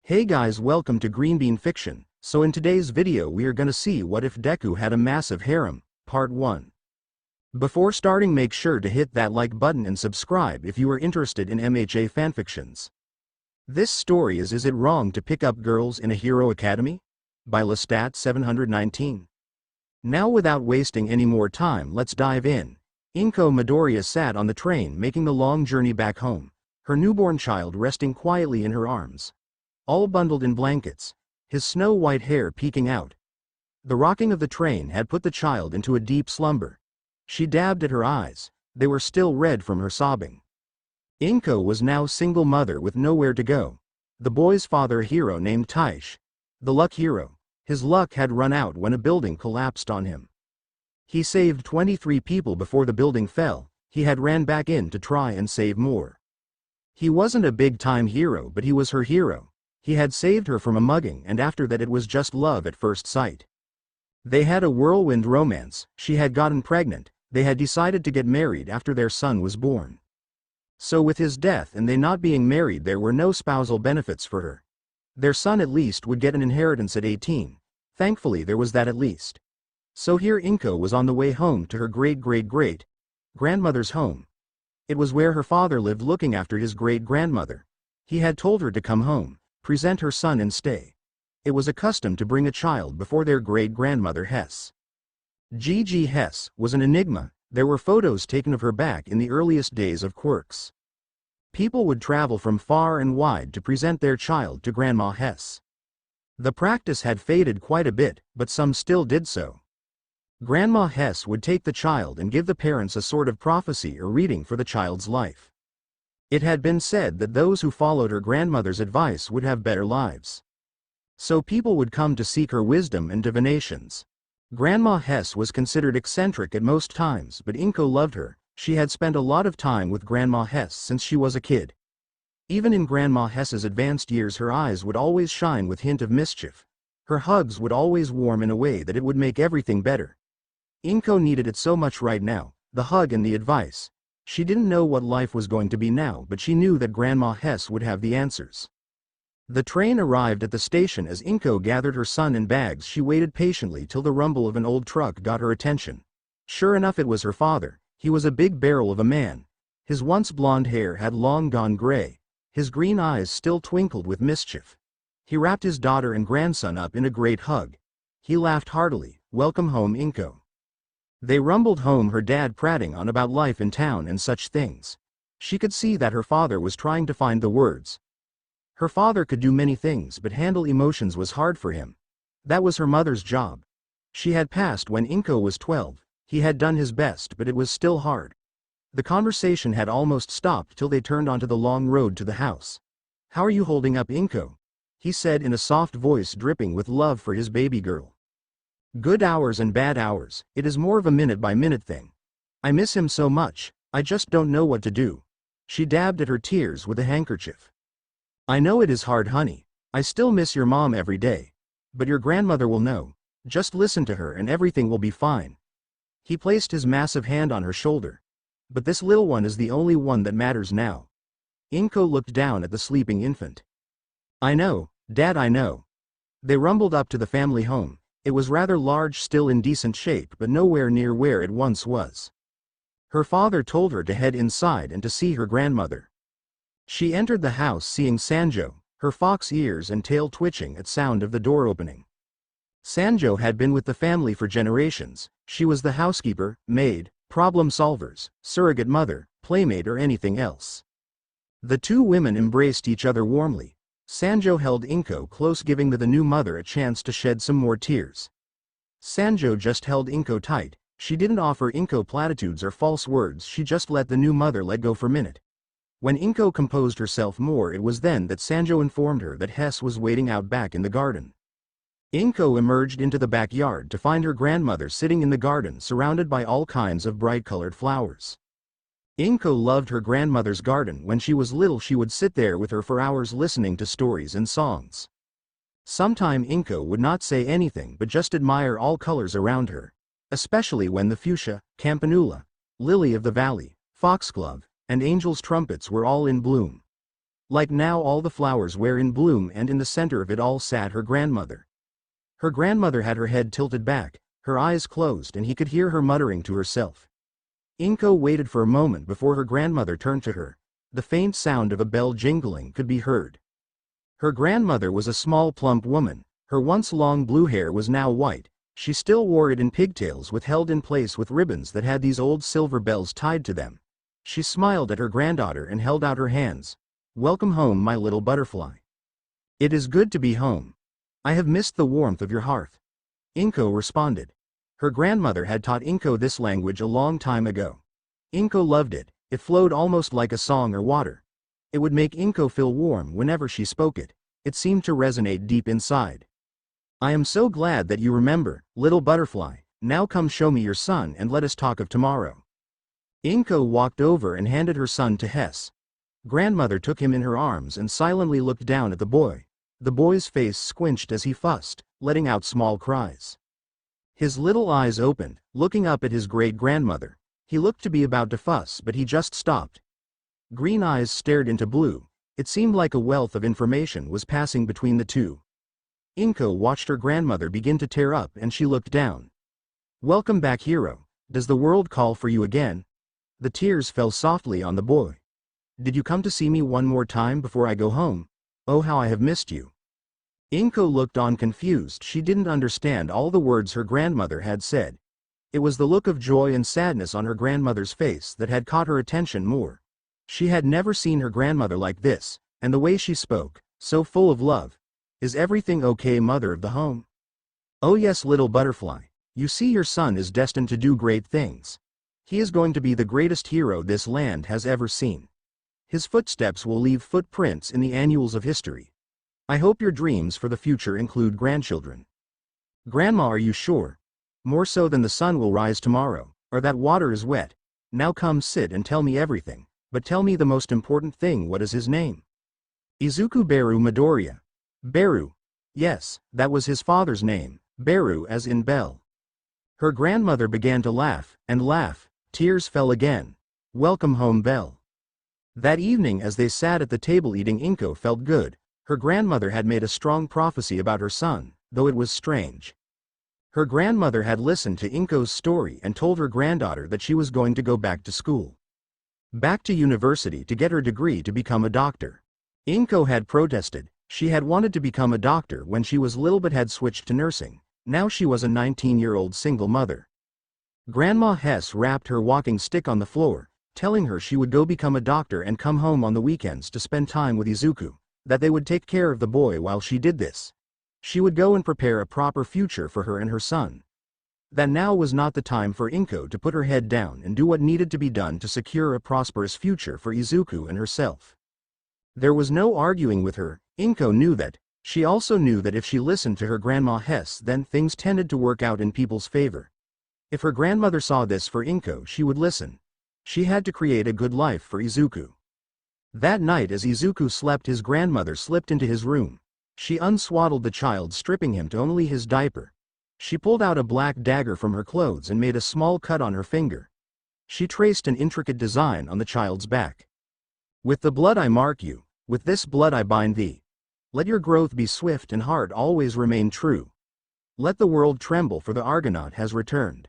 Hey guys, welcome to Green Bean Fiction. So in today's video we are gonna see what if Deku had a massive harem, part 1. Before starting, make sure to hit that like button and subscribe if you are interested in MHA fanfictions. This story is It Wrong to Pick Up Girls in a Hero Academy? By Lestat 719. Now without wasting any more time, let's dive in. Inko Midoriya sat on the train making the long journey back home, her newborn child resting quietly in her arms. All bundled in blankets, his snow-white hair peeking out. The rocking of the train had put the child into a deep slumber. She dabbed at her eyes, they were still red from her sobbing. Inko was now single mother with nowhere to go. The boy's father, a hero named Taish, the luck hero. His luck had run out when a building collapsed on him. He saved 23 people before the building fell. He had ran back in to try and save more. He wasn't a big-time hero, but he was her hero. He had saved her from a mugging, and after that it was just love at first sight. They had a whirlwind romance. She had gotten pregnant. They had decided to get married after their son was born. So with his death and they not being married, there were no spousal benefits for her. Their son at least would get an inheritance at 18. Thankfully there was that at least. So here Inko was on the way home to her great-great-great-grandmother's home. It was where her father lived looking after his great-grandmother. He had told her to come home, present her son and stay. It was a custom to bring a child before their great-grandmother Hess. Gigi Hess was an enigma. There were photos taken of her back in the earliest days of Quirks. People would travel from far and wide to present their child to Grandma Hess. The practice had faded quite a bit, but some still did so. Grandma Hess would take the child and give the parents a sort of prophecy or reading for the child's life. It had been said that those who followed her grandmother's advice would have better lives. So people would come to seek her wisdom and divinations. Grandma Hess was considered eccentric at most times, but Inko loved her. She had spent a lot of time with Grandma Hess since she was a kid. Even in Grandma Hess's advanced years, her eyes would always shine with hint of mischief. Her hugs would always warm in a way that it would make everything better. Inko needed it so much right now, the hug and the advice. She didn't know what life was going to be now, but she knew that Grandma Hess would have the answers. The train arrived at the station. As Inko gathered her son and bags, she waited patiently till the rumble of an old truck got her attention. Sure enough, it was her father. He was a big barrel of a man. His once blonde hair had long gone gray. His green eyes still twinkled with mischief. He wrapped his daughter and grandson up in a great hug. He laughed heartily. "Welcome home, Inko." They rumbled home, her dad prating on about life in town and such things. She could see that her father was trying to find the words. Her father could do many things, but handle emotions was hard for him. That was her mother's job. She had passed when Inko was 12. He had done his best, but it was still hard. The conversation had almost stopped till they turned onto the long road to the house. "How are you holding up, Inko?" he said in a soft voice dripping with love for his baby girl. "Good hours and bad hours. It is more of a minute-by-minute thing. I miss him so much, I just don't know what to do." She dabbed at her tears with a handkerchief. "I know it is hard, honey. I still miss your mom every day. But your grandmother will know. Just listen to her and everything will be fine." He placed his massive hand on her shoulder. "But this little one is the only one that matters now." Inko looked down at the sleeping infant. "I know, Dad, I know." They rumbled up to the family home. It was rather large, still in decent shape, but nowhere near where it once was. Her father told her to head inside and to see her grandmother. She entered the house seeing Sanjo, her fox ears and tail twitching at sound of the door opening. Sanjo had been with the family for generations. She was the housekeeper, maid, problem solvers, surrogate mother, playmate or anything else. The two women embraced each other warmly. Sanjo held Inko close, giving the new mother a chance to shed some more tears. Sanjo just held Inko tight. She didn't offer Inko platitudes or false words, she just let the new mother let go for a minute. When Inko composed herself more, it was then that Sanjo informed her that Hess was waiting out back in the garden. Inko emerged into the backyard to find her grandmother sitting in the garden surrounded by all kinds of bright-colored flowers. Inko loved her grandmother's garden. When she was little, she would sit there with her for hours listening to stories and songs. Sometime Inko would not say anything but just admire all colors around her, especially when the fuchsia, campanula, lily of the valley, foxglove, and angel's trumpets were all in bloom. Like now all the flowers were in bloom and in the center of it all sat her grandmother. Her grandmother had her head tilted back, her eyes closed, and he could hear her muttering to herself. Inko waited for a moment before her grandmother turned to her. The faint sound of a bell jingling could be heard. Her grandmother was a small plump woman. Her once long blue hair was now white. She still wore it in pigtails held in place with ribbons that had these old silver bells tied to them. She smiled at her granddaughter and held out her hands. "Welcome home, my little butterfly. It is good to be home. I have missed the warmth of your hearth." Inko responded. Her grandmother had taught Inko this language a long time ago. Inko loved it. It flowed almost like a song or water. It would make Inko feel warm whenever she spoke it. It seemed to resonate deep inside. "I am so glad that you remember, little butterfly. Now come show me your son and let us talk of tomorrow." Inko walked over and handed her son to Hess. Grandmother took him in her arms and silently looked down at the boy. The boy's face squinched as he fussed, letting out small cries. His little eyes opened, looking up at his great-grandmother. He looked to be about to fuss, but he just stopped. Green eyes stared into blue. It seemed like a wealth of information was passing between the two. Inko watched her grandmother begin to tear up and she looked down. "Welcome back, hero. Does the world call for you again?" The tears fell softly on the boy. "Did you come to see me one more time before I go home? Oh, how I have missed you." Inko looked on confused. She didn't understand all the words her grandmother had said. It was the look of joy and sadness on her grandmother's face that had caught her attention more. She had never seen her grandmother like this, and the way she spoke, so full of love. "Is everything okay, mother of the home?" "Oh yes, little butterfly. You see, your son is destined to do great things. He is going to be the greatest hero this land has ever seen. His footsteps will leave footprints in the annals of history. I hope your dreams for the future include grandchildren." "Grandma, are you sure? More so than the sun will rise tomorrow, or that water is wet. Now come sit and tell me everything, but tell me the most important thing. What is his name?" "Izuku Beru Midoriya." "Beru. Yes, that was his father's name, Beru as in bell." Her grandmother began to laugh, and laugh. Tears fell again. "Welcome home, Belle." That evening as they sat at the table eating, Inko felt good. Her grandmother had made a strong prophecy about her son, though it was strange. Her grandmother had listened to Inko's story and told her granddaughter that she was going to go back to school. Back to university to get her degree to become a doctor. Inko had protested. She had wanted to become a doctor when she was little but had switched to nursing. Now she was a 19-year-old single mother. Grandma Hess wrapped her walking stick on the floor, telling her she would go become a doctor and come home on the weekends to spend time with Izuku, that they would take care of the boy while she did this. She would go and prepare a proper future for her and her son. That now was not the time for Inko to put her head down and do what needed to be done to secure a prosperous future for Izuku and herself. There was no arguing with her. Inko knew that. She also knew that if she listened to her grandma Hess, then things tended to work out in people's favor. If her grandmother saw this for Inko, she would listen. She had to create a good life for Izuku. That night as Izuku slept, his grandmother slipped into his room. She unswaddled the child, stripping him to only his diaper. She pulled out a black dagger from her clothes and made a small cut on her finger. She traced an intricate design on the child's back. "With the blood I mark you, with this blood I bind thee. Let your growth be swift and heart always remain true. Let the world tremble, for the Argonaut has returned."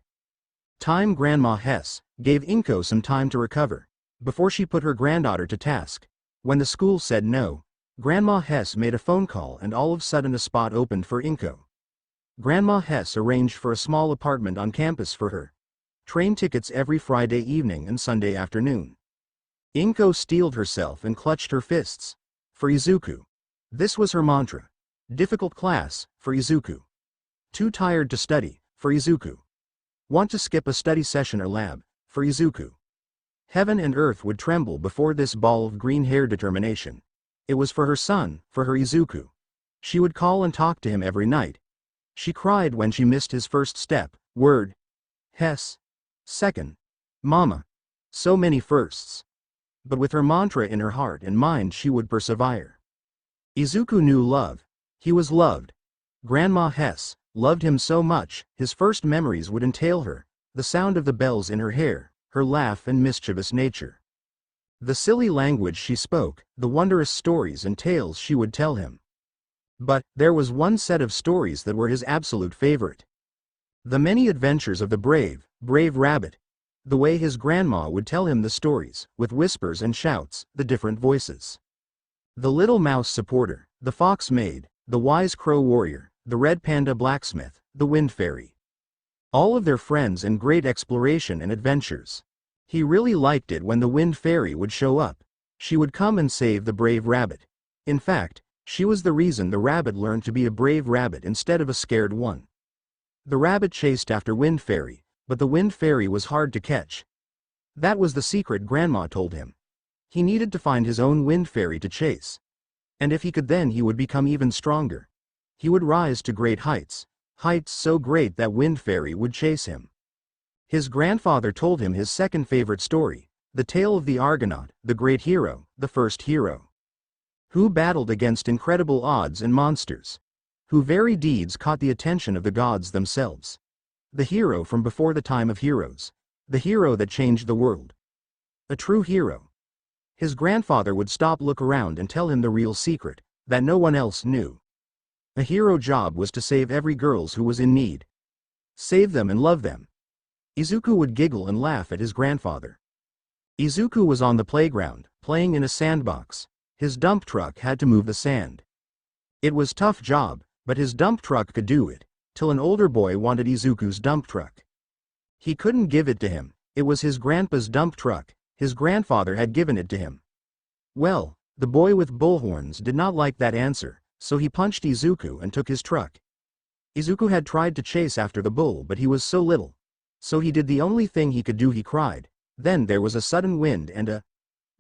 Time. Grandma Hess gave Inko some time to recover before she put her granddaughter to task. When the school said no, Grandma Hess made a phone call and all of a sudden a spot opened for Inko. Grandma Hess arranged for a small apartment on campus for her. Train tickets every Friday evening and Sunday afternoon. Inko steeled herself and clutched her fists. For Izuku. This was her mantra. Difficult class, for Izuku. Too tired to study, for Izuku. Want to skip a study session or lab, for Izuku. Heaven and earth would tremble before this ball of green hair determination. It was for her son, for her Izuku. She would call and talk to him every night. She cried when she missed his first step, word. Hess. Second. Mama. So many firsts. But with her mantra in her heart and mind she would persevere. Izuku knew love. He was loved. Grandma Hess loved him so much. His first memories would entail her, the sound of the bells in her hair, her laugh and mischievous nature. The silly language she spoke, the wondrous stories and tales she would tell him. But, there was one set of stories that were his absolute favorite. The many adventures of the brave, brave rabbit. The way his grandma would tell him the stories, with whispers and shouts, the different voices. The little mouse supporter, the fox maid, the wise crow warrior, the red panda blacksmith, the wind fairy. All of their friends and great exploration and adventures. He really liked it when the wind fairy would show up. She would come and save the brave rabbit. In fact, she was the reason the rabbit learned to be a brave rabbit instead of a scared one. The rabbit chased after Wind Fairy, but the Wind Fairy was hard to catch. That was the secret Grandma told him. He needed to find his own Wind Fairy to chase. And if he could, then he would become even stronger. He would rise to great heights, heights so great that Wind Fairy would chase him. His grandfather told him his second favorite story, the tale of the Argonaut, the great hero, the first hero. Who battled against incredible odds and monsters. Whose very deeds caught the attention of the gods themselves. The hero from before the time of heroes. The hero that changed the world. A true hero. His grandfather would stop, look around and tell him the real secret, that no one else knew. A hero job was to save every girl who was in need. Save them and love them. Izuku would giggle and laugh at his grandfather. Izuku was on the playground, playing in a sandbox. His dump truck had to move the sand. It was tough job, but his dump truck could do it, till an older boy wanted Izuku's dump truck. He couldn't give it to him, it was his grandpa's dump truck, his grandfather had given it to him. Well, the boy with bullhorns did not like that answer, so he punched Izuku and took his truck. Izuku had tried to chase after the bull, but he was so little. So he did the only thing he could do, he cried. Then there was a sudden wind and a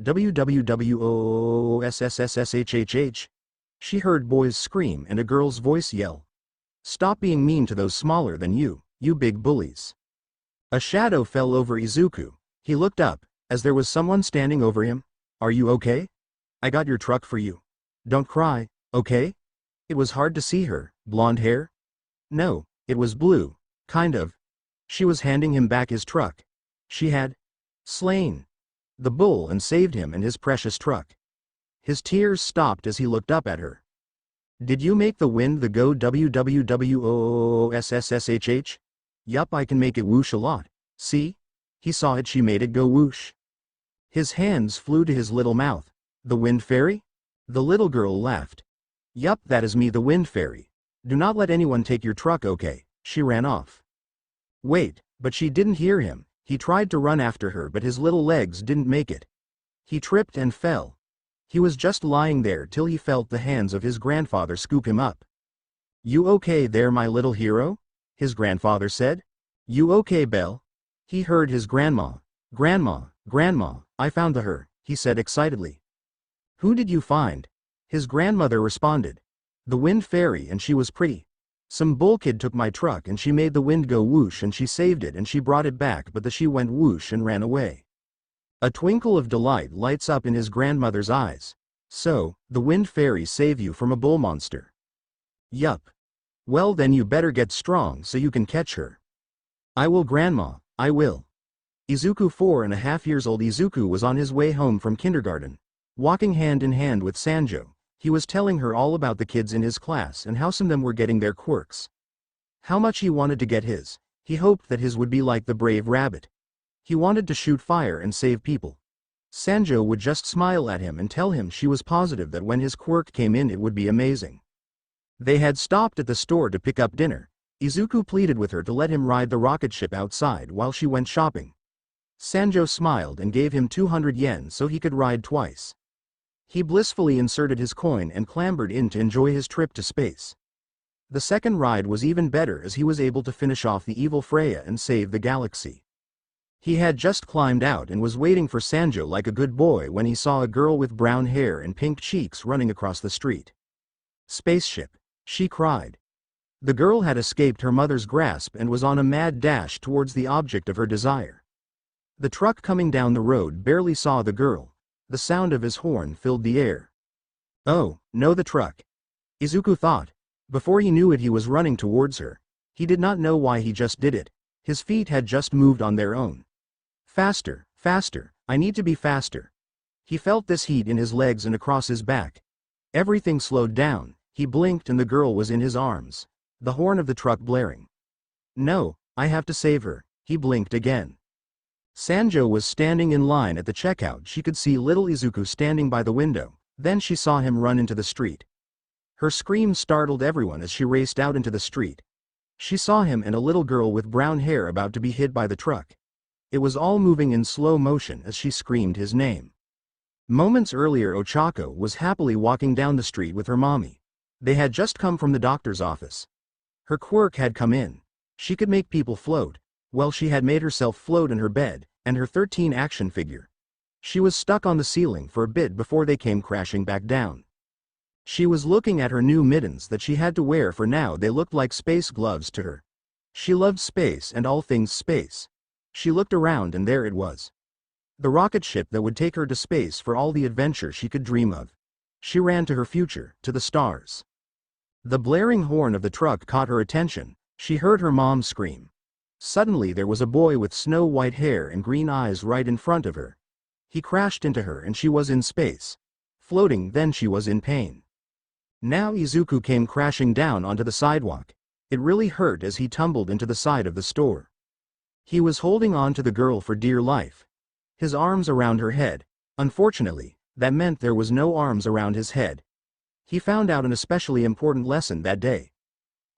WWWOSSSSHHH. She heard boys scream and a girl's voice yell. Stop being mean to those smaller than you, you big bullies. A shadow fell over Izuku. He looked up, as there was someone standing over him. Are you okay? I got your truck for you. Don't cry, okay? It was hard to see her. Blonde hair? No, it was blue, kind of. She was handing him back his truck. She had slain the bull and saved him and his precious truck. His tears stopped as he looked up at her. Did you make the wind the go WWWOSSSHH? Yup, I can make it whoosh a lot. See? He saw it, she made it go whoosh. His hands flew to his little mouth. The wind fairy? The little girl laughed. Yup, that is me, the wind fairy. Do not let anyone take your truck, okay? She ran off. Wait, but she didn't hear him. He tried to run after her, but his little legs didn't make it. He tripped and fell. He was just lying there till he felt the hands of his grandfather scoop him up. You okay there, my little hero? His grandfather said. You okay, Belle? He heard his grandma. Grandma, I found her, he said excitedly. Who did you find? His grandmother responded. The wind fairy, and she was pretty. Some bull kid took my truck and she made the wind go whoosh and she saved it and she brought it back, but she went whoosh and ran away. A twinkle of delight lights up in his grandmother's eyes. So, the wind fairy saved you from a bull monster. Yup. Well then you better get strong so you can catch her. I will, Grandma, I will. Izuku, 4.5 years old. Izuku was on his way home from kindergarten. Walking hand in hand with Sanjo, he was telling her all about the kids in his class and how some of them were getting their quirks. How much he wanted to get his. He hoped that his would be like the brave rabbit. He wanted to shoot fire and save people. Sanjo would just smile at him and tell him she was positive that when his quirk came in it would be amazing. They had stopped at the store to pick up dinner. Izuku pleaded with her to let him ride the rocket ship outside while she went shopping. Sanjo smiled and gave him 200 yen so he could ride twice. He blissfully inserted his coin and clambered in to enjoy his trip to space. The second ride was even better as he was able to finish off the evil Freya and save the galaxy. He had just climbed out and was waiting for Sanjo like a good boy when he saw a girl with brown hair and pink cheeks running across the street. Spaceship, she cried. The girl had escaped her mother's grasp and was on a mad dash towards the object of her desire. The truck coming down the road barely saw the girl. The sound of his horn filled the air. Oh, no, the truck. Izuku thought. Before he knew it he was running towards her. He did not know why he just did it. His feet had just moved on their own. Faster, faster, I need to be faster. He felt this heat in his legs and across his back. Everything slowed down. He blinked and the girl was in his arms. The horn of the truck blaring. No, I have to save her. He blinked again. Sanjo was standing in line at the checkout. She could see little Izuku standing by the window. Then she saw him run into the street. Her scream startled everyone as she raced out into the street. She saw him and a little girl with brown hair about to be hit by the truck. It was all moving in slow motion as she screamed his name. Moments earlier Ochako was happily walking down the street with her mommy. They had just come from the doctor's office. Her quirk had come in. She could make people float. Well, she had made herself float in her bed, and her 13 action figure. She was stuck on the ceiling for a bit before they came crashing back down. She was looking at her new mittens that she had to wear, for now they looked like space gloves to her. She loved space and all things space. She looked around and there it was. The rocket ship that would take her to space for all the adventure she could dream of. She ran to her future, to the stars. The blaring horn of the truck caught her attention. She heard her mom scream. Suddenly there was a boy with snow-white hair and green eyes right in front of her. He crashed into her and she was in space. Floating, then she was in pain. Now Izuku came crashing down onto the sidewalk. It really hurt as he tumbled into the side of the store. He was holding on to the girl for dear life. His arms around her head. Unfortunately, that meant there was no arms around his head. He found out an especially important lesson that day.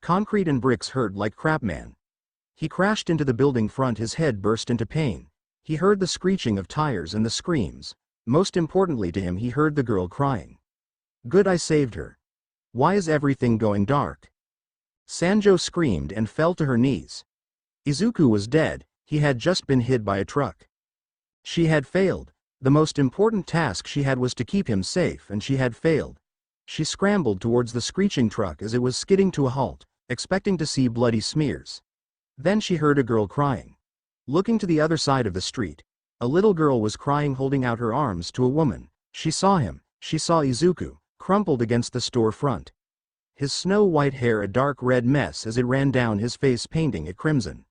Concrete and bricks hurt like crap, man. He crashed into the building front, his head burst into pain. He heard the screeching of tires and the screams. Most importantly to him, he heard the girl crying. Good, I saved her. Why is everything going dark? Sanjo screamed and fell to her knees. Izuku was dead. He had just been hit by a truck. She had failed. The most important task she had was to keep him safe, and she had failed. She scrambled towards the screeching truck as it was skidding to a halt, expecting to see bloody smears. Then she heard a girl crying. Looking to the other side of the street, a little girl was crying, holding out her arms to a woman. She saw him. She saw Izuku, crumpled against the store front. His snow-white hair a dark red mess as it ran down his face, painting it crimson.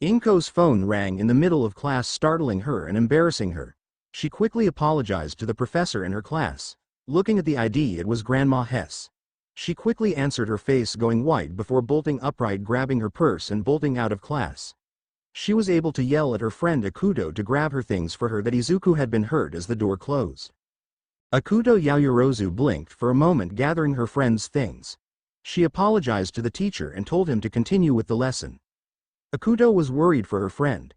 Inko's phone rang in the middle of class, startling her and embarrassing her. She quickly apologized to the professor in her class. Looking at the ID, it was Grandma Hess. She quickly answered, her face going white before bolting upright, grabbing her purse and bolting out of class. She was able to yell at her friend Akuto to grab her things for her that Izuku had been hurt as the door closed. Akuto Yaoyorozu blinked for a moment, gathering her friend's things. She apologized to the teacher and told him to continue with the lesson. Akuto was worried for her friend.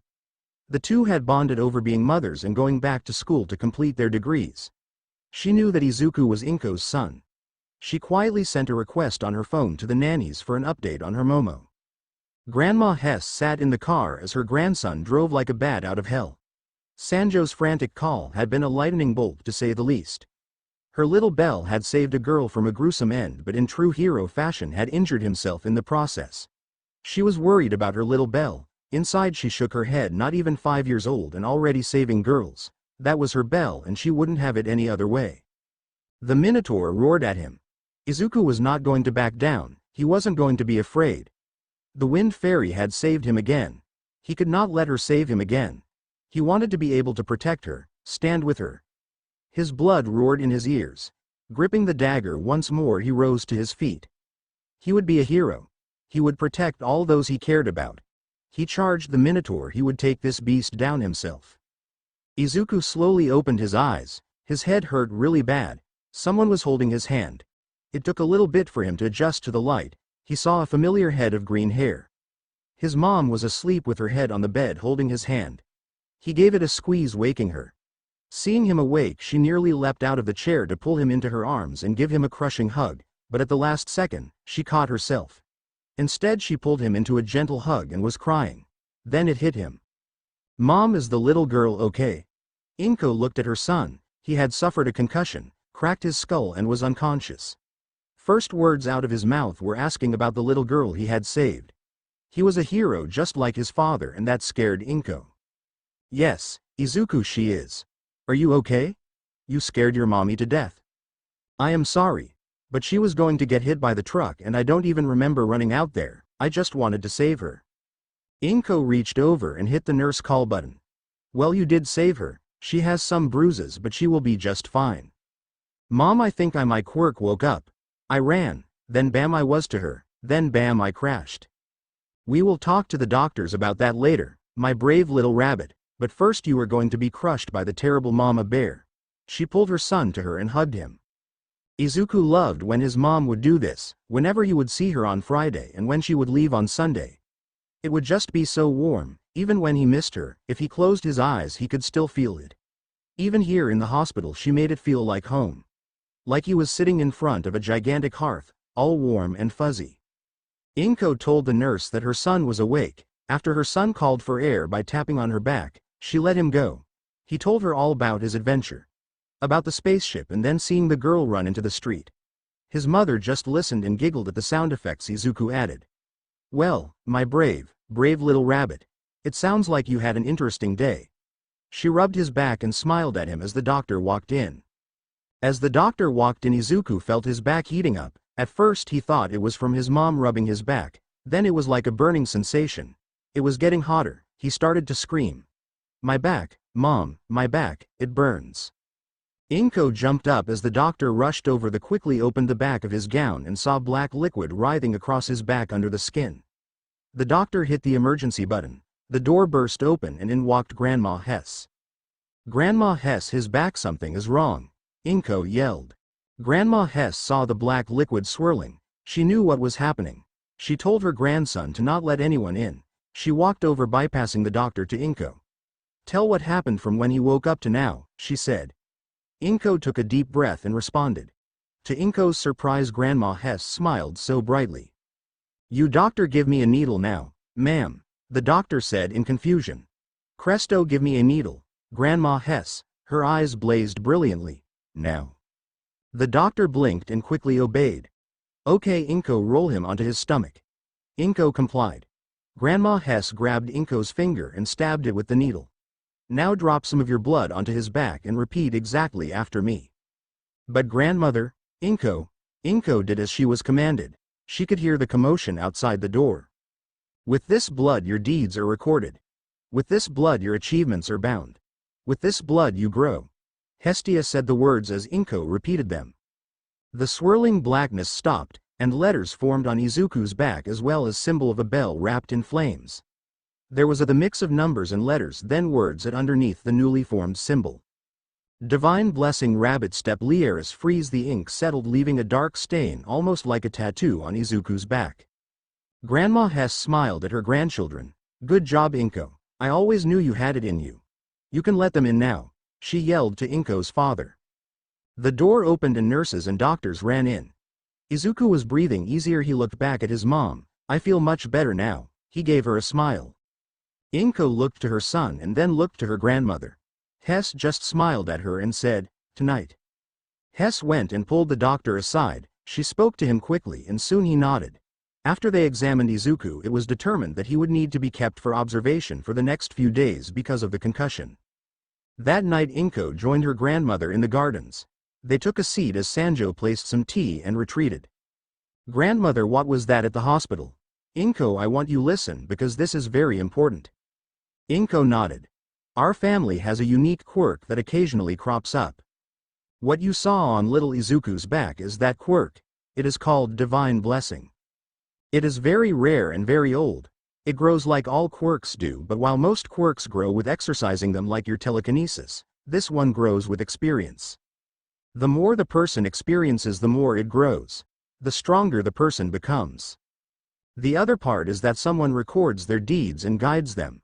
The two had bonded over being mothers and going back to school to complete their degrees. She knew that Izuku was Inko's son. She quietly sent a request on her phone to the nannies for an update on her Momo. Grandma Hess sat in the car as her grandson drove like a bat out of hell. Sanjo's frantic call had been a lightning bolt, to say the least. Her little Belle had saved a girl from a gruesome end, but in true hero fashion had injured himself in the process. She was worried about her little Belle. Inside she shook her head. Not even 5 years old and already saving girls. That was her Belle and she wouldn't have it any other way. The Minotaur roared at him. Izuku was not going to back down. He wasn't going to be afraid. The Wind Fairy had saved him again. He could not let her save him again. He wanted to be able to protect her, stand with her. His blood roared in his ears. Gripping the dagger once more, he rose to his feet. He would be a hero. He would protect all those he cared about. He charged the Minotaur. He would take this beast down himself. Izuku slowly opened his eyes. His head hurt really bad. Someone was holding his hand. It took a little bit for him to adjust to the light. He saw a familiar head of green hair. His mom was asleep with her head on the bed, holding his hand. He gave it a squeeze, waking her. Seeing him awake, she nearly leapt out of the chair to pull him into her arms and give him a crushing hug, but at the last second, she caught herself. Instead, she pulled him into a gentle hug and was crying. Then it hit him. Mom, is the little girl okay? Inko looked at her son. He had suffered a concussion, cracked his skull and was unconscious. First words out of his mouth were asking about the little girl he had saved. He was a hero just like his father, and that scared Inko. Yes, Izuku, she is. Are you okay? You scared your mommy to death. I am sorry, but she was going to get hit by the truck and I don't even remember running out there. I just wanted to save her. Inko reached over and hit the nurse call button. Well, you did save her. She has some bruises but she will be just fine. Mom, I think my quirk woke up. I ran, then bam I was to her, then bam I crashed. We will talk to the doctors about that later, my brave little rabbit, but first you are going to be crushed by the terrible mama bear. She pulled her son to her and hugged him. Izuku loved when his mom would do this, whenever he would see her on Friday and when she would leave on Sunday. It would just be so warm, even when he missed her, if he closed his eyes he could still feel it. Even here in the hospital she made it feel like home. Like he was sitting in front of a gigantic hearth, all warm and fuzzy. Inko told the nurse that her son was awake. After her son called for air by tapping on her back, she let him go. He told her all about his adventure. About the spaceship and then seeing the girl run into the street. His mother just listened and giggled at the sound effects Izuku added. Well, my brave little rabbit. It sounds like you had an interesting day. She rubbed his back and smiled at him as the doctor walked in. As the doctor walked in, Izuku felt his back heating up. At first he thought it was from his mom rubbing his back, then it was like a burning sensation. It was getting hotter, he started to scream. My back, Mom, my back, it burns. Inko jumped up as the doctor rushed over the quickly opened the back of his gown and saw black liquid writhing across his back under the skin. The doctor hit the emergency button. The door burst open and in walked Grandma Hess. Grandma Hess, his back, something is wrong, Inko yelled. Grandma Hess saw the black liquid swirling. She knew what was happening. She told her grandson to not let anyone in. She walked over bypassing the doctor to Inko. Tell what happened from when he woke up to now, she said. Inko took a deep breath and responded. To Inko's surprise, Grandma Hess smiled so brightly. You doctor, give me a needle now, ma'am, the doctor said in confusion. Cresto, give me a needle, Grandma Hess, her eyes blazed brilliantly. Now. The doctor blinked and quickly obeyed. Okay, Inko, roll him onto his stomach. Inko complied. Grandma Hess grabbed Inko's finger and stabbed it with the needle. Now drop some of your blood onto his back and repeat exactly after me. But grandmother, Inko did as she was commanded. She could hear the commotion outside the door. With this blood your deeds are recorded. With this blood your achievements are bound. With this blood you grow. Hestia said the words as Inko repeated them. The swirling blackness stopped, and letters formed on Izuku's back as well as symbol of a bell wrapped in flames. There was the mix of numbers and letters, then words at underneath the newly formed symbol. Divine blessing, rabbit step Lieris freeze. The ink settled, leaving a dark stain almost like a tattoo on Izuku's back. Grandma Hess smiled at her grandchildren. Good job, Inko. I always knew you had it in you. You can let them in now, she yelled to Inko's father. The door opened and nurses and doctors ran in. Izuku was breathing easier. He looked back at his mom. I feel much better now, he gave her a smile. Inko looked to her son and then looked to her grandmother. Hess just smiled at her and said, tonight. Hess went and pulled the doctor aside. She spoke to him quickly and soon he nodded. After they examined Izuku, it was determined that he would need to be kept for observation for the next few days because of the concussion. That night Inko joined her grandmother in the gardens. They took a seat as Sanjo placed some tea and retreated. Grandmother, what was that at the hospital? Inko, I want you listen because this is very important. Inko nodded. Our family has a unique quirk that occasionally crops up. What you saw on little Izuku's back is that quirk. It is called divine blessing. It is very rare and very old. It grows like all quirks do, but while most quirks grow with exercising them like your telekinesis, this one grows with experience. The more the person experiences, the more it grows. The stronger the person becomes. The other part is that someone records their deeds and guides them.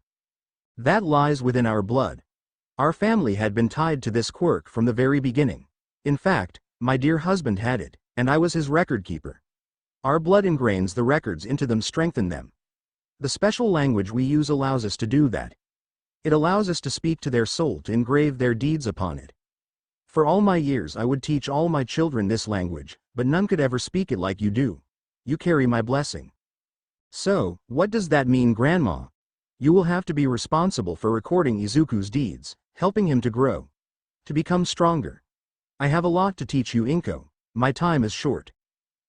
That lies within our blood. Our family had been tied to this quirk from the very beginning. In fact, my dear husband had it, and I was his record keeper. Our blood ingrains the records into them, strengthen them. The special language we use allows us to do that. It allows us to speak to their soul, to engrave their deeds upon it. For all my years I would teach all my children this language, but none could ever speak it like you do. You carry my blessing. So, what does that mean, Grandma? You will have to be responsible for recording Izuku's deeds, helping him to grow, to become stronger. I have a lot to teach you, Inko. My time is short.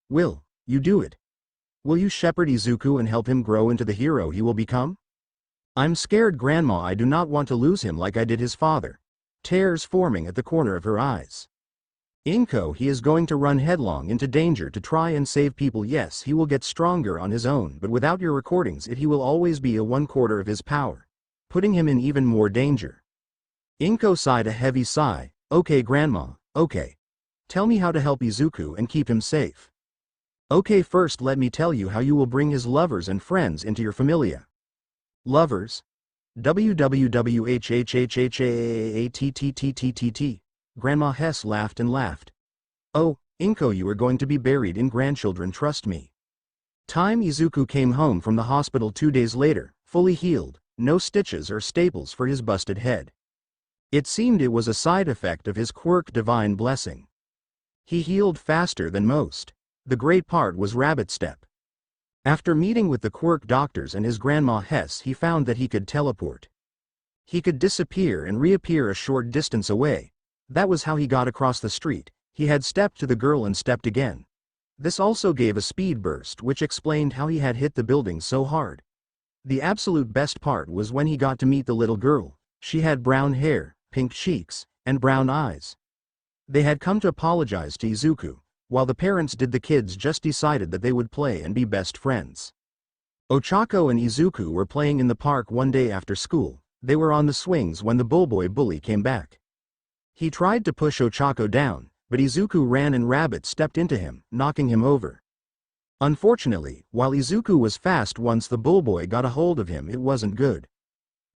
Will you do it? Will you shepherd Izuku and help him grow into the hero he will become? I'm scared, Grandma. I do not want to lose him like I did his father. tears forming at the corner of her eyes. Inko, he is going to run headlong into danger to try and save people. Yes, he will get stronger on his own, but without your recordings he will always be a 1/4 of his power, putting him in even more danger. Inko sighed a heavy sigh. Okay grandma, okay. Tell me how to help Izuku and keep him safe. Okay, first let me tell you how you will bring his lovers and friends into your familia. Lovers? WWWHHHHHATTTTTT. Grandma Hess laughed and laughed. Oh, Inko, you are going to be buried in grandchildren, trust me. Time Izuku came home from the hospital 2 days later, fully healed, no stitches or staples for his busted head. It seemed it was a side effect of his quirk, divine blessing. He healed faster than most. The great part was rabbit step. After meeting with the quirk doctors and his grandma Hess, he found that he could teleport. He could disappear and reappear a short distance away. That was how he got across the street. He had stepped to the girl and stepped again. This also gave a speed burst, which explained how he had hit the building so hard. The absolute best part was when he got to meet the little girl. She had brown hair, pink cheeks, and brown eyes. They had come to apologize to Izuku. While the parents did, the kids just decided that they would play and be best friends. Ochako and Izuku were playing in the park one day after school. They were on the swings when the bullboy bully came back. He tried to push Ochako down, but Izuku ran and rabbit stepped into him, knocking him over. Unfortunately, while Izuku was fast, once the bullboy got a hold of him, it wasn't good.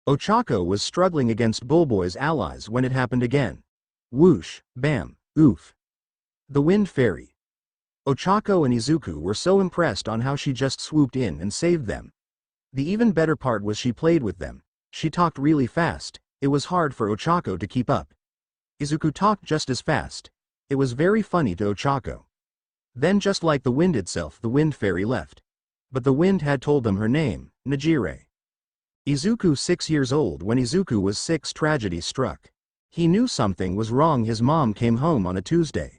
Ochako was struggling against bullboy's allies when it happened again. Whoosh, bam, oof. The Wind Fairy. Ochako and Izuku were so impressed on how she just swooped in and saved them. The even better part was she played with them. She talked really fast. It was hard for Ochako to keep up. Izuku talked just as fast. It was very funny to Ochako. Then, just like the wind itself, the Wind Fairy left. But the wind had told them her name, Najire. Izuku, 6 years old. When Izuku was 6, tragedy struck. He knew something was wrong. His mom came home on a Tuesday.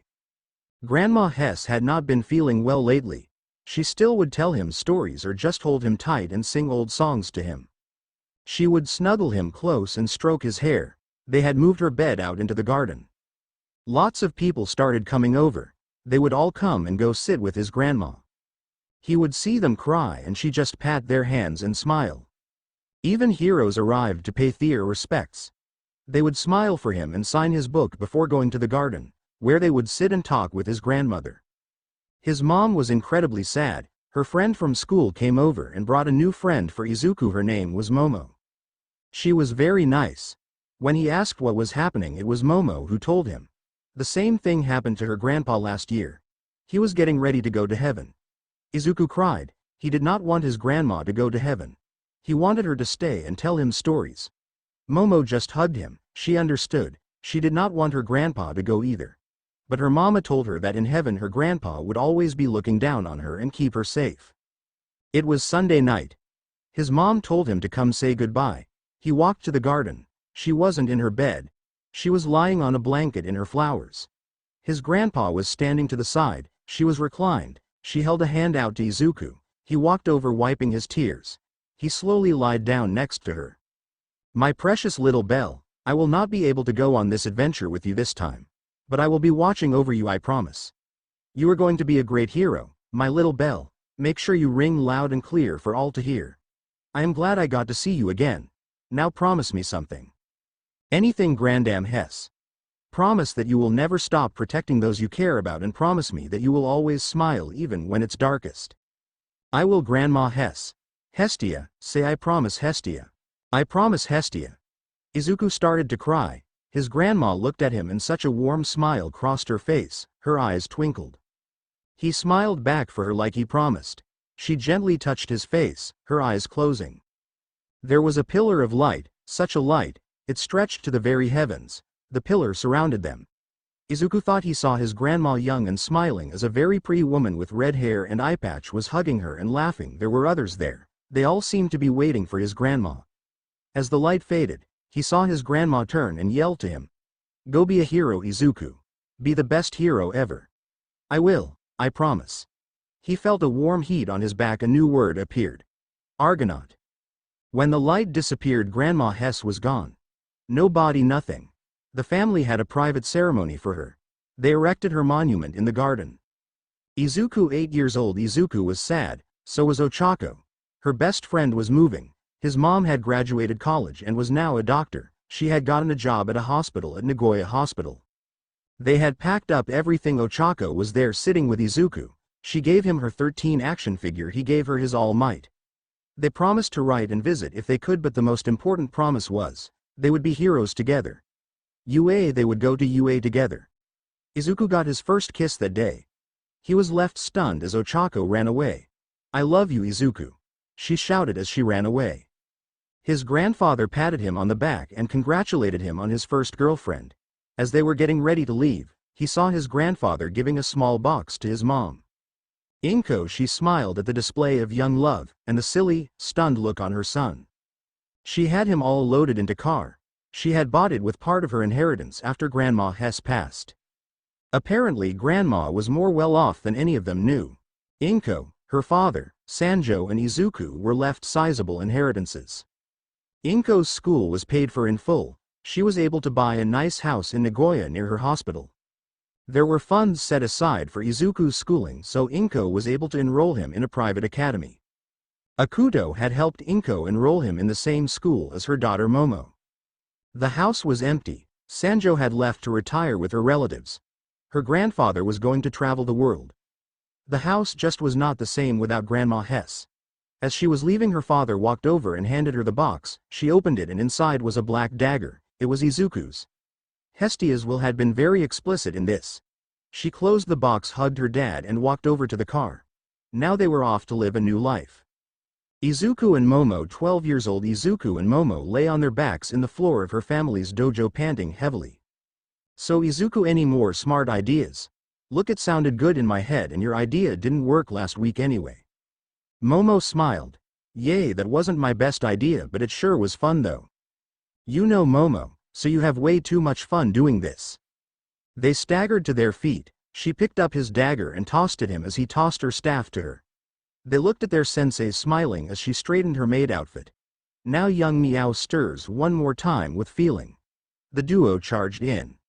Grandma Hess had not been feeling well lately. She still would tell him stories or just hold him tight and sing old songs to him. She would snuggle him close and stroke his hair. They had moved her bed out into the garden. Lots of people started coming over. They would all come and go sit with his grandma. He would see them cry and she just pat their hands and smile. Even heroes arrived to pay their respects. They would smile for him and sign his book before going to the garden, where they would sit and talk with his grandmother. His mom was incredibly sad. Her friend from school came over and brought a new friend for Izuku. Her name was Momo. She was very nice. When he asked what was happening, it was Momo who told him. The same thing happened to her grandpa last year. He was getting ready to go to heaven. Izuku cried. He did not want his grandma to go to heaven. He wanted her to stay and tell him stories. Momo just hugged him. She understood. She did not want her grandpa to go either. But her mama told her that in heaven her grandpa would always be looking down on her and keep her safe. It was Sunday night. His mom told him to come say goodbye. He walked to the garden. She wasn't in her bed. She was lying on a blanket in her flowers. His grandpa was standing to the side. She was reclined. She held a hand out to Izuku. He walked over, wiping his tears. He slowly lied down next to her. My precious little Belle, I will not be able to go on this adventure with you this time. But I will be watching over you, I promise. You are going to be a great hero, my little Belle. Make sure you ring loud and clear for all to hear. I am glad I got to see you again. Now promise me something. Anything, Grandam Hess. Promise that you will never stop protecting those you care about, and promise me that you will always smile even when it's darkest. I will, Grandma Hess. Hestia, say I promise, Hestia. I promise, Hestia. Izuku started to cry. His grandma looked at him and such a warm smile crossed her face. Her eyes twinkled. He smiled back for her like he promised. She gently touched his face, her eyes closing. There was a pillar of light, such a light, it stretched to the very heavens. The pillar surrounded them. Izuku thought he saw his grandma, young and smiling as a very pretty woman with red hair and eye patch, was hugging her and laughing. There were others there. They all seemed to be waiting for his grandma. As the light faded, he saw his grandma turn and yell to him. Go be a hero, Izuku. Be the best hero ever. I will, I promise. He felt a warm heat on his back. A new word appeared. Argonaut. When the light disappeared, Grandma Hess was gone. No body, nothing. The family had a private ceremony for her. They erected her monument in the garden. Izuku, 8 years old. Izuku was sad, so was Ochako. Her best friend was moving. His mom had graduated college and was now a doctor. She had gotten a job at a hospital at Nagoya Hospital. They had packed up everything. Ochako was there sitting with Izuku. She gave him her 13 action figure. He gave her his All Might. They promised to write and visit if they could, but the most important promise was, they would be heroes together. They would go to UA together. Izuku got his first kiss that day. He was left stunned as Ochako ran away. "I love you, Izuku," she shouted as she ran away. His grandfather patted him on the back and congratulated him on his first girlfriend. As they were getting ready to leave, he saw his grandfather giving a small box to his mom. Inko, she smiled at the display of young love and the silly, stunned look on her son. She had him all loaded into car. She had bought it with part of her inheritance after Grandma Hess passed. Apparently Grandma was more well off than any of them knew. Inko, her father, Sanjo and Izuku were left sizable inheritances. Inko's school was paid for in full. She was able to buy a nice house in Nagoya near her hospital. There were funds set aside for Izuku's schooling, so Inko was able to enroll him in a private academy. Akuto had helped Inko enroll him in the same school as her daughter Momo. The house was empty. Sanjo had left to retire with her relatives. Her grandfather was going to travel the world. The house just was not the same without Grandma Hess. As she was leaving, her father walked over and handed her the box. She opened it and inside was a black dagger. It was Izuku's. Hestia's will had been very explicit in this. She closed the box, hugged her dad and walked over to the car. Now they were off to live a new life. Izuku and Momo, 12 years old. Izuku and Momo lay on their backs in the floor of her family's dojo, panting heavily. "So Izuku, any more smart ideas? Look, it sounded good in my head and your idea didn't work last week anyway." Momo smiled. "Yay, that wasn't my best idea, but it sure was fun though." "You know, Momo, so you have way too much fun doing this." They staggered to their feet. She picked up his dagger and tossed at him as he tossed her staff to her. They looked at their sensei, smiling as she straightened her maid outfit. Now young Meow stirs one more time with feeling. The duo charged in.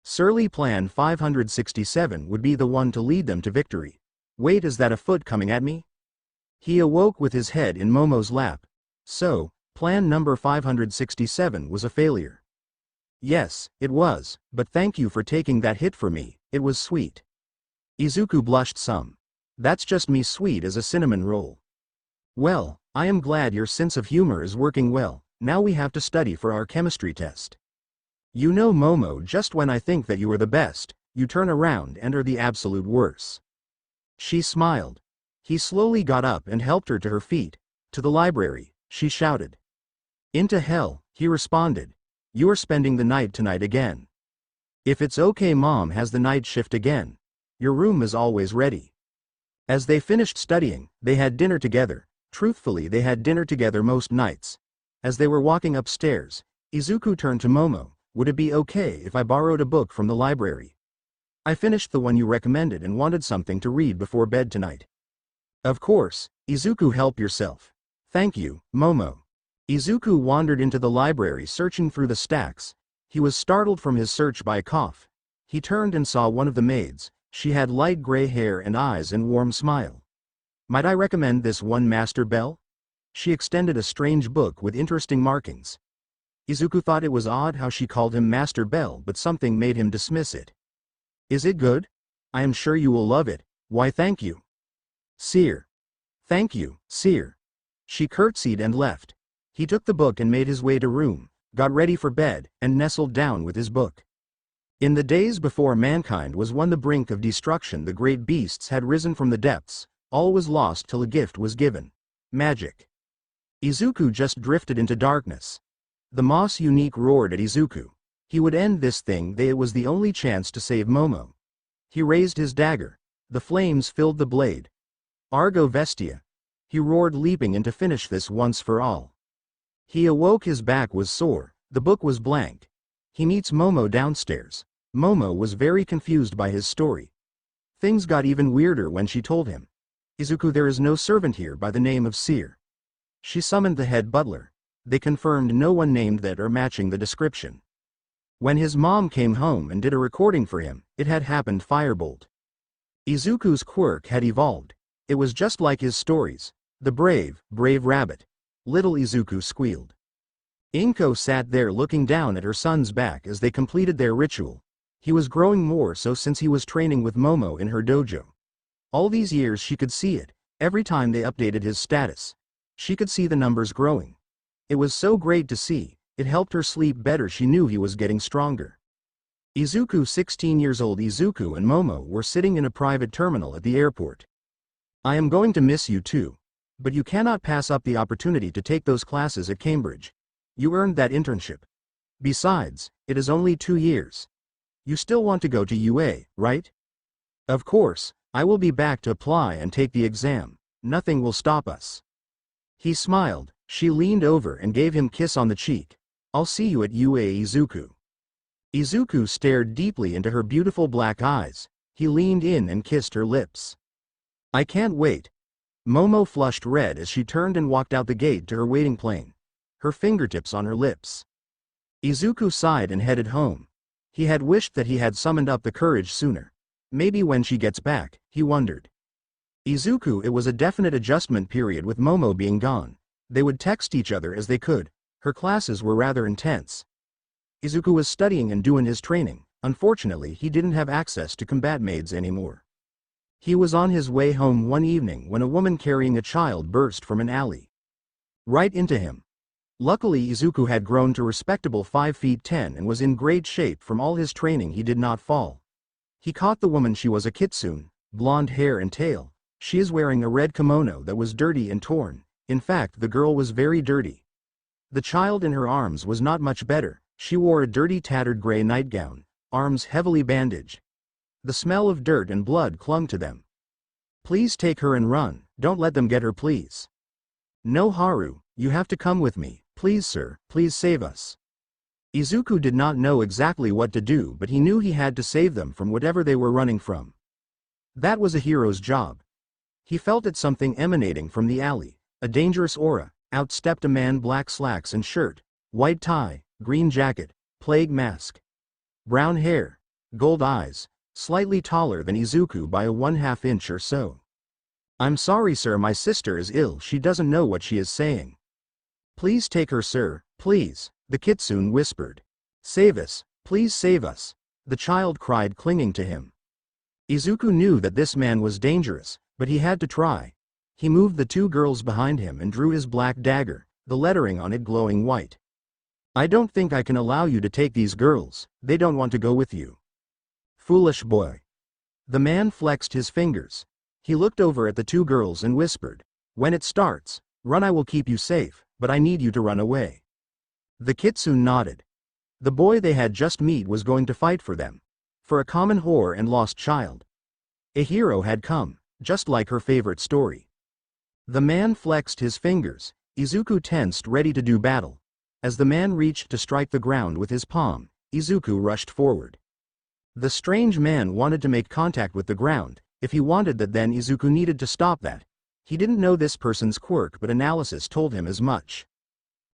Surly Plan 567 would be the one to lead them to victory. "Wait, is that a foot coming at me?" He awoke with his head in Momo's lap. So, plan number 567 was a failure. "Yes, it was, but thank you for taking that hit for me, it was sweet." Izuku blushed some. "That's just me, sweet as a cinnamon roll." "Well, I am glad your sense of humor is working well. Now we have to study for our chemistry test." "You know, Momo, just when I think that you are the best, you turn around and are the absolute worst." She smiled. He slowly got up and helped her to her feet. "To the library," she shouted. "Into hell," he responded. "You are spending the night tonight again." "If it's okay, Mom has the night shift again. Your room is always ready." As they finished studying, they had dinner together. Truthfully, they had dinner together most nights. As they were walking upstairs, Izuku turned to Momo. "Would it be okay if I borrowed a book from the library? I finished the one you recommended and wanted something to read before bed tonight." "Of course, Izuku, help yourself." "Thank you, Momo." Izuku wandered into the library, searching through the stacks. He was startled from his search by a cough. He turned and saw one of the maids. She had light gray hair and eyes and warm smile. "Might I recommend this one, Master Bell?" She extended a strange book with interesting markings. Izuku thought it was odd how she called him Master Bell, but something made him dismiss it. "Is it good? I am sure you will love it." "Why, thank you, Sir." "Thank you, Sir." She curtsied and left. He took the book and made his way to room, got ready for bed, and nestled down with his book. In the days before mankind was on the brink of destruction, the great beasts had risen from the depths. All was lost till a gift was given. Magic. Izuku just drifted into darkness. The Moss Unique roared at Izuku. He would end this thing. It was the only chance to save Momo. He raised his dagger. The flames filled the blade. "Argo Vestia!" he roared, leaping in to finish this once for all. He awoke, his back was sore, the book was blank. He meets Momo downstairs. Momo was very confused by his story. Things got even weirder when she told him. "Izuku, there is no servant here by the name of Seer." She summoned the head butler. They confirmed no one named that or matching the description. When his mom came home and did a recording for him, it had happened firebolt. Izuku's quirk had evolved. It was just like his stories. The brave, brave rabbit. Little Izuku squealed. Inko sat there looking down at her son's back as they completed their ritual. He was growing more so since he was training with Momo in her dojo. All these years she could see it, every time they updated his status. She could see the numbers growing. It was so great to see, it helped her sleep better. She knew he was getting stronger. Izuku, 16 years old. Izuku and Momo were sitting in a private terminal at the airport. I am going to miss you too. But you cannot pass up the opportunity to take those classes at Cambridge. You earned that internship. Besides, it is only 2 years. You still want to go to UA, right? Of course, I will be back to apply and take the exam. Nothing will stop us. He smiled. She leaned over and gave him a kiss on the cheek. I'll see you at UA. Izuku. Izuku stared deeply into her beautiful black eyes. He leaned in and kissed her lips. I can't wait. Momo flushed red as she turned and walked out the gate to her waiting plane, her fingertips on her lips. Izuku sighed and headed home. He had wished that he had summoned up the courage sooner. Maybe when she gets back, he wondered. Izuku, it was a definite adjustment period with Momo being gone. They would text each other as they could. Her classes were rather intense. Izuku was studying and doing his training. Unfortunately, he didn't have access to combat maids anymore. He was on his way home one evening when a woman carrying a child burst from an alley right into him. Luckily, Izuku had grown to respectable 5 feet 10 and was in great shape from all his training. He did not fall. He caught the woman. She was a kitsune, blonde hair and tail. She is wearing a red kimono that was dirty and torn. In fact, the girl was very dirty. The child in her arms was not much better. She wore a dirty, tattered gray nightgown, arms heavily bandaged. The smell of dirt and blood clung to them. Please take her and run. Don't let them get her, please. No, Haru, you have to come with me. Please, sir, please save us. Izuku did not know exactly what to do, but he knew he had to save them from whatever they were running from. That was a hero's job. He felt it, something emanating from the alley, a dangerous aura. Out stepped a man, black slacks and shirt, white tie, green jacket, plague mask, brown hair, gold eyes, slightly taller than Izuku by a 1/2 inch or so. I'm sorry, sir, my sister is ill. She doesn't know what she is saying. Please take her, sir, please, the kitsune whispered. Save us, please save us, the child cried, clinging to him. Izuku knew that this man was dangerous, but he had to try. He moved the 2 girls behind him and drew his black dagger, the lettering on it glowing white. I don't think I can allow you to take these girls. They don't want to go with you. Foolish boy. The man flexed his fingers. He looked over at the 2 girls and whispered, when it starts, run. I will keep you safe, but I need you to run away. The kitsune nodded. The boy they had just met was going to fight for them. For a common whore and lost child. A hero had come, just like her favorite story. The man flexed his fingers. Izuku tensed, ready to do battle. As the man reached to strike the ground with his palm, Izuku rushed forward. The strange man wanted to make contact with the ground. If he wanted that, then Izuku needed to stop that. He didn't know this person's quirk, but analysis told him as much.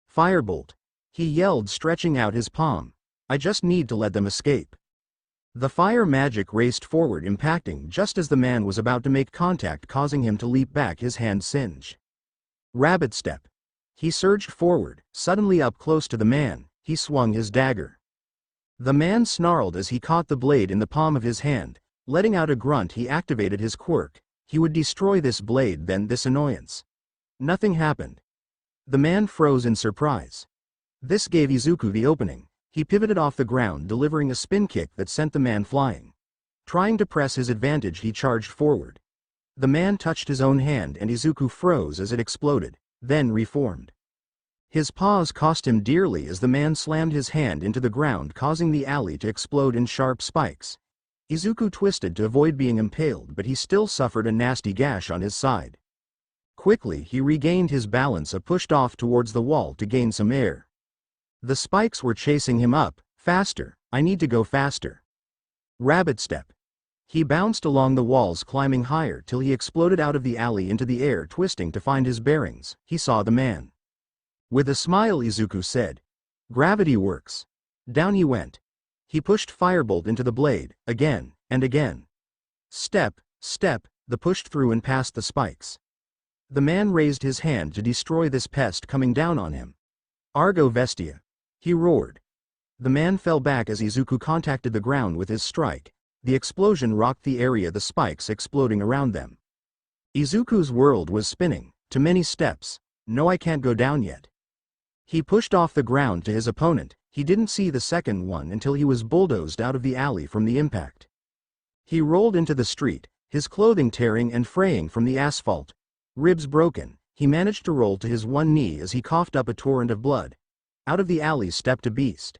Firebolt. He yelled, stretching out his palm. I just need to let them escape. The fire magic raced forward, impacting just as the man was about to make contact, causing him to leap back, his hand singe. Rabbit step. He surged forward, suddenly up close to the man. He swung his dagger. The man snarled as he caught the blade in the palm of his hand. Letting out a grunt, he activated his quirk. He would destroy this blade, then this annoyance. Nothing happened. The man froze in surprise. This gave Izuku the opening. He pivoted off the ground, delivering a spin kick that sent the man flying. Trying to press his advantage, he charged forward. The man touched his own hand and Izuku froze as it exploded, then reformed. His pause cost him dearly as the man slammed his hand into the ground, causing the alley to explode in sharp spikes. Izuku twisted to avoid being impaled, but he still suffered a nasty gash on his side. Quickly he regained his balance and pushed off towards the wall to gain some air. The spikes were chasing him up. Faster, I need to go faster. Rabbit step. He bounced along the walls, climbing higher till he exploded out of the alley into the air. Twisting to find his bearings, he saw the man. With a smile, Izuku said, "Gravity works." Down he went. He pushed Firebolt into the blade, again, and again. Step, step, the pushed through and past the spikes. The man raised his hand to destroy this pest coming down on him. Argo Vestia. He roared. The man fell back as Izuku contacted the ground with his strike. The explosion rocked the area, the spikes exploding around them. Izuku's world was spinning. Too many steps. No, I can't go down yet. He pushed off the ground to his opponent. He didn't see the second one until he was bulldozed out of the alley from the impact. He rolled into the street, his clothing tearing and fraying from the asphalt. Ribs broken, he managed to roll to his one knee as he coughed up a torrent of blood. Out of the alley stepped a beast.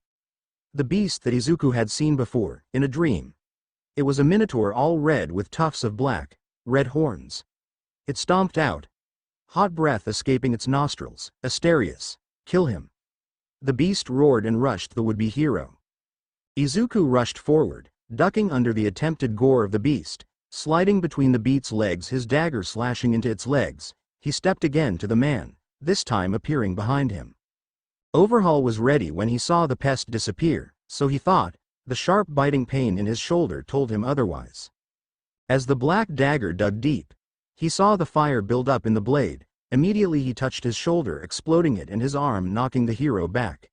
The beast that Izuku had seen before, in a dream. It was a minotaur all red with tufts of black, red horns. It stomped out. Hot breath escaping its nostrils. Asterius. Kill him. The beast roared and rushed the would-be hero. Izuku rushed forward, ducking under the attempted gore of the beast, sliding between the beast's legs, his dagger slashing into its legs. He stepped again to the man, this time appearing behind him. Overhaul was ready when he saw the pest disappear, so he thought. The sharp biting pain in his shoulder told him otherwise. As the black dagger dug deep, he saw the fire build up in the blade. Immediately he touched his shoulder, exploding it and his arm, knocking the hero back.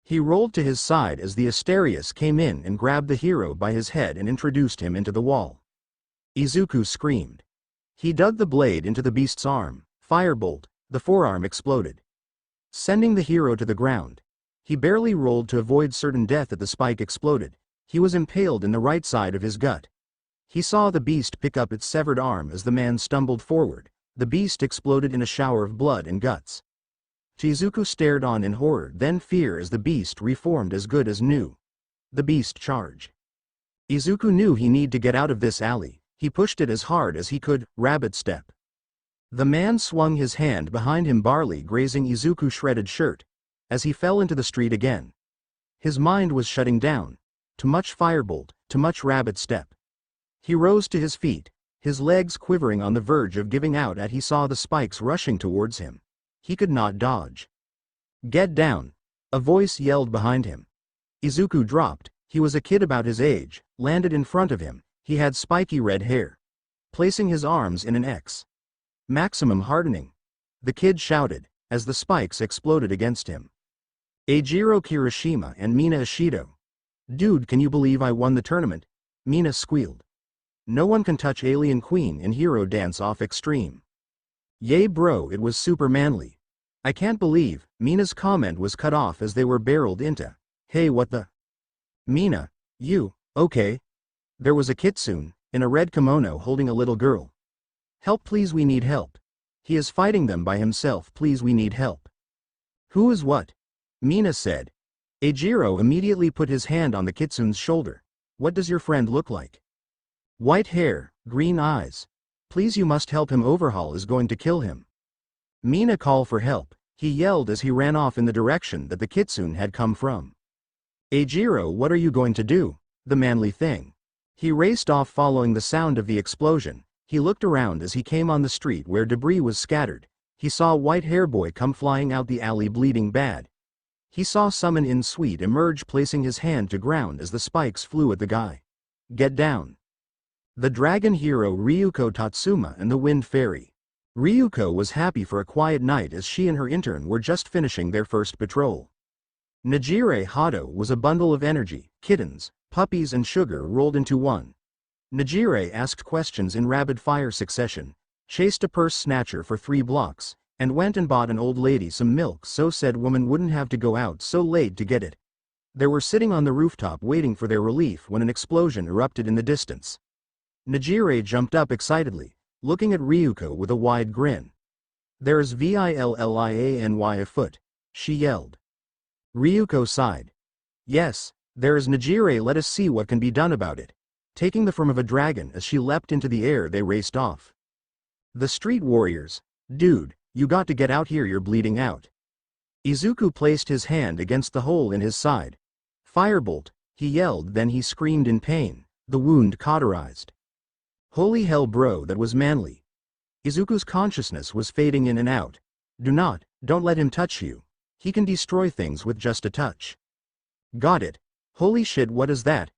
He rolled to his side as the Asterius came in and grabbed the hero by his head and introduced him into the wall. Izuku screamed. He dug the blade into the beast's arm. Firebolt, the forearm exploded, sending the hero to the ground. He barely rolled to avoid certain death as the spike exploded. He was impaled in the right side of his gut. He saw the beast pick up its severed arm as the man stumbled forward. The beast exploded in a shower of blood and guts. Izuku stared on in horror, then fear as the beast reformed as good as new. The beast charged. Izuku knew he needed to get out of this alley. He pushed it as hard as he could. Rabbit step. The man swung his hand behind him, barely grazing Izuku's shredded shirt, as he fell into the street again. His mind was shutting down. Too much Firebolt, too much rabbit step. He rose to his feet, his legs quivering on the verge of giving out as he saw the spikes rushing towards him. He could not dodge. Get down! A voice yelled behind him. Izuku dropped. He was a kid about his age, landed in front of him. He had spiky red hair. Placing his arms in an X. Maximum hardening. The kid shouted, as the spikes exploded against him. Eijiro Kirishima and Mina Ishido. Dude, can you believe I won the tournament? Mina squealed. No one can touch Alien Queen in Hero Dance Off Extreme. Yay bro, it was super manly. I can't believe. Mina's comment was cut off as they were barreled into. Hey, what the? Mina, you, okay. There was a kitsune, in a red kimono, holding a little girl. Help please, we need help. He is fighting them by himself, please we need help. Who is what? Mina said. Eijiro immediately put his hand on the kitsune's shoulder. What does your friend look like? White hair, green eyes. Please, you must help him, Overhaul is going to kill him. Mina call for help, he yelled as he ran off in the direction that the kitsune had come from. Eijiro, what are you going to do? The manly thing. He raced off following the sound of the explosion. He looked around as he came on the street where debris was scattered. He saw White Hair Boy come flying out the alley bleeding bad. He saw Summon in Sweet emerge, placing his hand to ground as the spikes flew at the guy. Get down. The dragon hero Ryuko Tatsuma and the Wind Fairy. Ryuko was happy for a quiet night as she and her intern were just finishing their first patrol. Najire Hado was a bundle of energy, kittens, puppies and sugar rolled into one. Najire asked questions in rapid-fire succession, chased a purse snatcher for 3 blocks, and went and bought an old lady some milk so said woman wouldn't have to go out so late to get it. They were sitting on the rooftop waiting for their relief when an explosion erupted in the distance. Najire jumped up excitedly, looking at Ryuko with a wide grin. There's Villany afoot, she yelled. Ryuko sighed. Yes, there is Najire, let us see what can be done about it. Taking the form of a dragon as she leapt into the air, they raced off. The street warriors. Dude, you got to get out here, you're bleeding out. Izuku placed his hand against the hole in his side. Firebolt, he yelled, then he screamed in pain, the wound cauterized. Holy hell bro, that was manly. Izuku's consciousness was fading in and out. Don't let him touch you. He can destroy things with just a touch. Got it. Holy shit, what is that?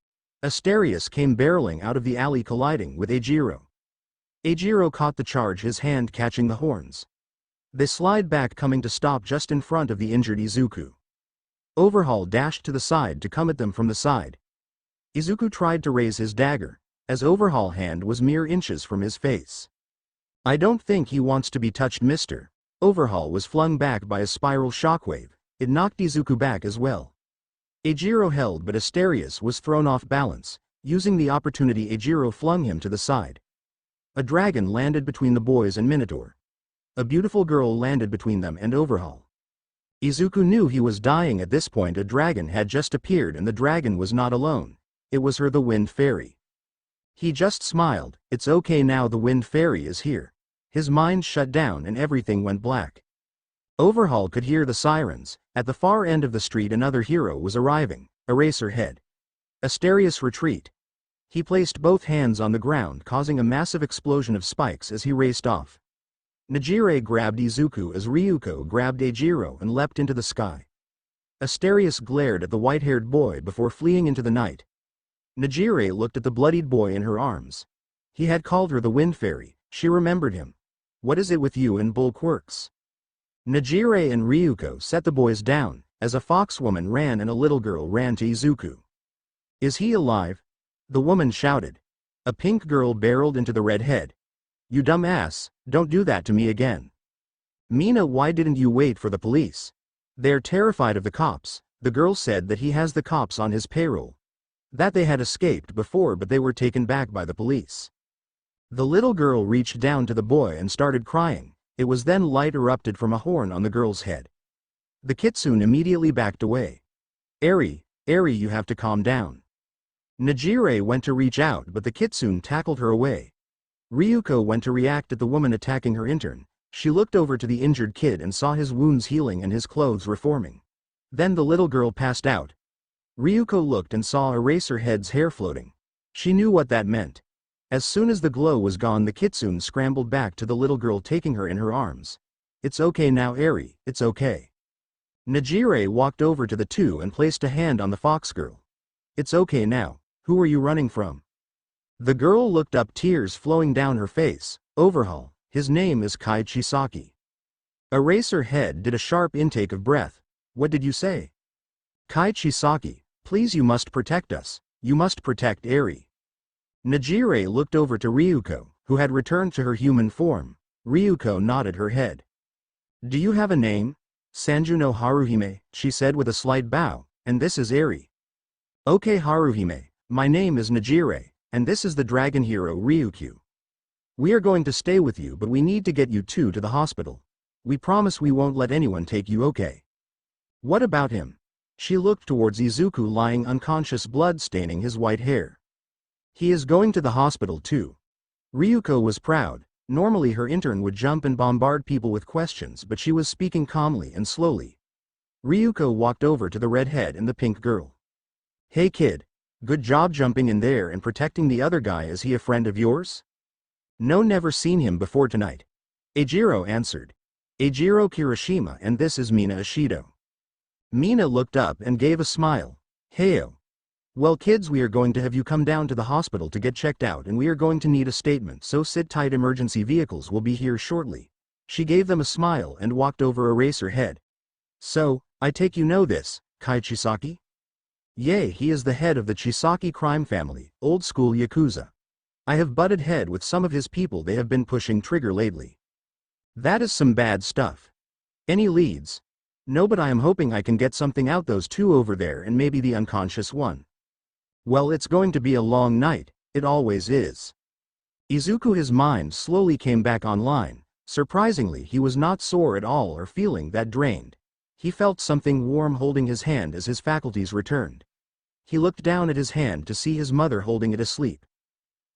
Asterius came barreling out of the alley, colliding with Eijiro. Eijiro caught the charge, his hand catching the horns. They slide back, coming to stop just in front of the injured Izuku. Overhaul dashed to the side to come at them from the side. Izuku tried to raise his dagger, as Overhaul's hand was mere inches from his face. I don't think he wants to be touched, mister. Overhaul was flung back by a spiral shockwave. It knocked Izuku back as well. Eijiro held, but Asterius was thrown off balance. Using the opportunity, Eijiro flung him to the side. A dragon landed between the boys and Minotaur. A beautiful girl landed between them and Overhaul. Izuku knew he was dying at this point. A dragon had just appeared, and the dragon was not alone. It was her, the Wind Fairy. He just smiled. It's okay now, the Wind Fairy is here. His mind shut down and everything went black. Overhaul could hear the sirens. At the far end of the street another hero was arriving, Eraserhead. Asterius retreat. He placed both hands on the ground, causing a massive explosion of spikes as he raced off. Nejire grabbed Izuku as Ryuko grabbed Eijiro and leapt into the sky. Asterius glared at the white-haired boy before fleeing into the night. Nejire looked at the bloodied boy in her arms. He had called her the Wind Fairy. She remembered him. What is it with you and bull quirks? Nejire and Ryuko set the boys down, as a fox woman ran and a little girl ran to Izuku. Is he alive? The woman shouted. A pink girl barreled into the red head. You dumb ass, don't do that to me again. Mina, why didn't you wait for the police? They're terrified of the cops. The girl said that he has the cops on his payroll. That they had escaped before, but they were taken back by the police. The little girl reached down to the boy and started crying. It was then light erupted from a horn on the girl's head. The kitsune immediately backed away. Eri, you have to calm down. Nejire went to reach out, but the kitsune tackled her away. Ryuko went to react at the woman attacking her intern. She looked over to the injured kid and saw his wounds healing and his clothes reforming. Then the little girl passed out. Ryuko looked and saw Eraserhead's hair floating. She knew what that meant. As soon as the glow was gone, the kitsune scrambled back to the little girl, taking her in her arms. It's okay now, Eri, it's okay. Nejire walked over to the two and placed a hand on the fox girl. It's okay now. Who are you running from? The girl looked up, tears flowing down her face. Overhaul, his name is Kai Chisaki. Eraserhead did a sharp intake of breath. What did you say? Kai Chisaki, please, you must protect us. You must protect Eri. Nejire looked over to Ryuko, who had returned to her human form. Ryuko nodded her head. Do you have a name? Sanju no Haruhime, she said with a slight bow, and this is Eri. Okay, Haruhime, my name is Nejire, and this is the dragon hero Ryukyu. We are going to stay with you, but we need to get you two to the hospital. We promise we won't let anyone take you, okay? What about him? She looked towards Izuku lying unconscious, blood staining his white hair. He is going to the hospital too. Ryuko was proud. Normally her intern would jump and bombard people with questions, but she was speaking calmly and slowly. Ryuko walked over to the redhead and the pink girl. Hey kid, good job jumping in there and protecting the other guy. Is he a friend of yours? No, never seen him before tonight. Eijiro answered. Eijiro Kirishima, and this is Mina Ashido. Mina looked up and gave a smile. Heyo. Well kids, we are going to have you come down to the hospital to get checked out, and we are going to need a statement, so sit tight, emergency vehicles will be here shortly. She gave them a smile and walked over Eraserhead. So, I take you know this, Kai Chisaki? Yay, he is the head of the Chisaki crime family, old school Yakuza. I have butted head with some of his people, they have been pushing trigger lately. That is some bad stuff. Any leads? No, but I am hoping I can get something out, those two over there and maybe the unconscious one. Well, it's going to be a long night, it always is. Izuku, his mind slowly came back online. Surprisingly, he was not sore at all or feeling that drained. He felt something warm holding his hand as his faculties returned. He looked down at his hand to see his mother holding it asleep.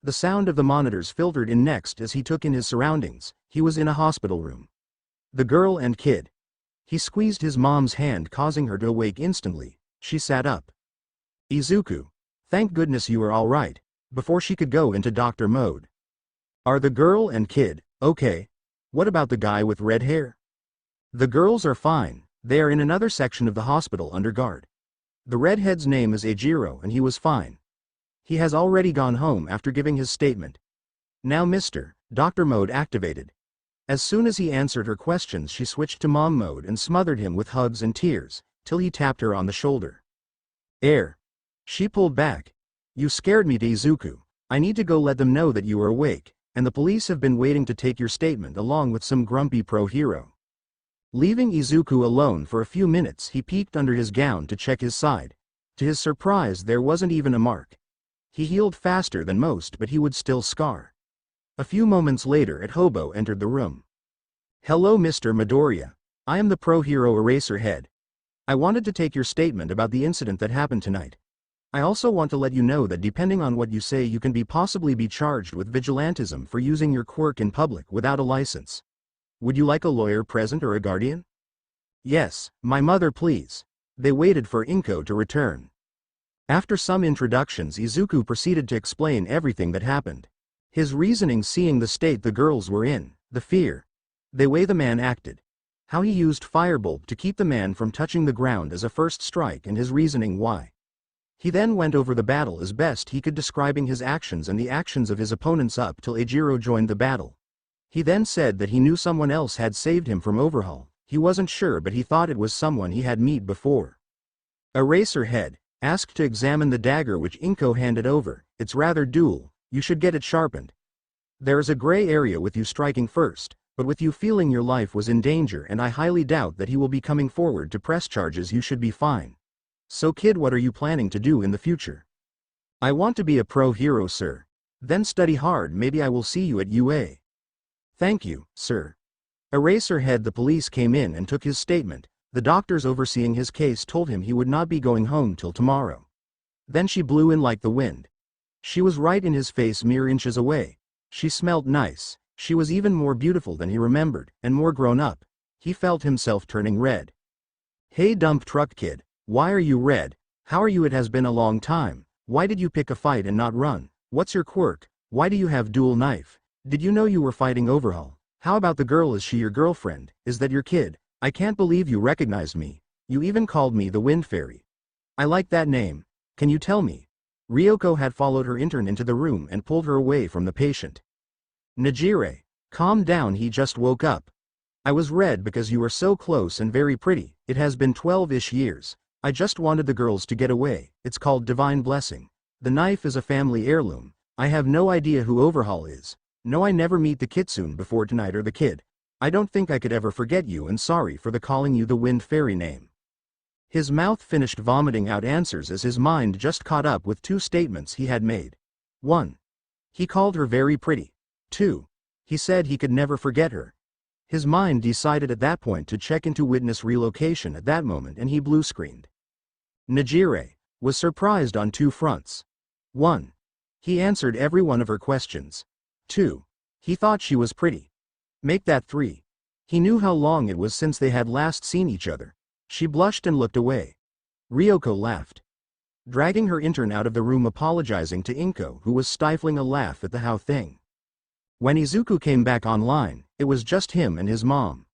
The sound of the monitors filtered in next as he took in his surroundings. He was in a hospital room. The girl and kid. He squeezed his mom's hand, causing her to awake instantly. She sat up. Izuku. Thank goodness you are all right, before she could go into doctor mode. Are the girl and kid okay? What about the guy with red hair? The girls are fine, they are in another section of the hospital under guard. The redhead's name is Eijiro and he was fine. He has already gone home after giving his statement. Now Mr. Doctor mode activated. As soon as he answered her questions she switched to mom mode and smothered him with hugs and tears, till he tapped her on the shoulder. Air. She pulled back. You scared me, Izuku. I need to go let them know that you are awake, and the police have been waiting to take your statement along with some grumpy pro-hero. Leaving Izuku alone for a few minutes he peeked under his gown to check his side. To his surprise there wasn't even a mark. He healed faster than most but he would still scar. A few moments later Hobo entered the room. Hello Mr. Midoriya. I am the pro-hero Eraser Head. I wanted to take your statement about the incident that happened tonight. I also want to let you know that depending on what you say you can possibly be charged with vigilantism for using your quirk in public without a license. Would you like a lawyer present or a guardian? Yes, my mother please. They waited for Inko to return. After some introductions Izuku proceeded to explain everything that happened. His reasoning seeing the state the girls were in, the fear. The way the man acted. How he used Firebolt to keep the man from touching the ground as a first strike and his reasoning why. He then went over the battle as best he could describing his actions and the actions of his opponents up till Eijiro joined the battle. He then said that he knew someone else had saved him from Overhaul. He wasn't sure but he thought it was someone he had met before. Eraser Head, asked to examine the dagger which Inko handed over. It's rather dull, you should get it sharpened. There is a gray area with you striking first, but with you feeling your life was in danger and I highly doubt that he will be coming forward to press charges. You should be fine. So kid, what are you planning to do in the future? I want to be a pro-hero sir. Then study hard, maybe I will see you at UA. Thank you, sir. Eraser Head. The police came in and took his statement. The doctors overseeing his case told him he would not be going home till tomorrow. Then she blew in like the wind. She was right in his face mere inches away. She smelled nice. She was even more beautiful than he remembered, and more grown up. He felt himself turning red. Hey dump truck kid. Why are you red? How are you? It has been a long time. Why did you pick a fight and not run? What's your quirk? Why do you have dual knife? Did you know you were fighting Overhaul? How about the girl? Is she your girlfriend? Is that your kid? I can't believe you recognized me. You even called me the Wind Fairy. I like that name. Can you tell me? Ryoko had followed her intern into the room and pulled her away from the patient. Najire, calm down, he just woke up. I was red because you were so close and very pretty. It has been 12-ish years. I just wanted the girls to get away. It's called divine blessing. The knife is a family heirloom. I have no idea who Overhaul is. No, I never meet the kitsune before tonight or the kid. I don't think I could ever forget you and sorry for the calling you the Wind Fairy name. His mouth finished vomiting out answers as his mind just caught up with two statements he had made. 1. He called her very pretty. 2. He said he could never forget her. His mind decided at that point to check into witness relocation at that moment and he blue screened. Najire was surprised on two fronts. 1. He answered every one of her questions. 2. He thought she was pretty. Make that 3. He knew how long it was since they had last seen each other. She blushed and looked away. Ryoko laughed. Dragging her intern out of the room, apologizing to Inko, who was stifling a laugh at the how thing. When Izuku came back online, it was just him and his mom.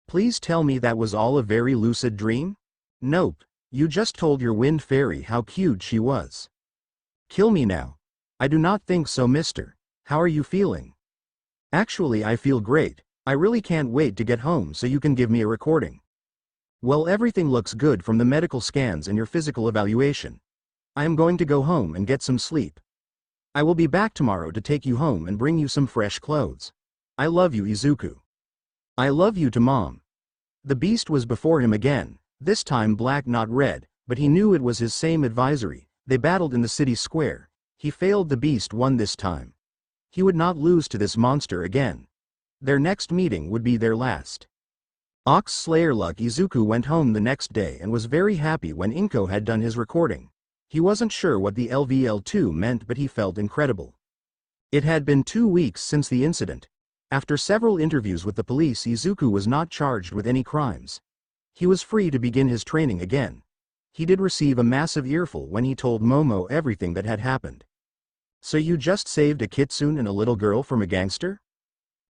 Please tell me that was all a very lucid dream? Nope, you just told your Wind Fairy how cute she was. Kill me now. I do not think so, mister. How are you feeling? Actually, I feel great. I really can't wait to get home so you can give me a recording. Well, everything looks good from the medical scans and your physical evaluation. I am going to go home and get some sleep. I will be back tomorrow to take you home and bring you some fresh clothes. I love you, Izuku. I love you too, Mom. The beast was before him again, this time black not red, but he knew it was his same advisory. They battled in the city square. He failed, the beast won this time. He would not lose to this monster again. Their next meeting would be their last. Ox Slayer luck. Izuku went home the next day and was very happy when Inko had done his recording. He wasn't sure what the LVL2 meant, but he felt incredible. It had been 2 weeks since the incident. After several interviews with the police, Izuku was not charged with any crimes. He was free to begin his training again. He did receive a massive earful when he told Momo everything that had happened. So you just saved a kitsune and a little girl from a gangster?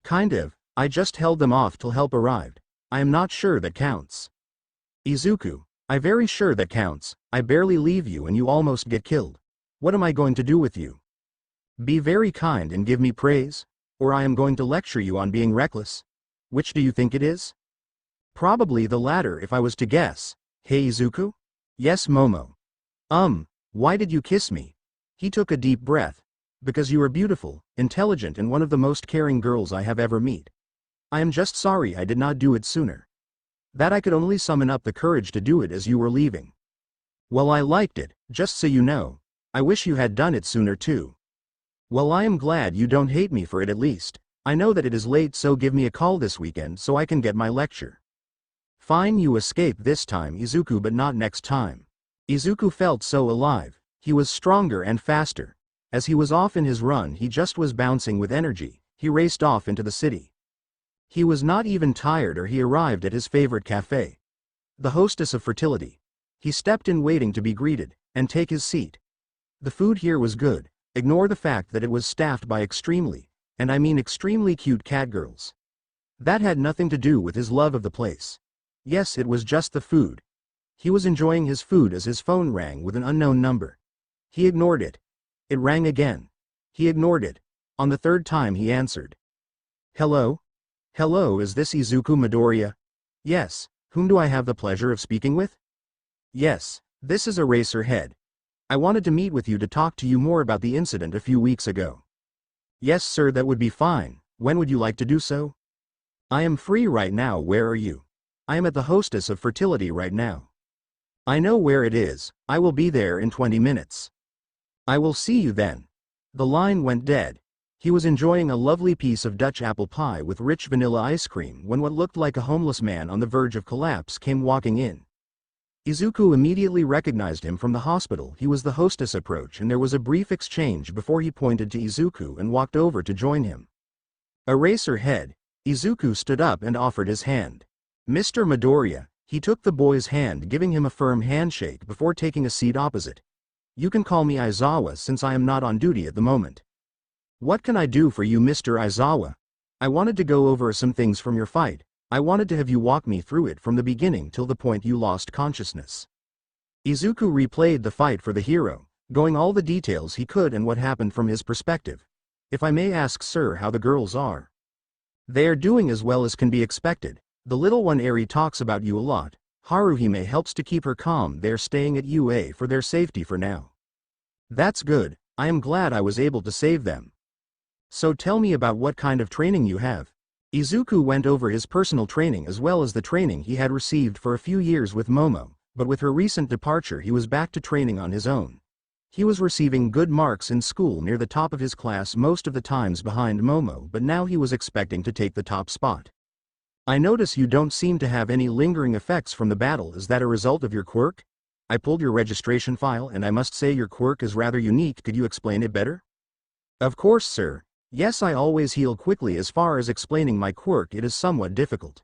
Kind of, I just held them off till help arrived. I am not sure that counts. Izuku, I very sure that counts. I barely leave you and you almost get killed. What am I going to do with you? Be very kind and give me praise, or I am going to lecture you on being reckless. Which do you think it is? Probably the latter if I was to guess. Hey Izuku? Yes Momo. Why did you kiss me? He took a deep breath. Because you are beautiful, intelligent and one of the most caring girls I have ever met. I am just sorry I did not do it sooner. That I could only summon up the courage to do it as you were leaving. Well, I liked it, just so you know. I wish you had done it sooner too. Well, I am glad you don't hate me for it at least. I know that it is late, so give me a call this weekend so I can get my lecture. Fine, you escape this time Izuku, but not next time. Izuku felt so alive. He was stronger and faster. As he was off in his run, he just was bouncing with energy. He raced off into the city. He was not even tired or he arrived at his favorite cafe. The hostess of fertility. He stepped in waiting to be greeted, and take his seat. The food here was good. Ignore the fact that it was staffed by extremely, and I mean extremely cute catgirls. That had nothing to do with his love of the place. Yes, it was just the food. He was enjoying his food as his phone rang with an unknown number. He ignored it. It rang again. He ignored it. On the third time he answered. Hello? Hello, is this Izuku Midoriya? Yes, whom do I have the pleasure of speaking with? Yes, this is Eraserhead. I wanted to meet with you to talk to you more about the incident a few weeks ago. Yes sir, that would be fine. When would you like to do so? I am free right now. Where are you? I am at the hostess of fertility right now. I know where it is. I will be there in 20 minutes. I will see you then. The line went dead. He was enjoying a lovely piece of Dutch apple pie with rich vanilla ice cream when what looked like a homeless man on the verge of collapse came walking in. Izuku immediately recognized him from the hospital. He was the hostess approach and there was a brief exchange before he pointed to Izuku and walked over to join him. Eraserhead. Izuku stood up and offered his hand. Mr. Midoriya. He took the boy's hand, giving him a firm handshake before taking a seat opposite. You can call me Aizawa since I am not on duty at the moment. What can I do for you, Mr. Aizawa? I wanted to go over some things from your fight. I wanted to have you walk me through it from the beginning till the point you lost consciousness. Izuku replayed the fight for the hero, going all the details he could and what happened from his perspective. If I may ask sir, how the girls are? They are doing as well as can be expected. The little one Eri talks about you a lot. Haruhime helps to keep her calm. They're staying at UA for their safety for now. That's good. I am glad I was able to save them. So tell me about what kind of training you have. Izuku went over his personal training as well as the training he had received for a few years with Momo, but with her recent departure he was back to training on his own. He was receiving good marks in school, near the top of his class most of the times behind Momo, but now he was expecting to take the top spot. I notice you don't seem to have any lingering effects from the battle. Is that a result of your quirk? I pulled your registration file and I must say your quirk is rather unique. Could you explain it better? Of course, sir. Yes, I always heal quickly. As far as explaining my quirk, it is somewhat difficult.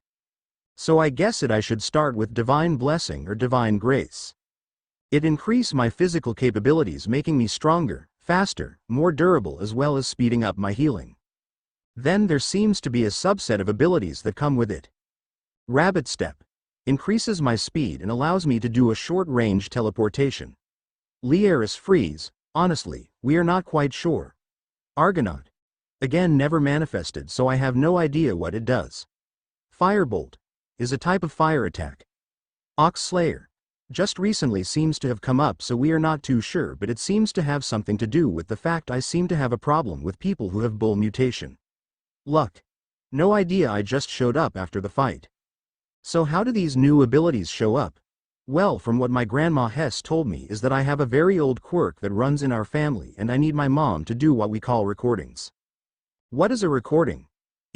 So I guess I should start with Divine Blessing or Divine Grace. It increases my physical capabilities, making me stronger, faster, more durable, as well as speeding up my healing. Then there seems to be a subset of abilities that come with it. Rabbit Step increases my speed and allows me to do a short-range teleportation. Liaris Freeze, honestly, we are not quite sure. Argonaut. Again, never manifested, so I have no idea what it does. Firebolt is a type of fire attack. Ox Slayer just recently seems to have come up, so we are not too sure, but it seems to have something to do with the fact I seem to have a problem with people who have bull mutation. Luck. No idea, I just showed up after the fight. So how do these new abilities show up? Well, from what my grandma Hess told me is that I have a very old quirk that runs in our family and I need my mom to do what we call recordings. What is a recording?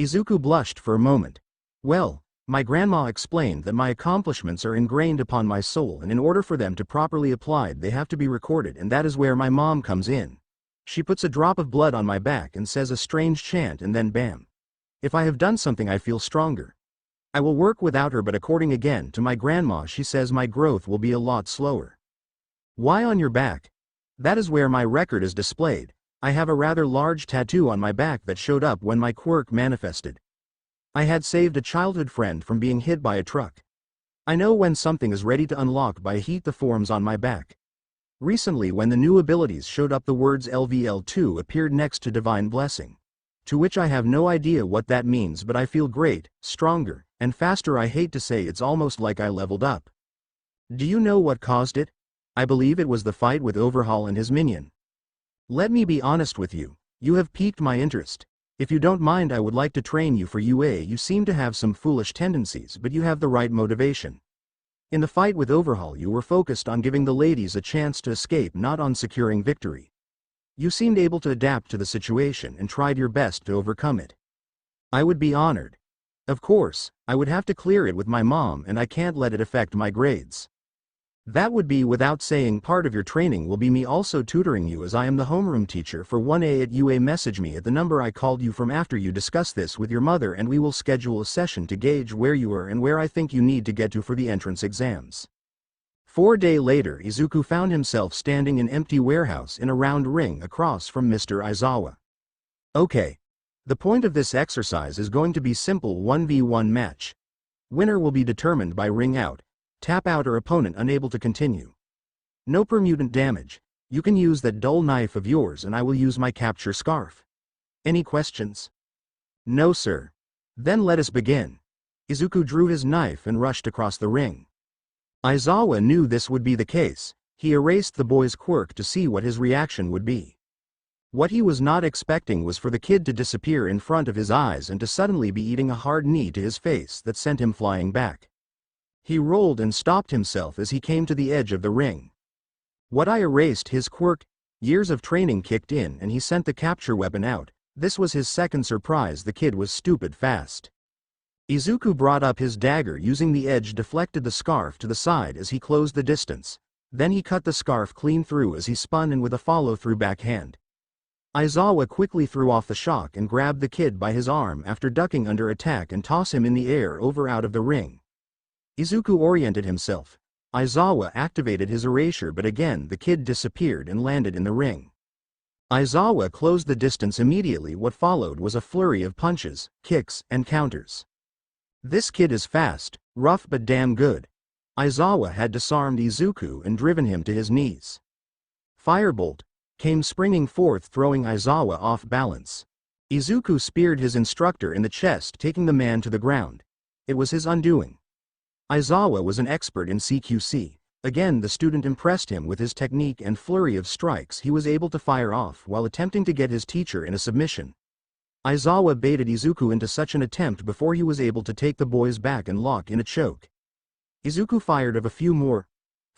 Izuku blushed for a moment. Well, my grandma explained that my accomplishments are ingrained upon my soul and in order for them to properly applied they have to be recorded, and that is where my mom comes in. She puts a drop of blood on my back and says a strange chant and then bam. If I have done something I feel stronger. I will work without her, but according again to my grandma she says my growth will be a lot slower. Why on your back? That is where my record is displayed. I have a rather large tattoo on my back that showed up when my quirk manifested. I had saved a childhood friend from being hit by a truck. I know when something is ready to unlock by heat the forms on my back. Recently when the new abilities showed up the words LVL2 appeared next to Divine Blessing. To which I have no idea what that means, but I feel great, stronger, and faster. I hate to say it's almost like I leveled up. Do you know what caused it? I believe it was the fight with Overhaul and his minion. Let me be honest with you, you have piqued my interest. If you don't mind, I would like to train you for UA. You seem to have some foolish tendencies, but you have the right motivation. In the fight with Overhaul you were focused on giving the ladies a chance to escape, not on securing victory. You seemed able to adapt to the situation and tried your best to overcome it. I would be honored. Of course, I would have to clear it with my mom and I can't let it affect my grades. That would be without saying part of your training will be me also tutoring you, as I am the homeroom teacher for 1A at UA. Message me at the number I called you from after you discuss this with your mother and we will schedule a session to gauge where you are and where I think you need to get to for the entrance exams. 4 days later, Izuku found himself standing in an empty warehouse in a round ring across from Mr. Aizawa. Okay. The point of this exercise is going to be simple 1v1 match. Winner will be determined by ring out, tap out or opponent unable to continue. No permutant damage. You can use that dull knife of yours and I will use my capture scarf. Any questions? No sir. Then let us begin. Izuku drew his knife and rushed across the ring. Aizawa knew this would be the case. He erased the boy's quirk to see what his reaction would be. What he was not expecting was for the kid to disappear in front of his eyes and to suddenly be eating a hard knee to his face that sent him flying back. He rolled and stopped himself as he came to the edge of the ring. What I erased his quirk? Years of training kicked in and he sent the capture weapon out. This was his second surprise. The kid was stupid fast. Izuku brought up his dagger, using the edge deflected the scarf to the side as he closed the distance. Then he cut the scarf clean through as he spun in with a follow-through backhand. Aizawa quickly threw off the shock and grabbed the kid by his arm after ducking under attack and toss him in the air over out of the ring. Izuku oriented himself. Aizawa activated his erasure, but again the kid disappeared and landed in the ring. Aizawa closed the distance immediately. What followed was a flurry of punches, kicks, and counters. This kid is fast, rough but damn good. Aizawa had disarmed Izuku and driven him to his knees. Firebolt came springing forth, throwing Aizawa off balance. Izuku speared his instructor in the chest, taking the man to the ground. It was his undoing. Aizawa was an expert in CQC. Again the student impressed him with his technique and flurry of strikes he was able to fire off while attempting to get his teacher in a submission. Aizawa baited Izuku into such an attempt before he was able to take the boy's back and lock in a choke. Izuku fired of a few more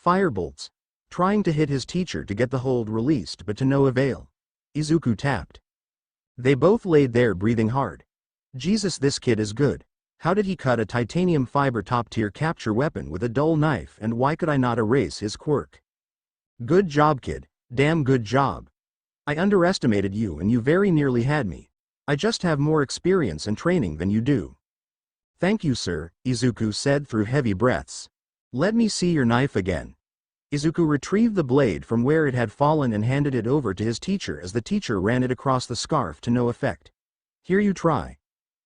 firebolts, trying to hit his teacher to get the hold released, but to no avail. Izuku tapped. They both laid there breathing hard. Jesus, this kid is good. How did he cut a titanium fiber top-tier capture weapon with a dull knife, and why could I not erase his quirk? Good job, kid. Damn good job. I underestimated you and you very nearly had me. I just have more experience and training than you do. Thank you, sir, Izuku said through heavy breaths. Let me see your knife again. Izuku retrieved the blade from where it had fallen and handed it over to his teacher as the teacher ran it across the scarf to no effect. Here, you try.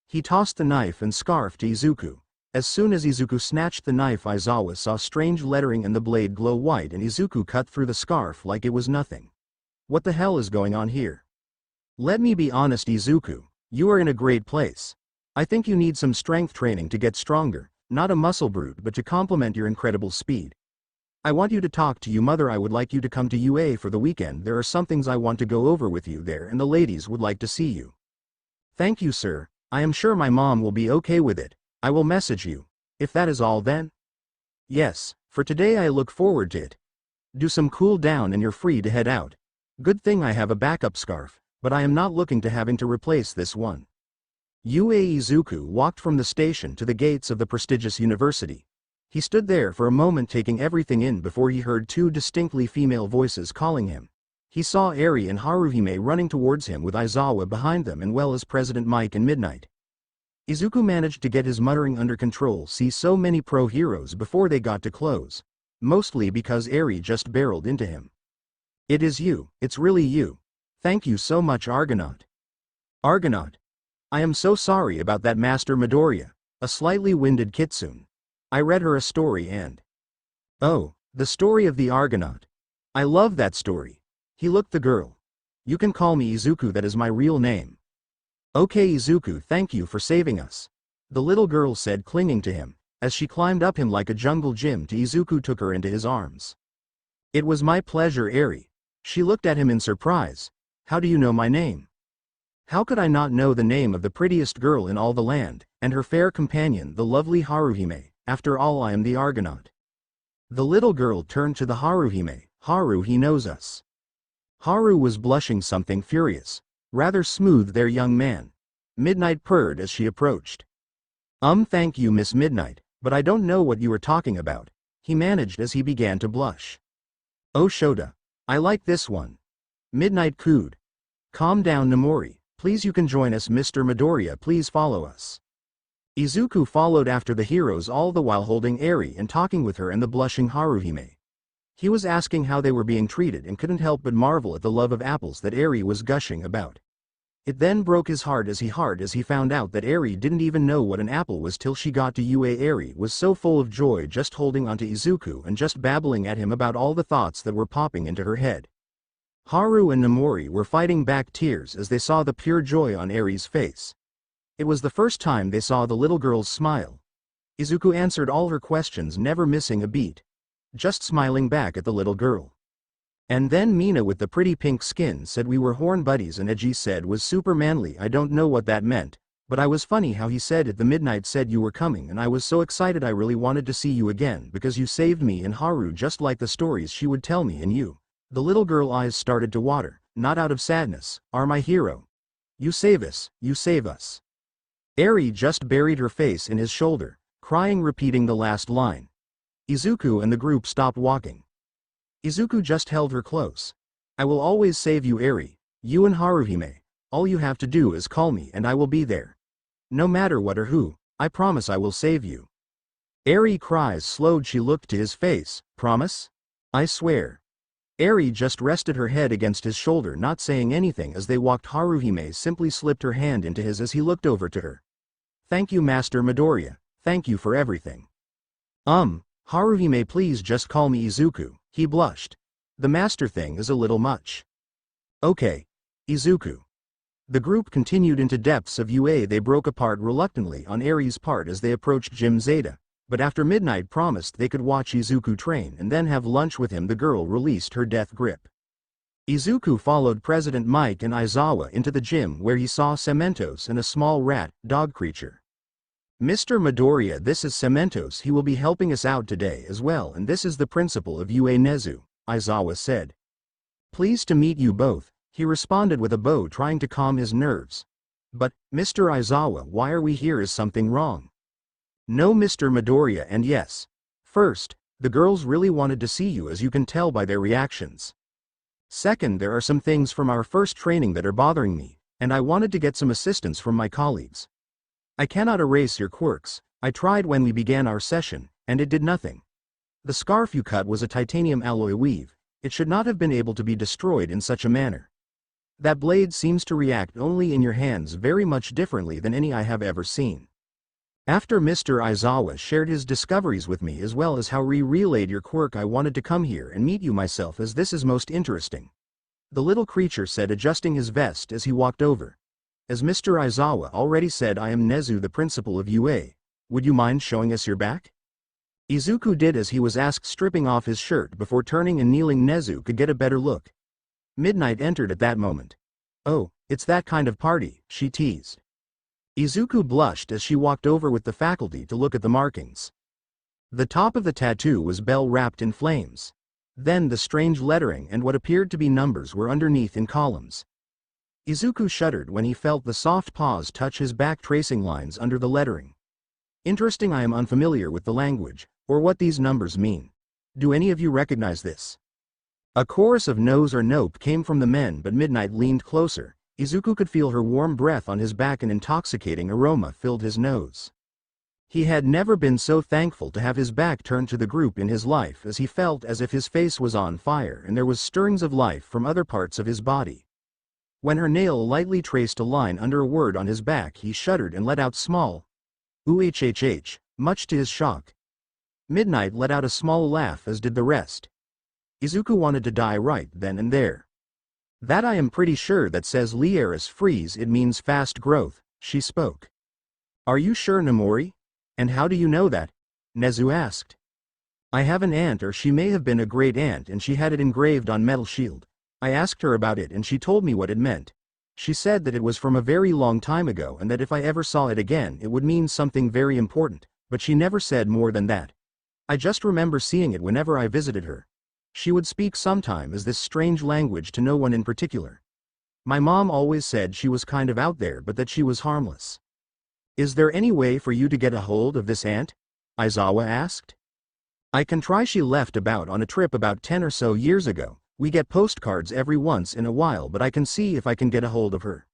He tossed the knife and scarf to Izuku. As soon as Izuku snatched the knife, Aizawa saw strange lettering and the blade glow white, and Izuku cut through the scarf like it was nothing. What the hell is going on here? Let me be honest, Izuku, you are in a great place. I think you need some strength training to get stronger, not a muscle brute but to complement your incredible speed. I want you to talk to your mother. I would like you to come to UA for the weekend. There are some things I want to go over with you there and the ladies would like to see you. Thank you, sir. I am sure my mom will be okay with it. I will message you. If that is all then? Yes, for today I look forward to it. Do some cool down and you're free to head out. Good thing I have a backup scarf, but I am not looking to having to replace this one. UA Izuku walked from the station to the gates of the prestigious university. He stood there for a moment taking everything in before he heard two distinctly female voices calling him. He saw Eri and Haruhime running towards him with Aizawa behind them, and well as President Mike and Midnight. Izuku managed to get his muttering under control. See so many pro heroes before they got to close. Mostly because Eri just barreled into him. It is you, it's really you. Thank you so much, Argonaut. Argonaut. I am so sorry about that, Master Midoriya, a slightly winded Kitsune. I read her a story and... Oh, the story of the Argonaut. I love that story. He looked the girl. You can call me Izuku, that is my real name. Okay Izuku, thank you for saving us. The little girl said, clinging to him. As she climbed up him like a jungle gym, Izuku took her into his arms. It was my pleasure, Eri. She looked at him in surprise. How do you know my name? How could I not know the name of the prettiest girl in all the land, and her fair companion, the lovely Haruhime? After all, I am the Argonaut. The little girl turned to the Haruhime. Haru, he knows us. Haru was blushing something furious. Rather smooth there, young man. Midnight purred as she approached. Thank you, Miss Midnight, but I don't know what you are talking about, he managed as he began to blush. Oh Shota. I like this one. Midnight cooed. Calm down Namori, please, you can join us. Mr. Midoriya, please follow us. Izuku followed after the heroes, all the while holding Eri and talking with her and the blushing Haruhime. He was asking how they were being treated and couldn't help but marvel at the love of apples that Eri was gushing about. It then broke his heart as he found out that Eri didn't even know what an apple was till she got to UA. Eri was so full of joy just holding onto Izuku and just babbling at him about all the thoughts that were popping into her head. Haru and Namori were fighting back tears as they saw the pure joy on Eri's face. It was the first time they saw the little girl's smile. Izuku answered all her questions, never missing a beat. Just smiling back at the little girl. And then Mina with the pretty pink skin said we were horn buddies, and Eiji said was super manly. I don't know what that meant, but I was funny how he said it. The Midnight said you were coming and I was so excited, I really wanted to see you again because you saved me and Haru just like the stories she would tell me, and you. The little girl eyes started to water, not out of sadness, are my hero. You save us, you save us. Eri just buried her face in his shoulder, crying, repeating the last line. Izuku and the group stopped walking. Izuku just held her close. I will always save you, Eri, you and Haruhime. All you have to do is call me and I will be there. No matter what or who, I promise I will save you. Eri cries slowed. She looked to his face. Promise? I swear. Eri just rested her head against his shoulder, not saying anything as they walked. Haruhime simply slipped her hand into his as he looked over to her. Thank you, Master Midoriya. Thank you for everything. Haruhime, please just call me Izuku. He blushed. The master thing is a little much. Okay. Izuku. The group continued into depths of UA. They broke apart reluctantly on Eri's part as they approached Gym Zeta, but after Midnight promised they could watch Izuku train and then have lunch with him, the girl released her death grip. Izuku followed President Mike and Aizawa into the gym where he saw Cementos and a small rat, dog creature. Mr. Midoriya, this is Cementos. He will be helping us out today as well, and this is the principal of UA Nezu, Aizawa said. Pleased to meet you both, he responded with a bow, trying to calm his nerves. But, Mr. Aizawa, why are we here? Is something wrong? No, Mr. Midoriya, and yes. First, the girls really wanted to see you, as you can tell by their reactions. Second, there are some things from our first training that are bothering me, and I wanted to get some assistance from my colleagues. I cannot erase your quirks. I tried when we began our session, and it did nothing. The scarf you cut was a titanium alloy weave. It should not have been able to be destroyed in such a manner. That blade seems to react only in your hands very much differently than any I have ever seen. After Mr. Aizawa shared his discoveries with me as well as how relayed your quirk, I wanted to come here and meet you myself, as this is most interesting. The little creature said, adjusting his vest as he walked over. As Mr. Aizawa already said, I am Nezu, the principal of UA. Would you mind showing us your back? Izuku did as he was asked, stripping off his shirt before turning and kneeling. Nezu could get a better look. Midnight entered at that moment. Oh, it's that kind of party, she teased. Izuku blushed as she walked over with the faculty to look at the markings. The top of the tattoo was bell wrapped in flames. Then the strange lettering and what appeared to be numbers were underneath in columns. Izuku shuddered when he felt the soft paws touch his back, tracing lines under the lettering. Interesting. I am unfamiliar with the language, or what these numbers mean. Do any of you recognize this? A chorus of no's or nope came from the men, but Midnight leaned closer. Izuku could feel her warm breath on his back. An intoxicating aroma filled his nose. He had never been so thankful to have his back turned to the group in his life, as he felt as if his face was on fire and there was stirrings of life from other parts of his body. When her nail lightly traced a line under a word on his back, he shuddered and let out small "oohhh," much to his shock. Midnight let out a small laugh, as did the rest. Izuku wanted to die right then and there. That I am pretty sure that says Liaris freeze, it means fast growth, she spoke. Are you sure, Namori? And how do you know that? Nezu asked. I have an aunt, or she may have been a great aunt, and she had it engraved on metal shield. I asked her about it and she told me what it meant. She said that it was from a very long time ago and that if I ever saw it again it would mean something very important, but she never said more than that. I just remember seeing it whenever I visited her. She would speak sometime as this strange language to no one in particular. My mom always said she was kind of out there but that she was harmless. Is there any way for you to get a hold of this aunt? Aizawa asked. I can try. She left on a trip about 10 or so years ago. We get postcards every once in a while, but I can see if I can get a hold of her.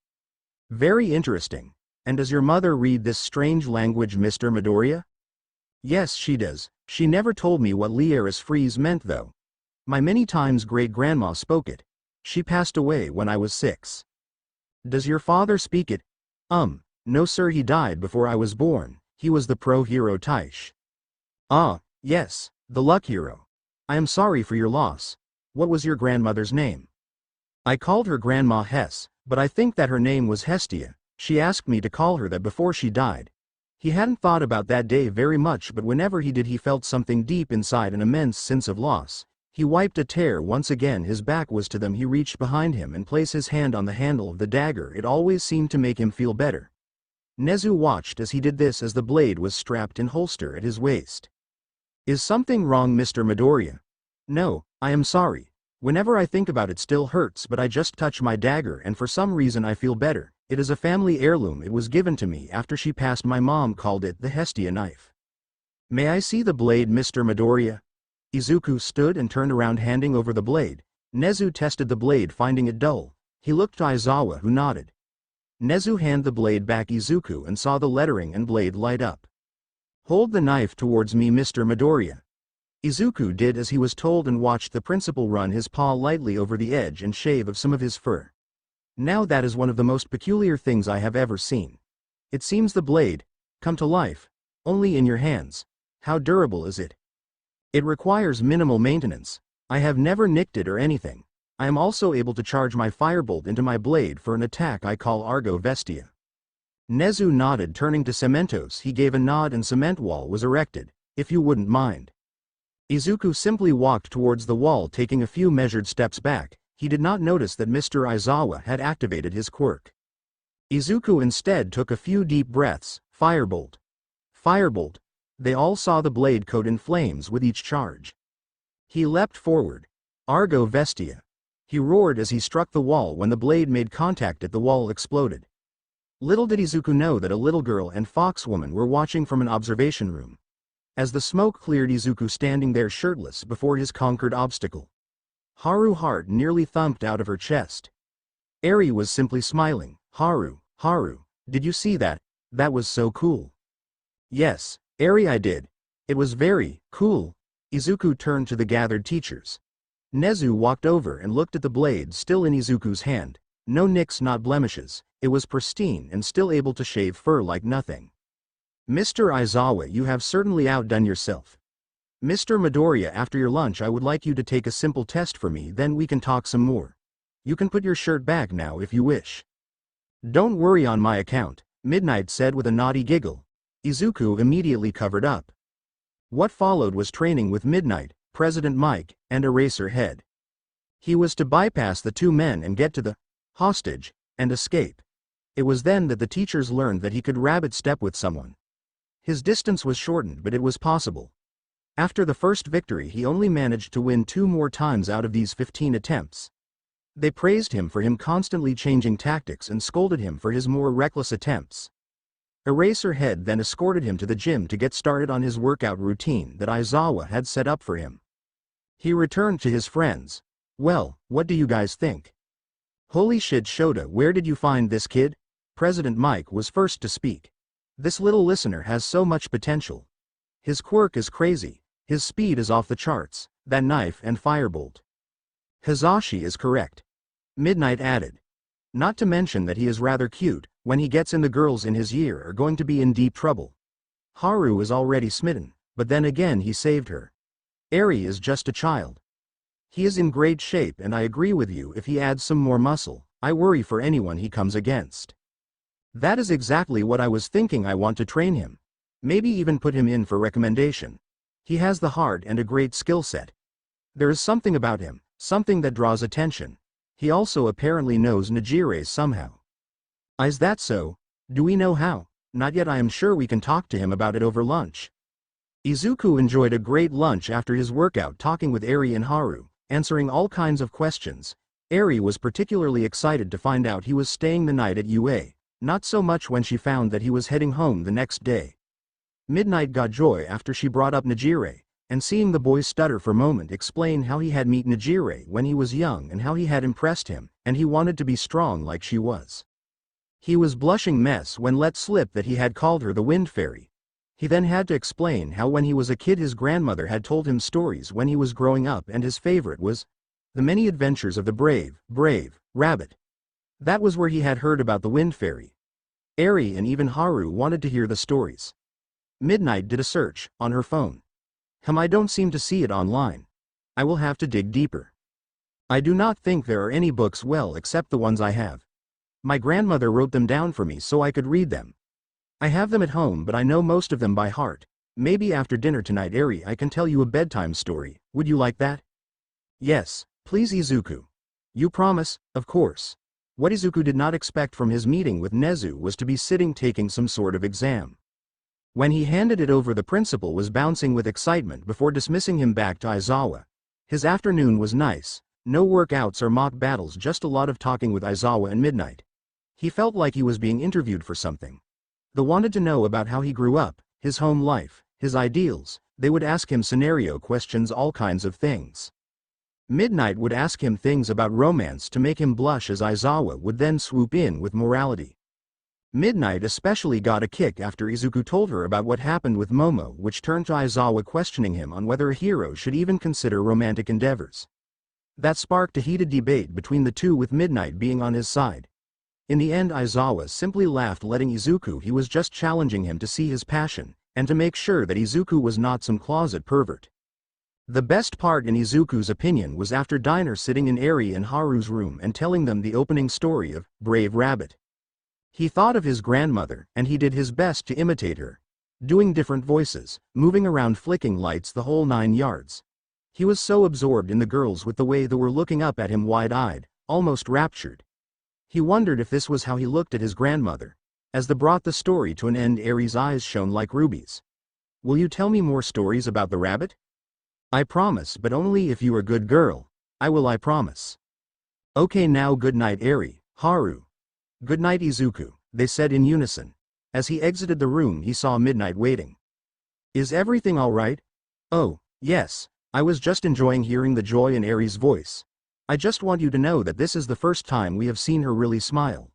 Very interesting. And does your mother read this strange language, Mr. Midoriya? Yes, she does. She never told me what Liaris freeze meant though. My many times great-grandma spoke it. She passed away when I was 6. Does your father speak it? No sir, he died before I was born. He was the pro-hero Taish. Ah, yes, the luck hero. I am sorry for your loss. What was your grandmother's name? I called her Grandma Hess, but I think that her name was Hestia. She asked me to call her that before she died. He hadn't thought about that day very much, but whenever he did he felt something deep inside, an immense sense of loss. He wiped a tear once again, his back was to them. He reached behind him and placed his hand on the handle of the dagger. It always seemed to make him feel better. Nezu watched as he did this, as the blade was strapped in holster at his waist. Is something wrong, Mr. Midoriya? No, I am sorry. Whenever I think about it still hurts, but I just touch my dagger and for some reason I feel better. It is a family heirloom. It was given to me after she passed. My mom called it the Hestia knife. May I see the blade, Mr. Midoriya? Izuku stood and turned around, handing over the blade. Nezu tested the blade, finding it dull. He looked to Aizawa, who nodded. Nezu handed the blade back Izuku and saw the lettering and blade light up. Hold the knife towards me, Mr. Midoriya. Izuku did as he was told and watched the principal run his paw lightly over the edge and shave of some of his fur. Now that is one of the most peculiar things I have ever seen. It seems the blade, come to life, only in your hands. How durable is it? It requires minimal maintenance. I have never nicked it or anything. I am also able to charge my firebolt into my blade for an attack I call Argo Vestia. Nezu nodded, turning to Cementos. He gave a nod and cement wall was erected, if you wouldn't mind. Izuku simply walked towards the wall, taking a few measured steps back. He did not notice that Mr. Aizawa had activated his quirk. Izuku instead took a few deep breaths. Firebolt. Firebolt. They all saw the blade coat in flames with each charge. He leapt forward. Argo Vestia. He roared as he struck the wall. When the blade made contact, the wall exploded. Little did Izuku know that a little girl and foxwoman were watching from an observation room. As the smoke cleared, Izuku standing there shirtless before his conquered obstacle. Haru's heart nearly thumped out of her chest. Eri was simply smiling. Haru, did you see that? That was so cool. Yes, Eri, I did. It was very cool. Izuku turned to the gathered teachers. Nezu walked over and looked at the blade still in Izuku's hand. No nicks, not blemishes. It was pristine and still able to shave fur like nothing. Mr. Aizawa, you have certainly outdone yourself. Mr. Midoriya, after your lunch I would like you to take a simple test for me, then we can talk some more. You can put your shirt back now if you wish. Don't worry on my account, Midnight said with a naughty giggle. Izuku immediately covered up. What followed was training with Midnight, President Mike, and Eraserhead. He was to bypass the two men and get to the hostage and escape. It was then that the teachers learned that he could rabbit step with someone. His distance was shortened, but it was possible. After the first victory he only managed to win 2 more times out of these 15 attempts. They praised him for him constantly changing tactics and scolded him for his more reckless attempts. Eraserhead then escorted him to the gym to get started on his workout routine that Aizawa had set up for him. He returned to his friends. Well, what do you guys think? Holy shit, Shota, where did you find this kid? President Mike was first to speak. This little listener has so much potential. His quirk is crazy. His speed is off the charts. That knife and firebolt. Hizashi is correct. Midnight added. Not to mention that he is rather cute. When he gets in, the girls in his year are going to be in deep trouble. Haru is already smitten, but then again he saved her. Eri is just a child. He is in great shape and I agree with you if he adds some more muscle, I worry for anyone he comes against. That is exactly what I was thinking I want to train him. Maybe even put him in for recommendation. He has the heart and a great skill set. There is something about him, something that draws attention. He also apparently knows Najire somehow. Is that so? Do we know how? Not yet. I am sure we can talk to him about it over lunch. Izuku enjoyed a great lunch after his workout talking with Eri and Haru, answering all kinds of questions. Eri was particularly excited to find out he was staying the night at UA, not so much when she found that he was heading home the next day. Midnight got joy after she brought up Najire, and seeing the boy stutter for a moment explained how he had met Najire when he was young and how he had impressed him, and he wanted to be strong like she was. He was blushing mess when let slip that he had called her the Wind Fairy. He then had to explain how when he was a kid his grandmother had told him stories when he was growing up and his favorite was The Many Adventures of the Brave Rabbit. That was where he had heard about the Wind Fairy. Eri and even Haru wanted to hear the stories. Midnight did a search on her phone. I don't seem to see it online. I will have to dig deeper. I do not think there are any books except the ones I have. My grandmother wrote them down for me so I could read them. I have them at home but I know most of them by heart. Maybe after dinner tonight Eri I can tell you a bedtime story, would you like that? Yes, please Izuku. You promise, of course. What Izuku did not expect from his meeting with Nezu was to be sitting taking some sort of exam. When he handed it over the principal was bouncing with excitement before dismissing him back to Aizawa. His afternoon was nice, no workouts or mock battles, just a lot of talking with Aizawa and Midnight. He felt like he was being interviewed for something. They wanted to know about how he grew up, his home life, his ideals. They would ask him scenario questions, all kinds of things. Midnight would ask him things about romance to make him blush as Aizawa would then swoop in with morality. Midnight especially got a kick after Izuku told her about what happened with Momo, which turned to Aizawa questioning him on whether a hero should even consider romantic endeavors. That sparked a heated debate between the two with Midnight being on his side. In the end Aizawa simply laughed, letting Izuku he was just challenging him to see his passion, and to make sure that Izuku was not some closet pervert. The best part in Izuku's opinion was after Diner sitting in Eri and Haru's room and telling them the opening story of Brave Rabbit. He thought of his grandmother and he did his best to imitate her. Doing different voices, moving around, flicking lights, the whole 9 yards. He was so absorbed in the girls with the way they were looking up at him wide-eyed, almost raptured. He wondered if this was how he looked at his grandmother. As they brought the story to an end Eri's eyes shone like rubies. Will you tell me more stories about the rabbit? I promise, but only if you are a good girl. I will, I promise. Okay, now good night Eri, Haru. Good night Izuku, they said in unison. As he exited the room he saw Midnight waiting. Is everything alright? Oh, yes, I was just enjoying hearing the joy in Eri's voice. I just want you to know that this is the first time we have seen her really smile.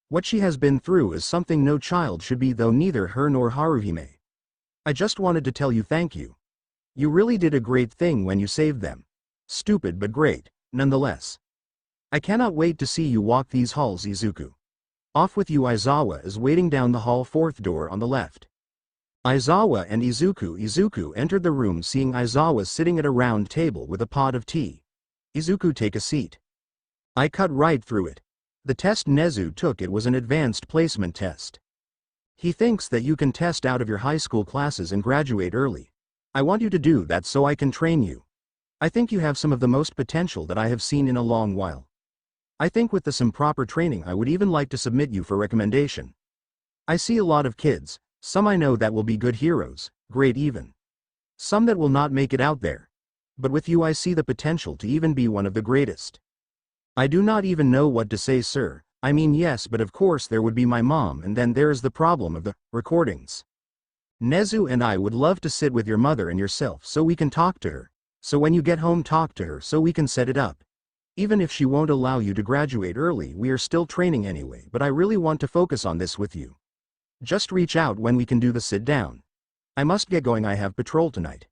What she has been through is something no child should be, though neither her nor Haruhime. I just wanted to tell you thank you. You really did a great thing when you saved them. Stupid but great, nonetheless. I cannot wait to see you walk these halls Izuku. Off with you. Aizawa is waiting down the hall, 4th door on the left. Aizawa and Izuku entered the room, seeing Aizawa sitting at a round table with a pot of tea. Izuku, take a seat. I cut right through it. The test Nezu took, it was an advanced placement test. He thinks that you can test out of your high school classes and graduate early. I want you to do that so I can train you. I think you have some of the most potential that I have seen in a long while. I think with some proper training I would even like to submit you for recommendation. I see a lot of kids, some I know that will be good heroes, great even. Some that will not make it out there. But with you I see the potential to even be one of the greatest. I do not even know what to say, sir. I mean, yes, but of course there would be my mom, and then there is the problem of the recordings. Nezu and I would love to sit with your mother and yourself so we can talk to her. So when you get home talk to her so we can set it up. Even if she won't allow you to graduate early, we are still training anyway, but I really want to focus on this with you. Just reach out when we can do the sit down. I must get going, I have patrol tonight.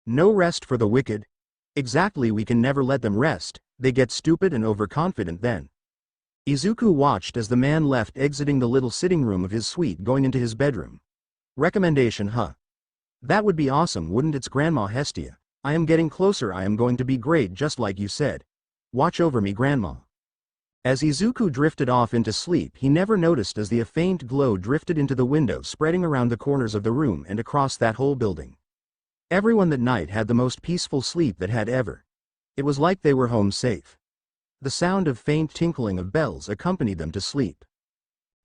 No rest for the wicked. Exactly, we can never let them rest, they get stupid and overconfident then. Izuku watched as the man left, exiting the little sitting room of his suite going into his bedroom. Recommendation, huh? That would be awesome, wouldn't it, Grandma Hestia? I am getting closer, I am going to be great just like you said. Watch over me, Grandma. As Izuku drifted off into sleep, he never noticed as the faint glow drifted into the window, spreading around the corners of the room and across that whole building. Everyone that night had the most peaceful sleep that had ever. It was like they were home safe. The sound of faint tinkling of bells accompanied them to sleep.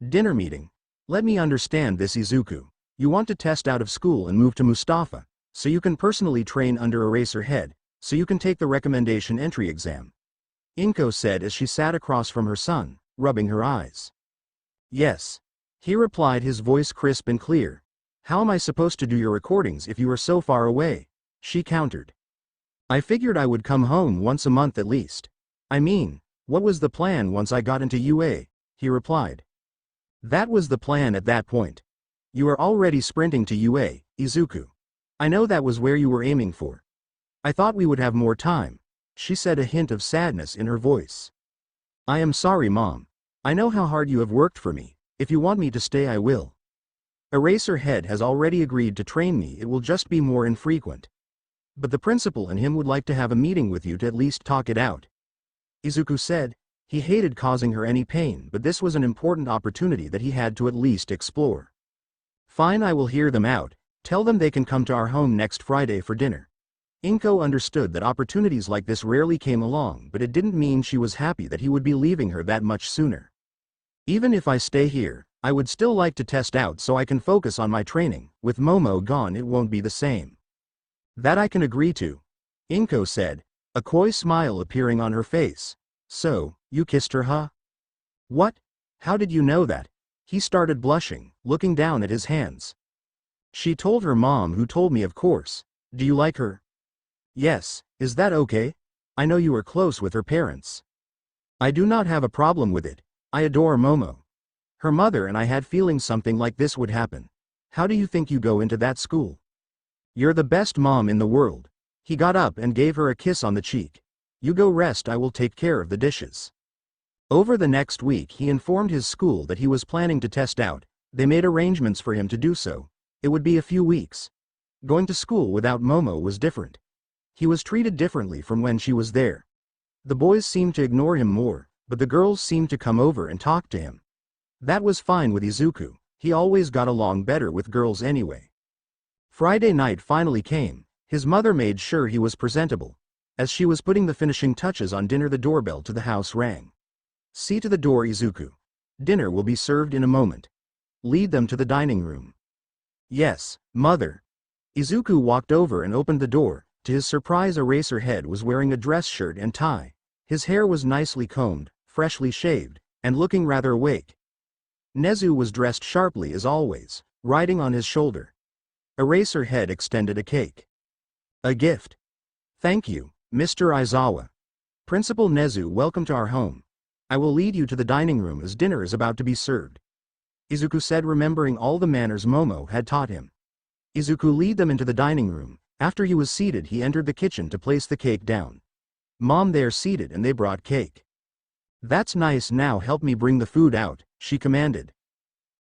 Dinner meeting. Let me understand this, Izuku. You want to test out of school and move to Mustafa, so you can personally train under Eraserhead, so you can take the recommendation entry exam. Inko said as she sat across from her son, rubbing her eyes. Yes. He replied, his voice crisp and clear. How am I supposed to do your recordings if you are so far away? She countered. I figured I would come home once a month at least. I mean, what was the plan once I got into UA? He replied. That was the plan at that point. You are already sprinting to UA, Izuku. I know that was where you were aiming for. I thought we would have more time, she said, a hint of sadness in her voice. I am sorry, Mom. I know how hard you have worked for me. If you want me to stay, I will. Eraserhead has already agreed to train me, it will just be more infrequent. But the principal and him would like to have a meeting with you to at least talk it out. Izuku said. He hated causing her any pain, but this was an important opportunity that he had to at least explore. Fine, I will hear them out. Tell them they can come to our home next Friday for dinner. Inko understood that opportunities like this rarely came along, but it didn't mean she was happy that he would be leaving her that much sooner. Even if I stay here, I would still like to test out so I can focus on my training. With Momo gone, it won't be the same. That I can agree to, Inko said, a coy smile appearing on her face. So, you kissed her, huh? What? How did you know that? He started blushing, looking down at his hands. She told her mom, who told me, of course. Do you like her? Yes. Is that okay? I know you are close with her parents. I do not have a problem with it. I adore Momo. Her mother and I had feelings something like this would happen. How do you think you go into that school? You're the best mom in the world. He got up and gave her a kiss on the cheek. You go rest, I will take care of the dishes. Over the next week he informed his school that he was planning to test out. They made arrangements for him to do so. It would be a few weeks. Going to school without Momo was different. He was treated differently from when she was there. The boys seemed to ignore him more, but the girls seemed to come over and talk to him. That was fine with Izuku. He always got along better with girls anyway. Friday night finally came. His mother made sure he was presentable. As she was putting the finishing touches on dinner, the doorbell to the house rang. See to the door, Izuku. Dinner will be served in a moment. Lead them to the dining room. Yes, mother. Izuku walked over and opened the door. To his surprise, Eraserhead was wearing a dress shirt and tie. His hair was nicely combed, freshly shaved, and looking rather awake. Nezu was dressed sharply as always, riding on his shoulder. Eraserhead extended a cake. A gift. Thank you, Mr. Aizawa. Principal Nezu, welcome to our home. I will lead you to the dining room as dinner is about to be served. Izuku said, remembering all the manners Momo had taught him. Izuku led them into the dining room. After he was seated, he entered the kitchen to place the cake down. Mom there seated and they brought cake. That's nice, now help me bring the food out, she commanded.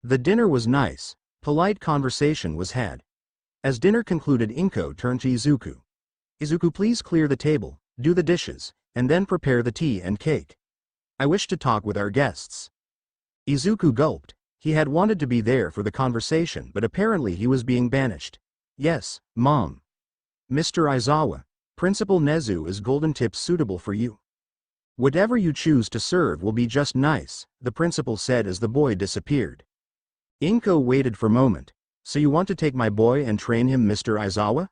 The dinner was nice. Polite conversation was had. As dinner concluded, Inko turned to Izuku. Izuku, please clear the table, do the dishes, and then prepare the tea and cake. I wish to talk with our guests. Izuku gulped. He had wanted to be there for the conversation, but apparently he was being banished. Yes, Mom. Mr. Aizawa, Principal Nezu is golden tips suitable for you. Whatever you choose to serve will be just nice, the principal said as the boy disappeared. Inko waited for a moment. So you want to take my boy and train him, Mr. Aizawa?